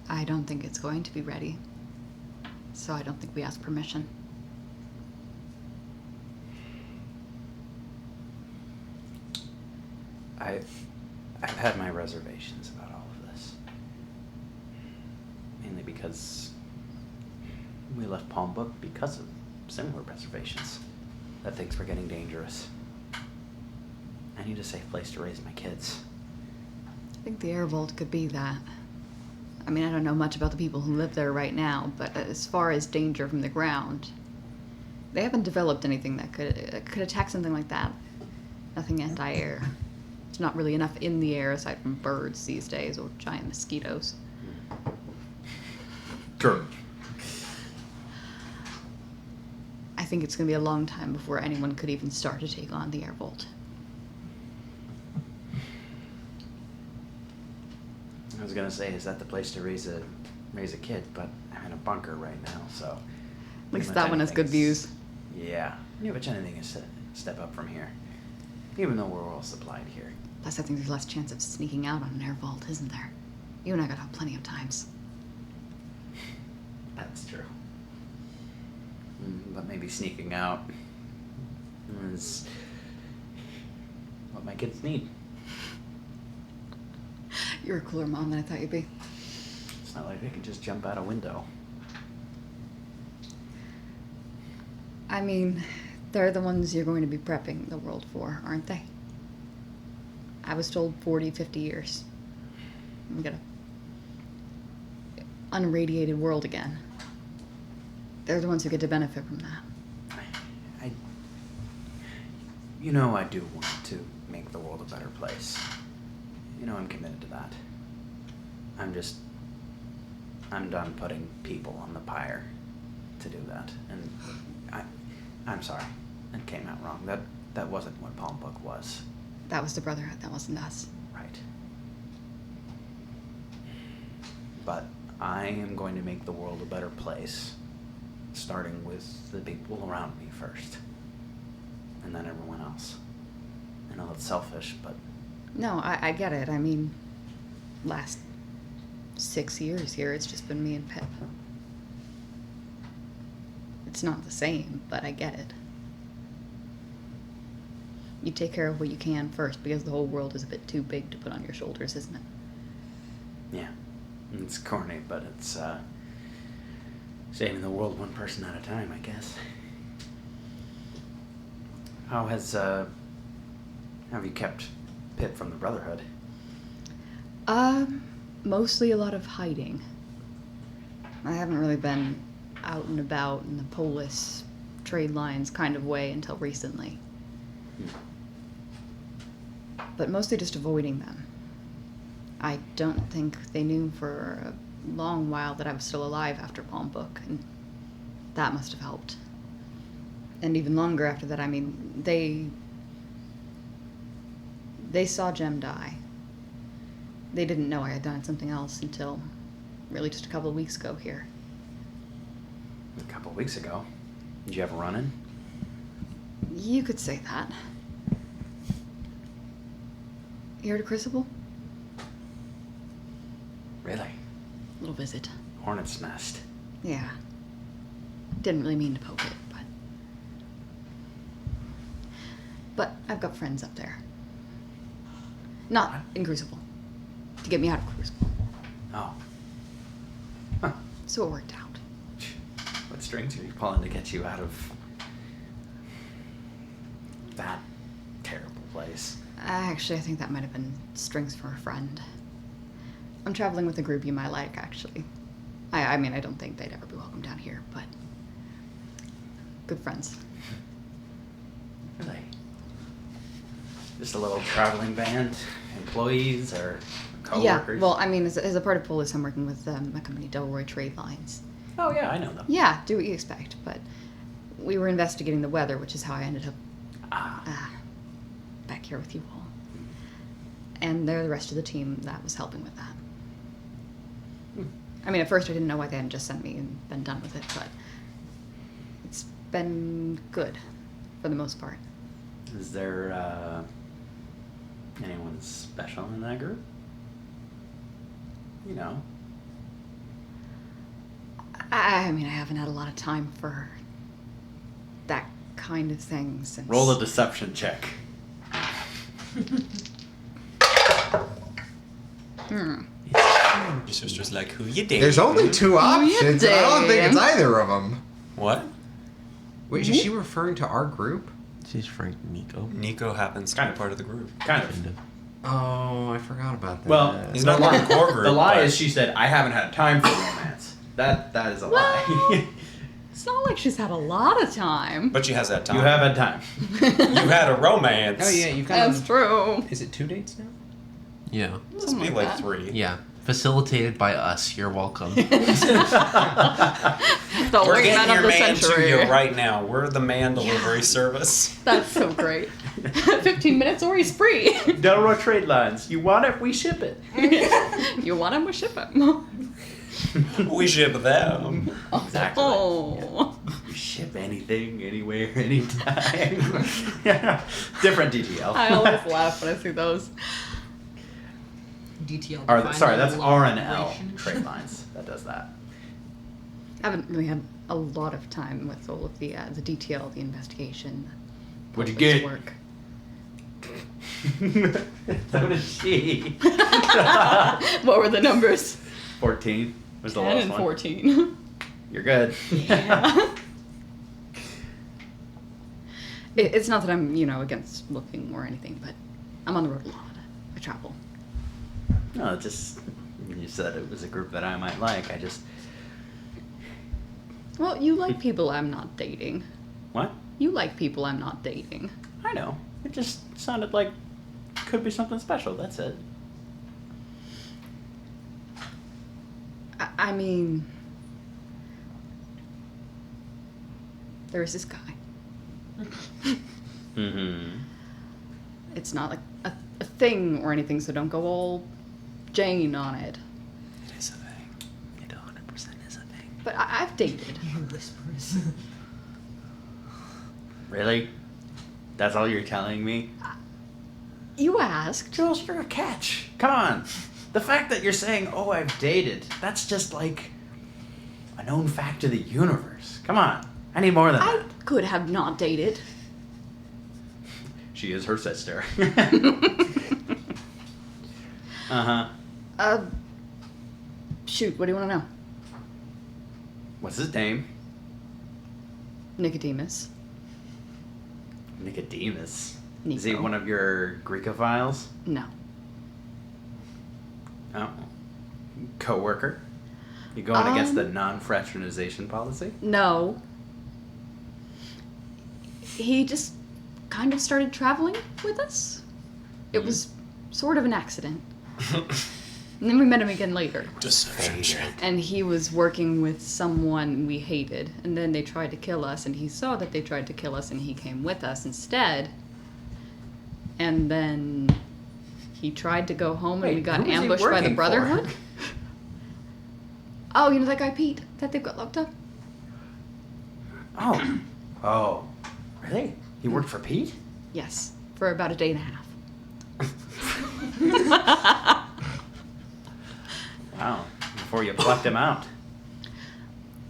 I don't think it's going to be ready. So I don't think we ask permission. I've had my reservations about all of this. Mainly because we left Palm Book because of similar reservations. That things were getting dangerous. I need a safe place to raise my kids. I think the air vault could be that. I mean, I don't know much about the people who live there right now, but as far as danger from the ground, they haven't developed anything that could attack something like that. Nothing anti-air. There's not really enough in the air aside from birds these days or giant mosquitoes. True. I think it's going to be a long time before anyone could even start to take on the air vault. I was gonna say, is that the place to raise a kid? But I'm in a bunker right now, so. At least that one has good views. Yeah. Yeah, but anything is a step up from here. Even though we're well supplied here. Plus, I think there's less chance of sneaking out on an air vault, isn't there? You and I got out plenty of times. That's true. But maybe sneaking out is what my kids need. You're a cooler mom than I thought you'd be. It's not like they can just jump out a window. I mean, they're the ones you're going to be prepping the world for, aren't they? I was told 40, 50 years. We got a unradiated world again. They're the ones who get to benefit from that. I do want to make the world a better place. I'm committed to that. I'm done putting people on the pyre to do that. And I'm sorry. That came out wrong. that wasn't what Palm Book was. That was the Brotherhood. That wasn't us. Right. But I am going to make the world a better place, starting with the people around me first, and then everyone else. I know that's selfish, but No, I get it. I mean, last 6 years here, it's just been me and Pip. It's not the same, but I get it. You take care of what you can first, because the whole world is a bit too big to put on your shoulders, isn't it? yeah, it's corny, but it's saving the world one person at a time, I guess. How have you kept Pip from the Brotherhood? Mostly a lot of hiding. I haven't really been out and about in the Polis trade lines kind of way until recently. But mostly just avoiding them. I don't think they knew for a long while that I was still alive after Palm Book, and that must have helped. And even longer after that, I mean, they saw Jem die. They didn't know I had done something else until really just a couple of weeks ago here. A couple of weeks ago. Did you have a run-in? You could say that. You heard of Crucible? Really? Little visit. Hornet's Nest. Yeah. Didn't really mean to poke it, but I've got friends up there. Not in Crucible. To get me out of Crucible. Oh. Huh. So it worked out. What strings are you pulling to get you out of that terrible place? Actually, I think that might have been strings for a friend. I'm traveling with a group you might like, actually. I mean, I don't think they'd ever be welcome down here, but good friends. Really? Just a little traveling band? Employees or co-workers? Yeah, well, I mean, as a part of Polis, I'm working with my company, Delroy Trade Lines. Oh, yeah, I know them. Yeah, do what you expect, but we were investigating the weather, which is how I ended up back here with you all. And they're the rest of the team that was helping with that. I mean, at first I didn't know why they hadn't just sent me and been done with it, but it's been good for the most part. Is there anyone special in that group? You know. I mean, I haven't had a lot of time for that kind of thing since... Roll a deception check. Your sister's like, who you dating? There's only two options, and I don't think it's either of them. What? Wait, is she referring to our group? She's referring to Nico. Nico happens to be part of the group. Kind of. Oh, I forgot about that. Well, He's not part of the core group. The lie but- is she said, I haven't had time for romance. That is a lie. It's not like she's had a lot of time. But she has that time. You have had time. You had a romance. Oh yeah, you've got. That's true. Is it 2 dates now? Yeah. Must Something be like like that. 3. Yeah. Facilitated by us. You're welcome. The We're wingman getting of your the man century. to you right now. We're the man delivery service. That's so great. 15 minutes or he's free. Delroy Trade Lines. You want it? We ship it. You want him, we ship him. We ship them. Exactly. Oh. You ship anything, anywhere, anytime. Different DTL. I always laugh when I see those. DTL. Sorry, that's defined R&L relation. Trade Lines that does that. I haven't really had a lot of time with all of the detail, the investigation. What'd you police get? Work. So did she. What were the numbers? 14 was the 10 last and one. 14. You're good. Yeah. It's not that I'm, against looking or anything, but I'm on the road a lot. I travel. No, it just you said it was a group that I might like. I just Well, you like people I'm not dating. what? You like people I'm not dating. I know. It just sounded like could be something special. That's it. I mean, there's this guy. Mm-hmm. It's not like a thing or anything, so don't go all Jane on it. It is a thing. It 100% is a thing. But I've dated. Whispers. Really? That's all you're telling me? You asked. Jules, you're a catch. Come on. The fact that you're saying, oh, I've dated, that's just like a known fact of the universe. Come on. I need more than I that. could have not dated. She is her sister. Uh-huh. Shoot, what do you want to know? What's his name? Nicodemus. Nicodemus. Nico. Is he one of your Greekophiles? No. Oh. Co-worker? You going against the Um, non-fraternization policy? No. He just kind of started traveling with us. It was sort of an accident. And then we met him again later. Deception check. And he was working with someone we hated. And then they tried to kill us, and he saw that they tried to kill us, and he came with us instead. And then he tried to go home, and we Wait, got who was he ambushed by the working for? Brotherhood. Oh, you know that guy Pete that they've got locked up? Oh. Oh. Really? He worked for Pete? Yes, for about a day and a half. Wow. Before you plucked him out.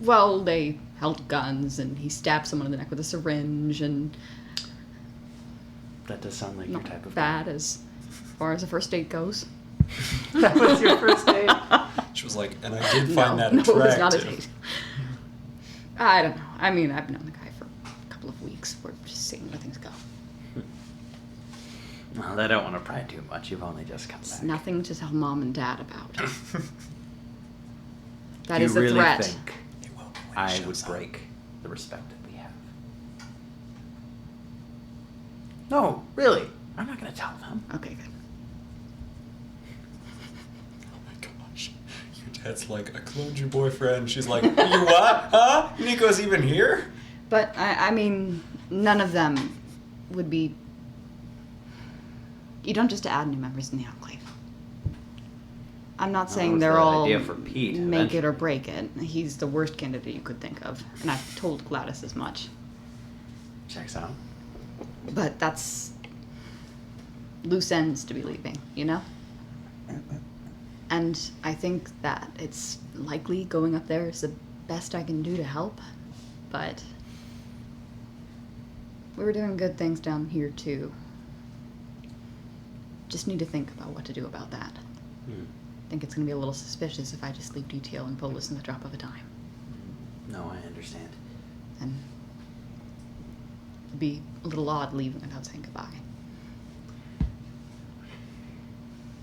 Well, they held guns, and he stabbed someone in the neck with a syringe, and That does sound like your not type of bad as far as a first date goes. That was your first date? She was like, and I did find that no, attractive. it was not a date. I don't know. I mean, I've known the guy for a couple of weeks. We're just seeing where things go. Well, I don't want to pry too much. You've only just come It's back. nothing to tell mom and dad about. That Do is you a really threat. think It will be when I it would shows up. break the respect that we have? No, really. I'm not going to tell them. Okay, good. Oh my gosh. Your dad's like, I cloned your boyfriend. She's like, you what? Huh? Nico's even here? But, I mean, none of them would be... You don't just add new members in the Enclave. I'm not That saying was they're the all idea for Pete, make it eventually. or break it. He's the worst candidate you could think of. And I've told Gladys as much. Checks out. But that's loose ends to be leaving, you know? And I think that it's likely going up there is the best I can do to help. But we were doing good things down here too. Just need to think about what to do about that. I think it's going to be a little suspicious if I just leave detail and Polis in the drop of a dime. No, I understand. And it'd be a little odd leaving without saying goodbye.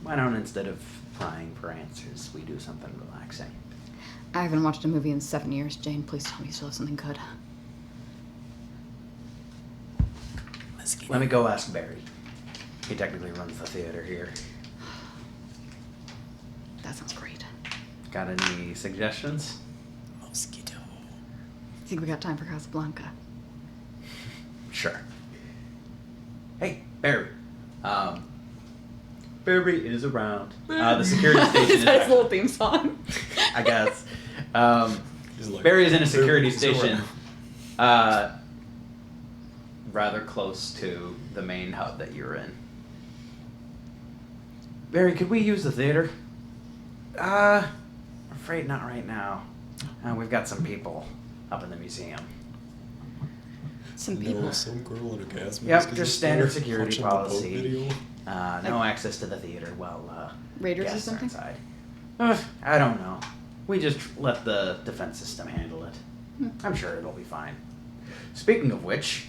Why don't, instead of prying for answers, we do something relaxing? I haven't watched a movie in 7 years. Jane, please tell me you still have something good. Let me go ask Barry. He technically runs the theater here. That sounds great. Got any suggestions? Mosquito. Think we got time for Casablanca? Sure. Hey, Barry. Barry is around. The security station is That's his back. little theme song. I guess. He's like, Barry is in a security "Barry's station, around." rather close to the main hub that you're in. Barry, could we use the theater? I'm afraid not right now. We've got some people up in the museum. Some No, people. some girl in a gas mask. Yep, is just up standard there security watching the Pope policy. video. No access to the theater while Raiders or guests are something? inside. I don't know. We just let the defense system handle it. I'm sure it'll be fine. Speaking of which,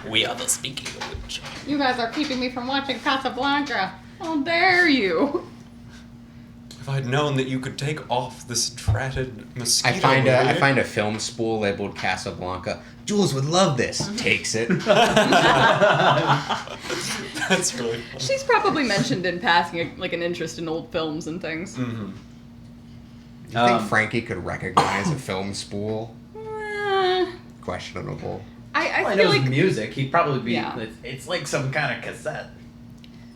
We are the speaking of which. You guys are keeping me from watching Casablanca. How dare you? If I'd known that you could take off this dratted mosquito. I find movie- a film spool labeled Casablanca. Jules would love this. Takes it. That's really fun. She's probably mentioned in passing like an interest in old films and things. Mm-hmm. Do you think Frankie could recognize a film spool? Eh, Questionable. I Well, he feel knows like music. He'd probably be. Yeah. It's like some kind of cassette.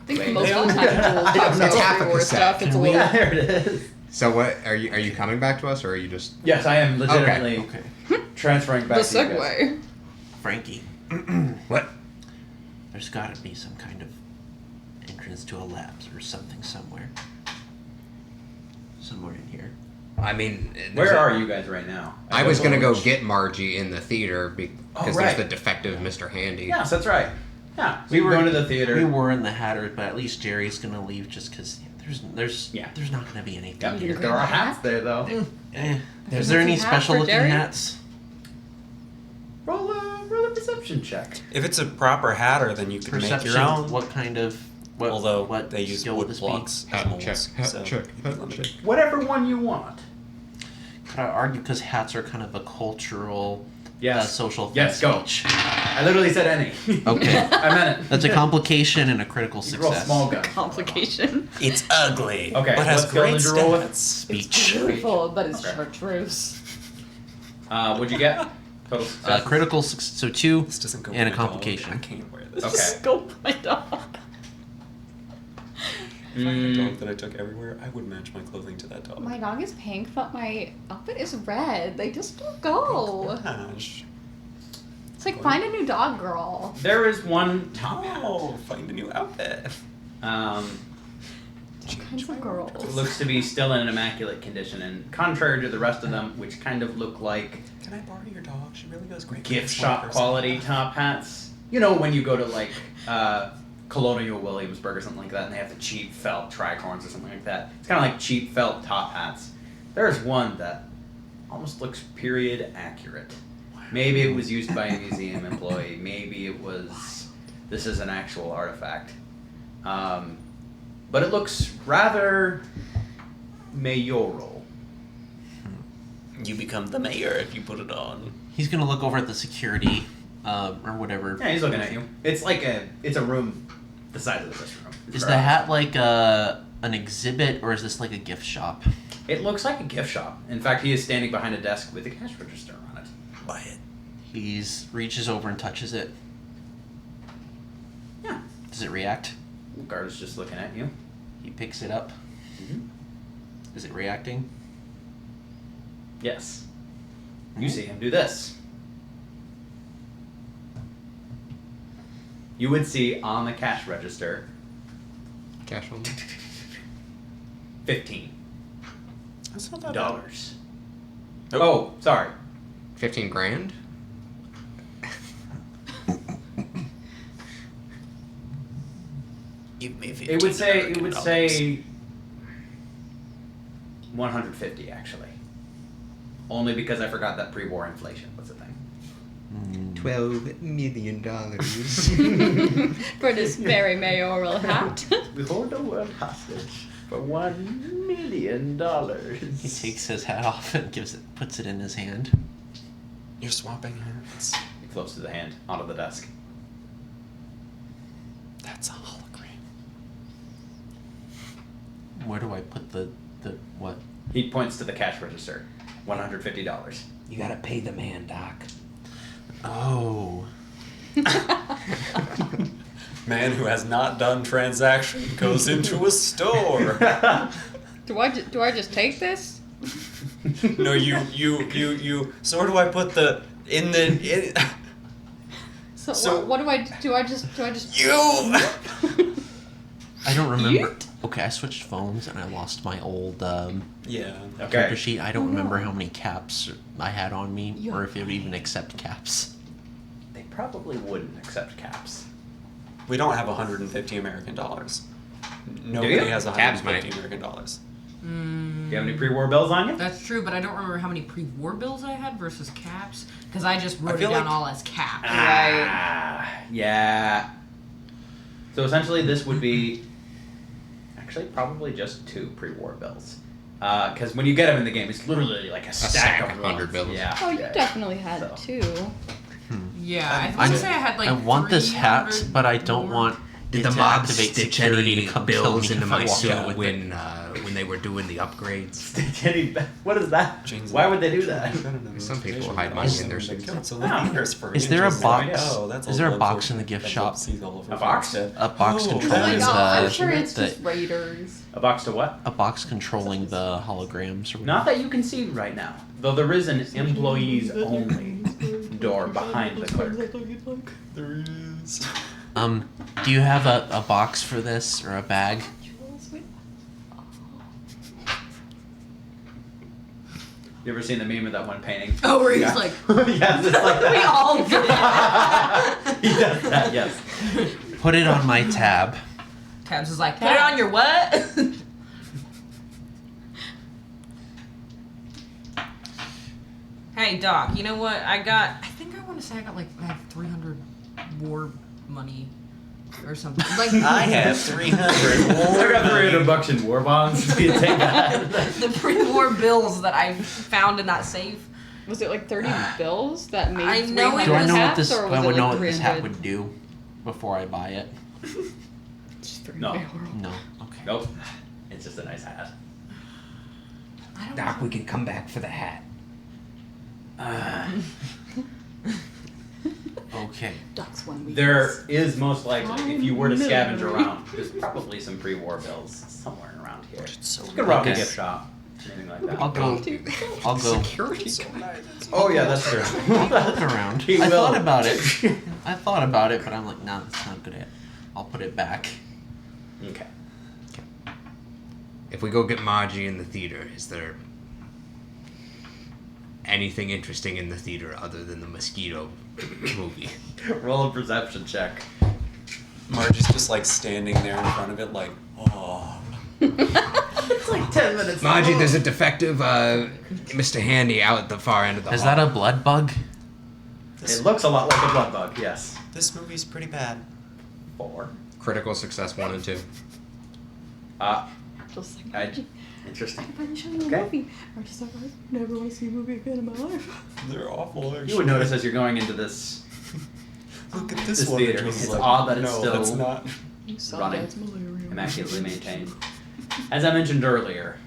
I think Wait, most they of the are- time Joel talks It's about half a free war cassette. stuff. It's a little. Yeah, there it is. So what are you coming back to us, or are you just? Yes, I am legitimately Okay. transferring back The to you guys. segue. Frankie, What? there's got to be some kind of entrance to a labs or something somewhere. Somewhere in here. I mean, Where are you guys right now? I was gonna go Which- get Margie in the theater because Oh, there's right. the defective Mr. Handy. Yes, that's right. Yeah, so We we were- were going to the theater. We were in the Hatter, but at least Jerry's gonna leave just because there's Yeah. there's not gonna be anything Yep, here. there are hats there though. Is there any Hat special for looking Jerry? hats? Roll a perception check. If it's a proper hatter, then you can make Perception. your own. What kind of? What, Although what they use skill wood would this blocks as molds, so check, it's limited. Whatever one you want. be? Could I argue because hats are kind of a cultural, Yes. social thing? Yes, go. speech? I literally said any. Okay. I meant it. That's a complication and a critical You roll success. small gun. Complication. It's ugly. Okay, but has what skill great did you roll with? stats. Speech. Beautiful, but it's Okay. chartreuse. What'd you get? Total success. Critical, so 2 This doesn't go and a with my dog. complication. I can't wear this. Okay. Go my dog. If I had a dog that I took everywhere, I would match my clothing to that dog. My dog is pink, but my outfit is red. They just don't go. Gosh. It's like find a new dog, girl. There is one top Oh, find a new outfit. hat. All kinds of girls. It looks to be still in an immaculate condition, and contrary to the rest of them, which kind of look like Can I borrow your dog? She really goes great. gift with small shop person. quality top hats. You know when you go to like Colonial Williamsburg or something like that, and they have the cheap felt tricorns or something like that. It's kind of like cheap felt top hats. There's one that almost looks period accurate. Maybe it was used by a museum employee. Maybe it was. This is an actual artifact. But it looks rather mayoral. You become the mayor if you put it on. He's gonna look over at the security, or whatever. Yeah, he's looking at you. It's like it's a room the size of this room. Is the hat like an exhibit, or is this like a gift shop? It looks like a gift shop. In fact, he is standing behind a desk with a cash register on it. Buy it. He reaches over and touches it. Yeah. Does it react? The guard is just looking at you. He picks it up. Mm-hmm. Is it reacting? Yes. You see him do this. You would see on the cash register Cash only. $15. That's not that bad. Dollars. Nope. Oh, sorry. 15 grand? Give me It would say $15 $150 actually. Only because I forgot that pre-war inflation was a thing. $12 million. For this very mayoral hat. We hold the world hostage for $1 million. He takes his hat off and puts it in his hand. You're swapping hands. It floats to the hand onto the desk. That's a hologram. Where do I put the what? He points to the cash register. $150. You gotta pay the man, Doc. Oh. Man who has not done transaction goes into a store. Do I just take this? No, you. So where do I put the in the? So what do I just You. I don't remember. Yeet. Okay, I switched phones and I lost my old Yeah. Okay. character sheet. I don't remember how many caps I had on me, You're or if it would even accept caps. They probably wouldn't accept caps. We don't have 150 American dollars. Do Nobody you? has Cabs 150 might. American dollars. Do you have any pre-war bills on you? That's true, but I don't remember how many pre-war bills I had versus caps because I just wrote it feel down like- all as caps. Yeah. So essentially, this would be actually probably just 2 pre-war bills. Because when you get them in the game, it's literally like a stack stack of of 100 ones. bills. Yeah. Oh, you yeah. definitely had So. 2. Yeah, I want to say I had like. I want this hat, 300 but I don't more. want Did the to mob activate stitch security any to come kill bills me into if I my walk suit out with when they were doing the upgrades? What is that? James- Why would they do that? Some people hide money in their suits. Is there a box? Is there a box in the gift shop? A box? A box Oh controlling my god, I'm the sure it's the- just raiders. A box to what? a box controlling the holograms. Or Not that you can see right now, though there is an employees only door behind the clerk. There is. Do you have a box for this or a bag? You ever seen the meme of that one painting? Oh, where he's Yeah. like, yes, it's like that. we all did. He does that, yes. Put it on my tab. Tabs is like, put it on your what? Hey, Doc, you know what? I think I want to say I have 300 war money or something. Like, I have 300 I got $300 in war bonds. Do you take that? the pre-war bills that I found in that safe. Was it like 30 bills that made I know it 300 Do I know what hats, this? or I was it would know like what this hat 300? would do before I buy it. Just 300 No. bills. No. Okay. Nope. It's just a nice hat. I don't Doc, we can come back for the hat. Okay. Ducks 1 week. There is most likely, if you were to scavenge around, there's probably some pre-war bills somewhere around here. You could rob a Okay. gift shop, anything like that. I'll go. I'll go Oh yeah, that's true. look around. He I will. thought about it. I thought about it, but I'm like, no, that's not good. I'll put it back. Okay. If we go get Margie in the theater, is there anything interesting in the theater other than the mosquito movie? Roll a perception check. Margie's just like standing there in front of it, like, oh. It's like 10 minutes. Margie, there's a defective Mr. Handy out at the far end of the Is hall. that a blood bug? It looks a lot like a blood bug, yes. This movie's pretty bad. 4. Critical success 1 and 2. Just like I, interesting. I'm showing you a Okay. movie. I'm just like, I never want to see a movie again in my life. They're awful. You would notice as you're going into this Look at this this one. theater, It was it's like, odd that it's no, still that's not. You saw running, that's malaria. immaculately maintained. As I mentioned earlier,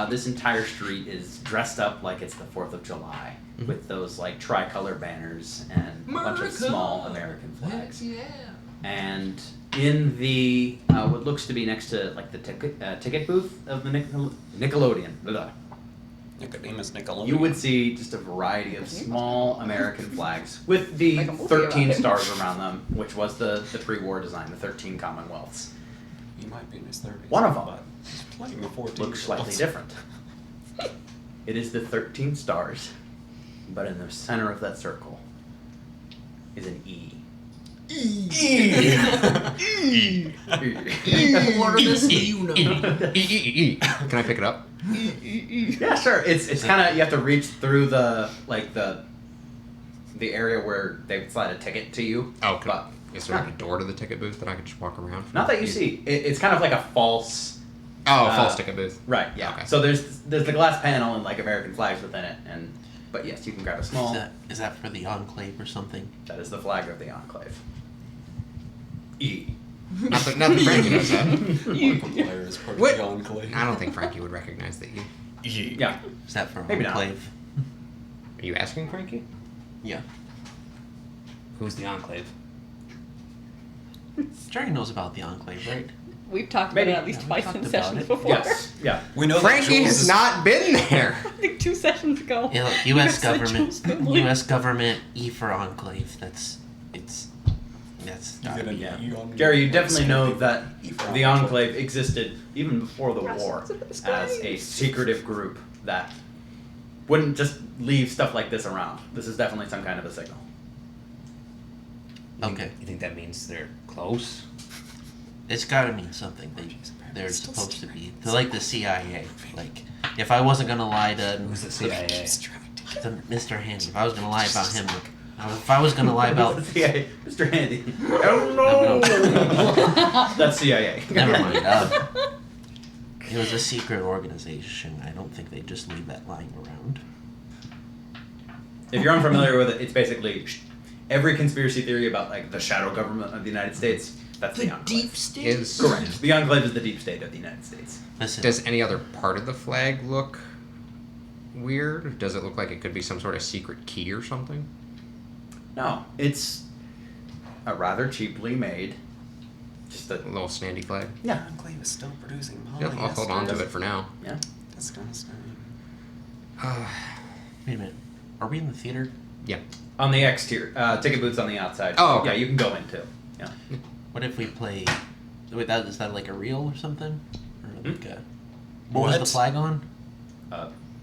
this entire street is dressed up like it's the 4th of July, with those like tricolor banners and a bunch of small American flags. Yeah. And in the what looks to be next to like the ticket booth of the Nickelodeon, blah, Nicodemus Nickelodeon. you would see just a variety of small American flags with the Like a movie 13 about it. stars around them, which was the pre-war design, the 13 Commonwealths. He might be in his 30s. One of them but he's playing the 14. Looks slightly different. It is the 13 stars, but in the center of that circle is an E. Ormus Uno. Can I pick it up? Yeah, sure. It's kind of you have to reach through the area where they would slide a ticket to you. Oh, can But is there like a door to the ticket booth that I could just walk around? from? not that you see. It's kind of like a false. Oh, a false ticket booth. Right. Yeah. Okay. So there's the glass panel and like American flags within it, but yes, you can grab a small. Is that for the Enclave or something? That is the flag of the Enclave. E. Not that Frankie knows that. Markiplier is part What? of the Enclave. I don't think Frankie would recognize that. Yeah. Is that for Maybe not. Enclave? Are you asking Frankie? Yeah. Who's the Enclave? Jerry knows about the Enclave, right? We've talked Maybe. about it at least Yeah, we twice talked in about sessions it. before. Yes. Yeah. We know that Frankie Jules has is not been there. I think 2 sessions ago. Yeah, look, You U.S. guys said government, Jules Finley. U.S. government, E for Enclave. That's gotta gonna be. Yeah. E on- Gary, you definitely know that E for the Enclave. Enclave existed even before the war as a secretive group that wouldn't just leave stuff like this around. This is definitely some kind of a signal. Okay. You think that means they're close? It's gotta mean something. They're supposed to be. They're like the CIA. Like, if I wasn't gonna lie to Who's the CIA? Mr. Handy, if I was gonna lie about him, if I was gonna lie about, CIA, Mr. Handy. Oh no! That's CIA. never mind. It was a secret organization. I don't think they just leave that lying around. If you're unfamiliar with it, it's basically every conspiracy theory about like the shadow government of the United States That's the Enclave. deep state. Is Correct. The Enclave is the deep state of the United States. Listen, Does any other part of the flag look weird? Does it look like it could be some sort of secret key or something? No, it's a rather cheaply made. Just a A little standy flag? yeah. Enclave is still producing Yeah, I'll hold on to it for now. Yeah. That's kind of scary. wait a minute. Are we in the theater? Yeah. On the exterior, ticket booths on the outside. Oh, okay. Yeah, you can go in too. Yeah. What if we play? Wait, is that like a reel or something? Or like a, what What? was the flag on?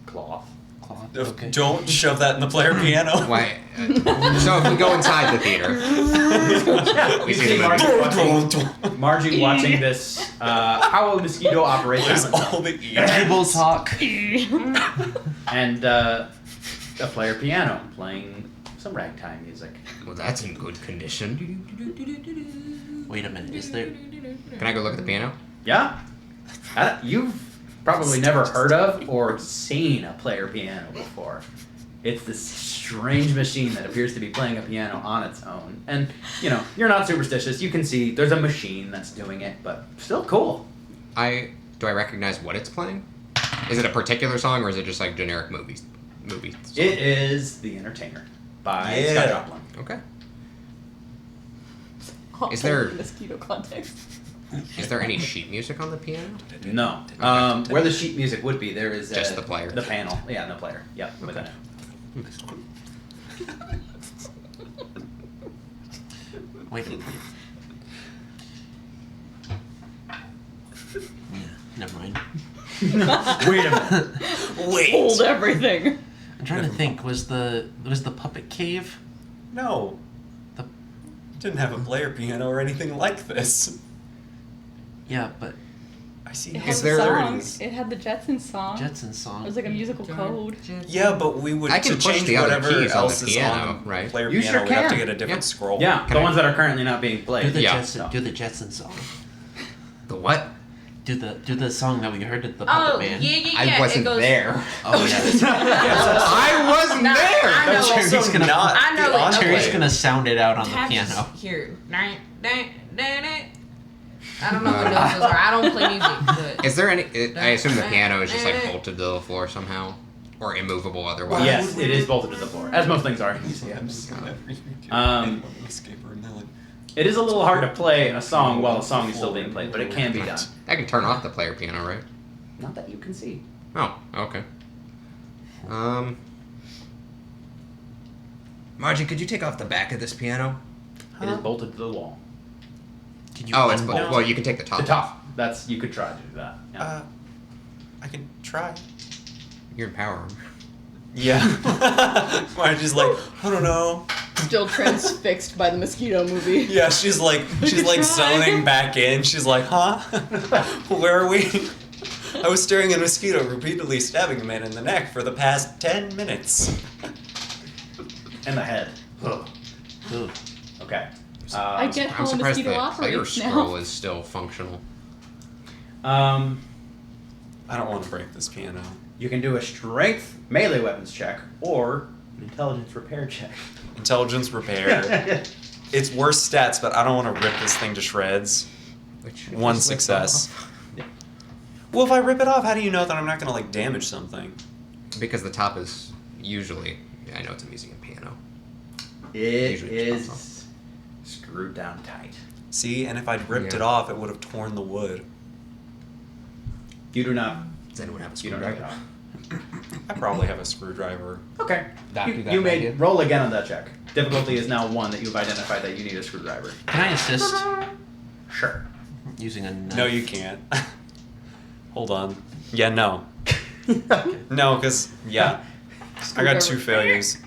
Cloth. Cloth. Okay. Don't shove that in the player piano. Why? So if we go inside the theater, Yeah, we you see see the movie. Margie watching this how a mosquito operates There's on its all own. the Table talk. And a player piano playing some ragtime music. Well, that's in good condition. Wait a minute. Is there? Can I go look at the piano? Yeah? You've probably never heard of or seen a player piano before. It's this strange machine that appears to be playing a piano on its own. And, you know, you're not superstitious. You can see there's a machine that's doing it, but still cool. Do I recognize what it's playing? Is it a particular song or is it just like generic movie song? It is The Entertainer by Yeah. Scott Joplin. Okay. Is there- mosquito context? Is there any sheet music on the piano? No. Where the sheet music would be, there is Just the player. The panel. Yeah, the player. Yep, within it. Wait a minute. Yeah, never mind. Wait a minute. Wait. Hold everything. I'm trying to think. Was the puppet cave? No. The Didn't have a player piano or anything like this. yeah, but I see. It Is had there- songs. It had the Jetsons song. Jetson It song. was like a musical code. Yeah, but we would I can to push change the other whatever keys on the else is piano, on the right? player You piano. sure We'd have to can. get a different Yeah. scroll. Yeah, Can the I- ones that are currently not being Do played. the Yeah. Jetson. Do the Jetson song. The what? Do the song that we heard at the Puppet Man. I wasn't there. Oh yeah. I wasn't Nah, there. I know That's it. also Cherry's gonna- not I know the it. enclave. Cherry's gonna sound it out on the Tabs piano. here. I don't know what those are. I don't play music, but Is there any? I assume the piano is just like bolted to the floor somehow, or immovable otherwise. Yes, it is bolted to the floor, as most things are in museums. Escape room, they're like, It is a little hard to play a song while a song is still being played, but it can be done. I can turn off the player piano, right? Not that you can see. Oh, okay. Margie, could you take off the back of this piano? It is bolted to the wall. Can you Oh, it's unbolt- well. You can take the top. The top. That's you could try to do that. Yeah. I can try. You're in power. Yeah. Margie's like, I don't know. Still transfixed by the mosquito movie. Yeah, she's like try. zoning back in. She's like, huh? Where are we? I was staring at a mosquito, repeatedly stabbing a man in the neck for the past 10 minutes. And the head. Ugh. Okay. I get how I'm a surprised mosquito the player operates scroll now. is still functional. I don't want to break this piano. You can do a strength melee weapons check or an intelligence repair check. Intelligence repair. It's worse stats, but I don't want to rip this thing to shreds. Which One just lifts success. off. Well, if I rip it off, how do you know that I'm not going to like damage something? Because the top is usually. I know it's a museum piano. It Usually it pops is screwed down tight. See, and if I'd ripped Yeah. it off, it would have torn the wood. You do not. Does anyone have a You don't have screwdriver? it. I probably have a screwdriver. Okay. That You, do that you right may here? roll again on that check. Difficulty is now 1 that you've identified that you need a screwdriver. Can I assist Sure. using a knife? No, you can't. Hold on. Yeah, no. No, because, yeah. I got 2 failures.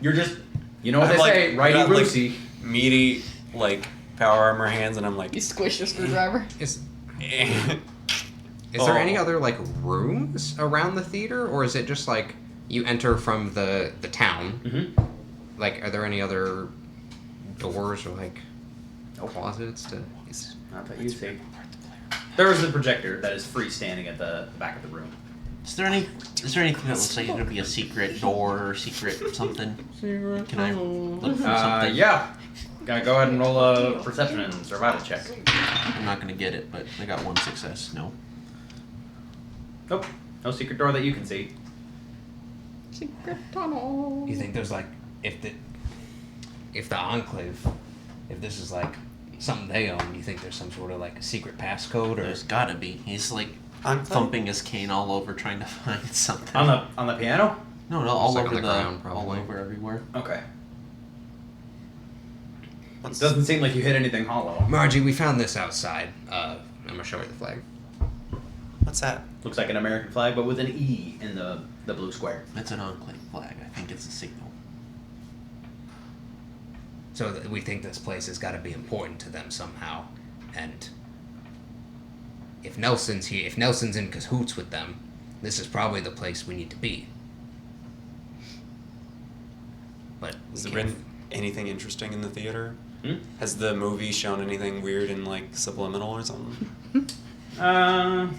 You're just, you know what I they have, like, say, righty got, like, roosey. Meaty, like, power armor hands, and I'm like, You squish your screwdriver. Is eh. Is there Oh. any other like rooms around the theater, or is it just like you enter from the town? Mm-hmm. Like, are there any other doors or like closets to? Not that you see. There is a projector that is freestanding at the back of the room. Is there anything that looks like it could be a secret door or secret something? Can I look for something? Yeah. Gotta go ahead and roll a perception and survival check. I'm not gonna get it, but I got one success. No. Nope. No secret door that you can see. Secret tunnel. You think there's like if the Enclave, if this is like something they own, you think there's some sort of like secret passcode or There's gotta be. He's like thumping his cane all over trying to find something. On the piano? No, all like over on the ground, all probably. over everywhere. Okay. It doesn't seem like you hit anything hollow. Margie, we found this outside. I'm gonna show her the flag. What's that? Looks like an American flag, but with an E in the blue square. It's an Enclave flag. I think it's a signal. So we think this place has got to be important to them somehow, and if Nelson's here, if Nelson's in cahoots with them, this is probably the place we need to be. But Has we there can't- been anything interesting in the theater? Hmm? Has the movie shown anything weird and like subliminal or something? Yeah.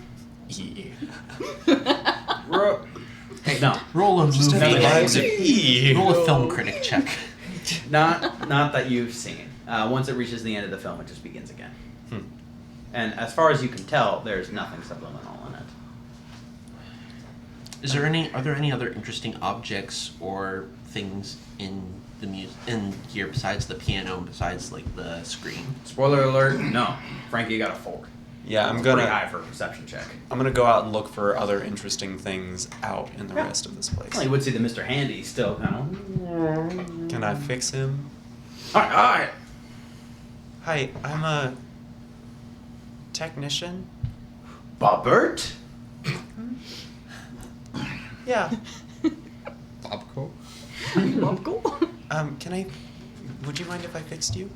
Hey, No. Roll a movie. Vibes of E. Roll a film critic check. Not that you've seen. Once it reaches the end of the film, it just begins again. Hmm. And as far as you can tell, there's nothing subliminal in it. Are there any other interesting objects or things in the in here besides the piano, besides like the screen? Spoiler alert, no. Frankie got a 4. Yeah, I'm It's pretty gonna high for a perception check. go out and look for other interesting things out in the rest of this place. Well, you would see the Mr. Handy still kind of. Can I fix him? Alright. Hi, I'm a technician. Bobbert? Yeah. Bobco? Can I? Would you mind if I fixed you?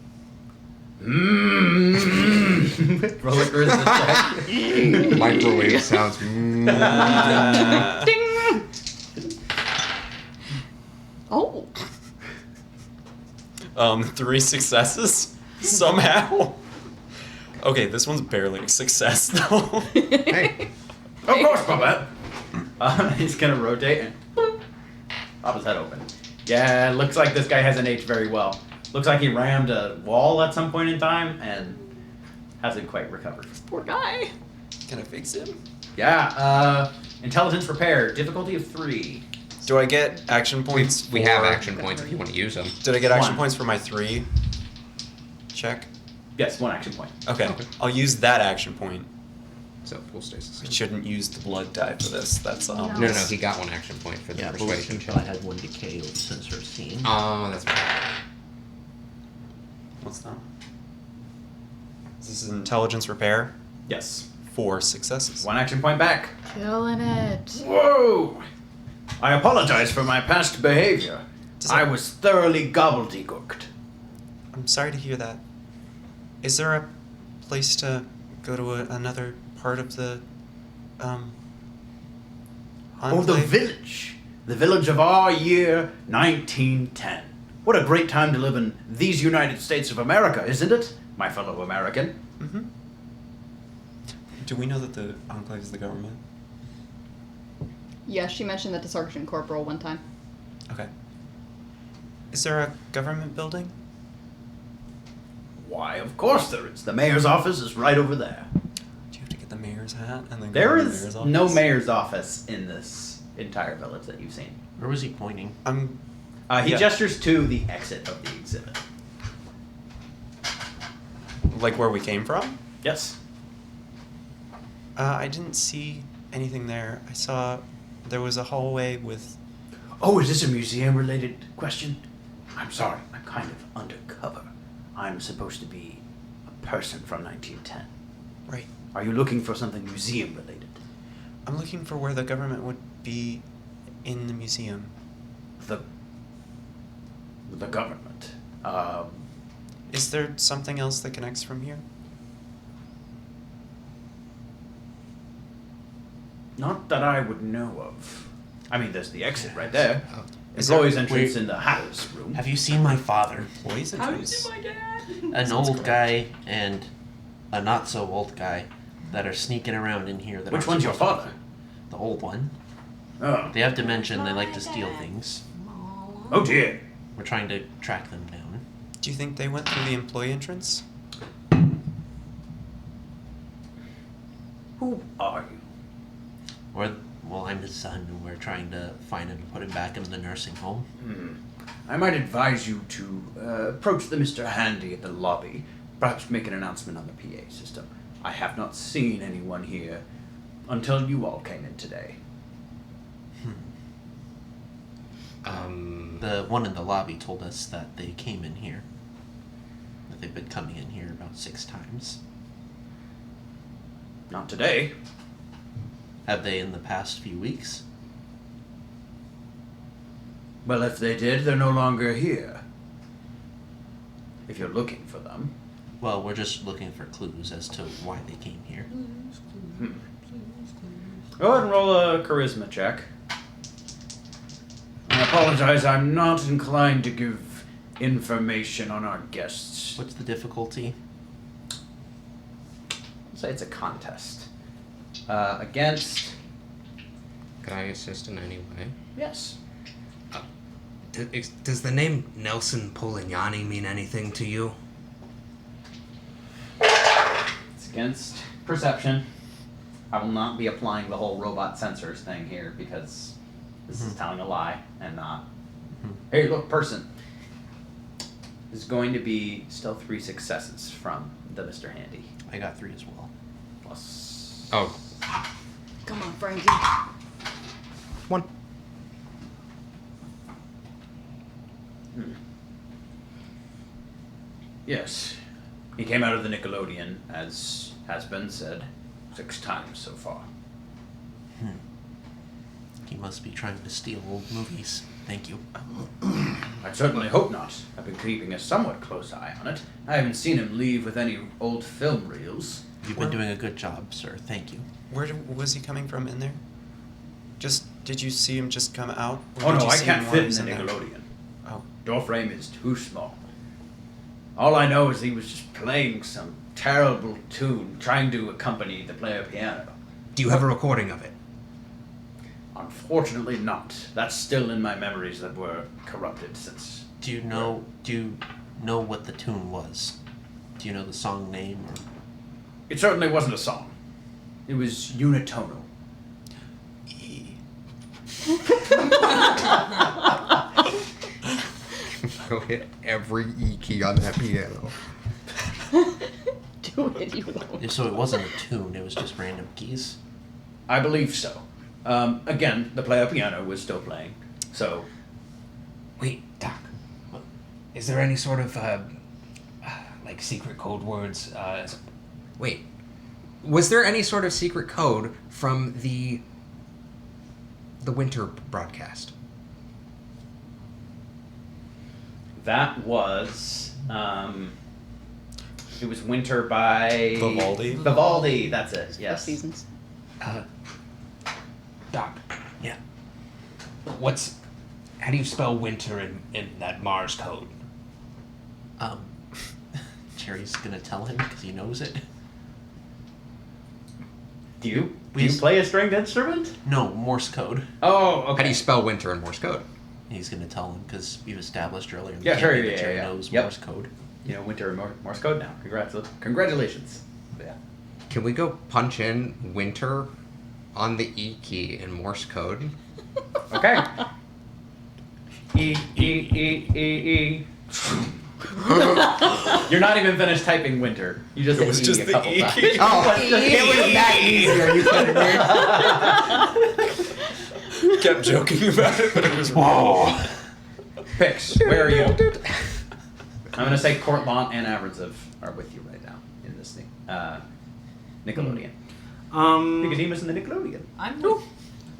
Roll a charisma check. Microwave sounds. Oh. 3 successes somehow. Okay, this one's barely a success though. Hey, Of course, Bobbert. He's gonna rotate and pop his head open. Yeah, looks like this guy hasn't aged very well. Looks like he rammed a wall at some point in time and hasn't quite recovered. Poor guy. Can I fix him? Yeah, intelligence repair, difficulty of 3. Do I get action points? we have for- action points if you want to use them. Did I get action 1. points for my 3? Check. Yes, 1 action point. Okay. I'll use that action point. So pool stays the I same. shouldn't use the blood die for this. That's No, he got 1 action point for the Yeah, persuasion until check. I had 1 decay with sensor of seeing. Oh, that's right. What's that? This is intelligence repair. Yes. 4 successes. 1 action point back. Killing it. Whoa! I apologize for my past behavior. Does I it- was thoroughly gobbledygooked. I'm sorry to hear that. Is there a place to go to another part of the Oh, the enclave? village. The village of our year 1910. What a great time to live in these United States of America, isn't it, my fellow American? Mm-hmm. Do we know that the enclave is the government? Yeah, she mentioned that to Sergeant Corporal one time. Okay. Is there a government building? Why, of course there is. The mayor's office is right over there. Do you have to get the mayor's hat and then go There to the is mayor's no office? mayor's office in this entire village that you've seen. Where was he pointing? He Yeah. gestures to the exit of the exhibit. Like where we came from? Yes. I didn't see anything there. I saw there was a hallway with. Oh, is this a museum-related question? I'm sorry, I'm kind of undercover. I'm supposed to be a person from 1910. Right. Are you looking for something museum-related? I'm looking for where the government would be in the museum. The government. Is there something else that connects from here? Not that I would know of. I mean, there's the exit right there. Is Employees there- entrance wait. in the Hatter's room. Have you seen my father? Employees entrance. An old guy and a not so old guy that are sneaking around in here. That Which aren't one's your supposed to father? be. The old one. Oh. They have dementia and they like to steal things. Oh dear. We're trying to track them down. Do you think they went through the employee entrance? Who are you? Well, I'm his son, and we're trying to find him and put him back in the nursing home. I might advise you to approach the Mr. Handy at the lobby. Perhaps make an announcement on the PA system. I have not seen anyone here until you all came in today. The one in the lobby told us that they came in here. That they've been coming in here about 6 times. Not today. Have they in the past few weeks? Well, if they did, they're no longer here. If you're looking for them. Well, we're just looking for clues as to why they came here. Go ahead and roll a charisma check. I apologize, I'm not inclined to give information on our guests. What's the difficulty? I'll say it's a contest. Against... Could I assist in any way? Yes. Does the name Nelson Polignani mean anything to you? It's against perception. I will not be applying the whole robot sensors thing here because this is telling a lie and not. Hey, look, person. There's going to be still 3 successes from the Mr. Handy. I got 3 as well. Plus. Oh, Come on, Frankie. 1. Yes. He came out of the Nickelodeon, as has been said, 6 times so far. He must be trying to steal old movies. Thank you. I certainly hope not. I've been keeping a somewhat close eye on it. I haven't seen him leave with any old film reels. You've been doing a good job, sir. Thank you. Was he coming from in there? Did you see him just come out? Or Oh did no, you I see can't him while fit he in was the there? Nickelodeon. Oh. Door frame is too small. All I know is he was just playing some terrible tune, trying to accompany the player piano. Do you have a recording of it? Unfortunately not. That's still in my memories that were corrupted since... Do you know what the tune was? Do you know the song name or? It certainly wasn't a song. It was unitonal. Go hit every E key on that piano. Do it, you won't. So it wasn't a tune, it was just random keys? I believe so. Again, the player piano was still playing, so... Wait, Doc. Is there any sort of, like, secret code words? Wait. Was there any sort of secret code from the winter broadcast? That was, it was Winter by... Vivaldi? Vivaldi, that's it, yes. Seasons. Doc, Yeah. how do you spell winter in that Mars code? Jerry's gonna tell him because he knows it. Do you play a stringed instrument? No, Morse code. Oh, okay. How do you spell winter in Morse code? He's gonna tell him because we've established earlier in the Yeah, sure, campaign that yeah, Jerry yeah. knows Yep. Morse code. You know, Winter and Morse code now. Congratulations. Yeah. Can we go punch in winter on the E key in Morse code? Okay. E, E, E, E, E. You're not even finished typing winter. You just It hit was was E just a the couple E times. key. Oh, It was that easy. Are you kidding me? Kept joking about it, but it was wrong. Pix, where are you? I'm gonna say Courtlawn and Avernsiv are with you right now in this thing. Nickelodeon. Nicodemus in the Nickelodeon. I'm I know.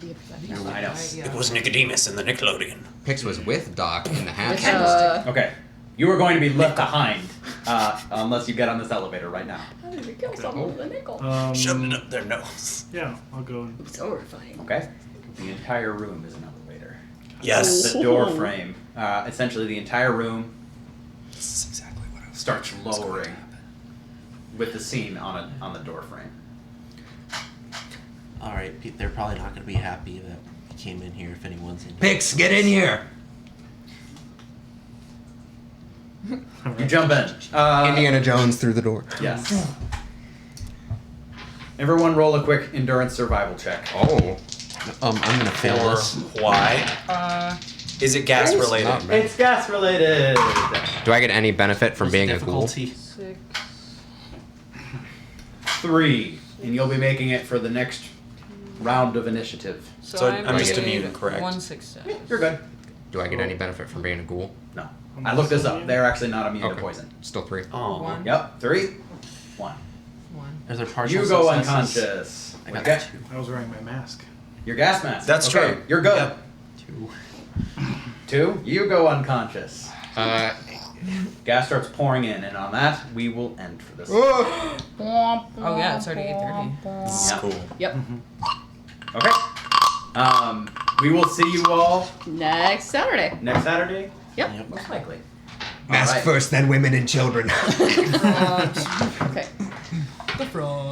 It was Nicodemus in the Nickelodeon. Pix was with Doc in the hat. Okay. You are going to be left behind unless you get on this elevator right now. How did we kill someone with a nickel? Shoved it up their nose. Yeah, I'll go. It's horrifying. Okay. The entire room is an elevator. Yes. The door frame, essentially the entire room This is exactly what I was starts was going to lowering happen. with the scene on the door frame. Alright, they're probably not gonna be happy that we came in here if anyone's in here. Pix, get in here. You jump in. Indiana Jones through the door. Yes. Everyone roll a quick endurance survival check. Oh. I'm gonna fail Or this. why? Is it gas related? Not bad. It's gas related. Do I get any benefit from What's being the a ghoul? difficulty? 3, and you'll be making it for the next round of initiative. So I'm just made immune, correct? 1 success. You're good. Do I get any benefit from being a ghoul? No. I looked this up. They're actually not immune to Okay. poison. Still 3. Oh. 1. Yep. 3, 1. 1. Are there partial You go successes? unconscious. I got Okay. 2. I was wearing my mask. Your gas mask. That's Okay, true. You're good. Yep. 2. 2, you go unconscious. Uh, Gas starts pouring in, and on that, we will end for this. Oh yeah, it's already 8:30. This is Yeah. cool. Yep. Okay. We will see you all Next Saturday. next Saturday. Yep. Most likely. Mask Alright. first, then women and children. Okay. The frog.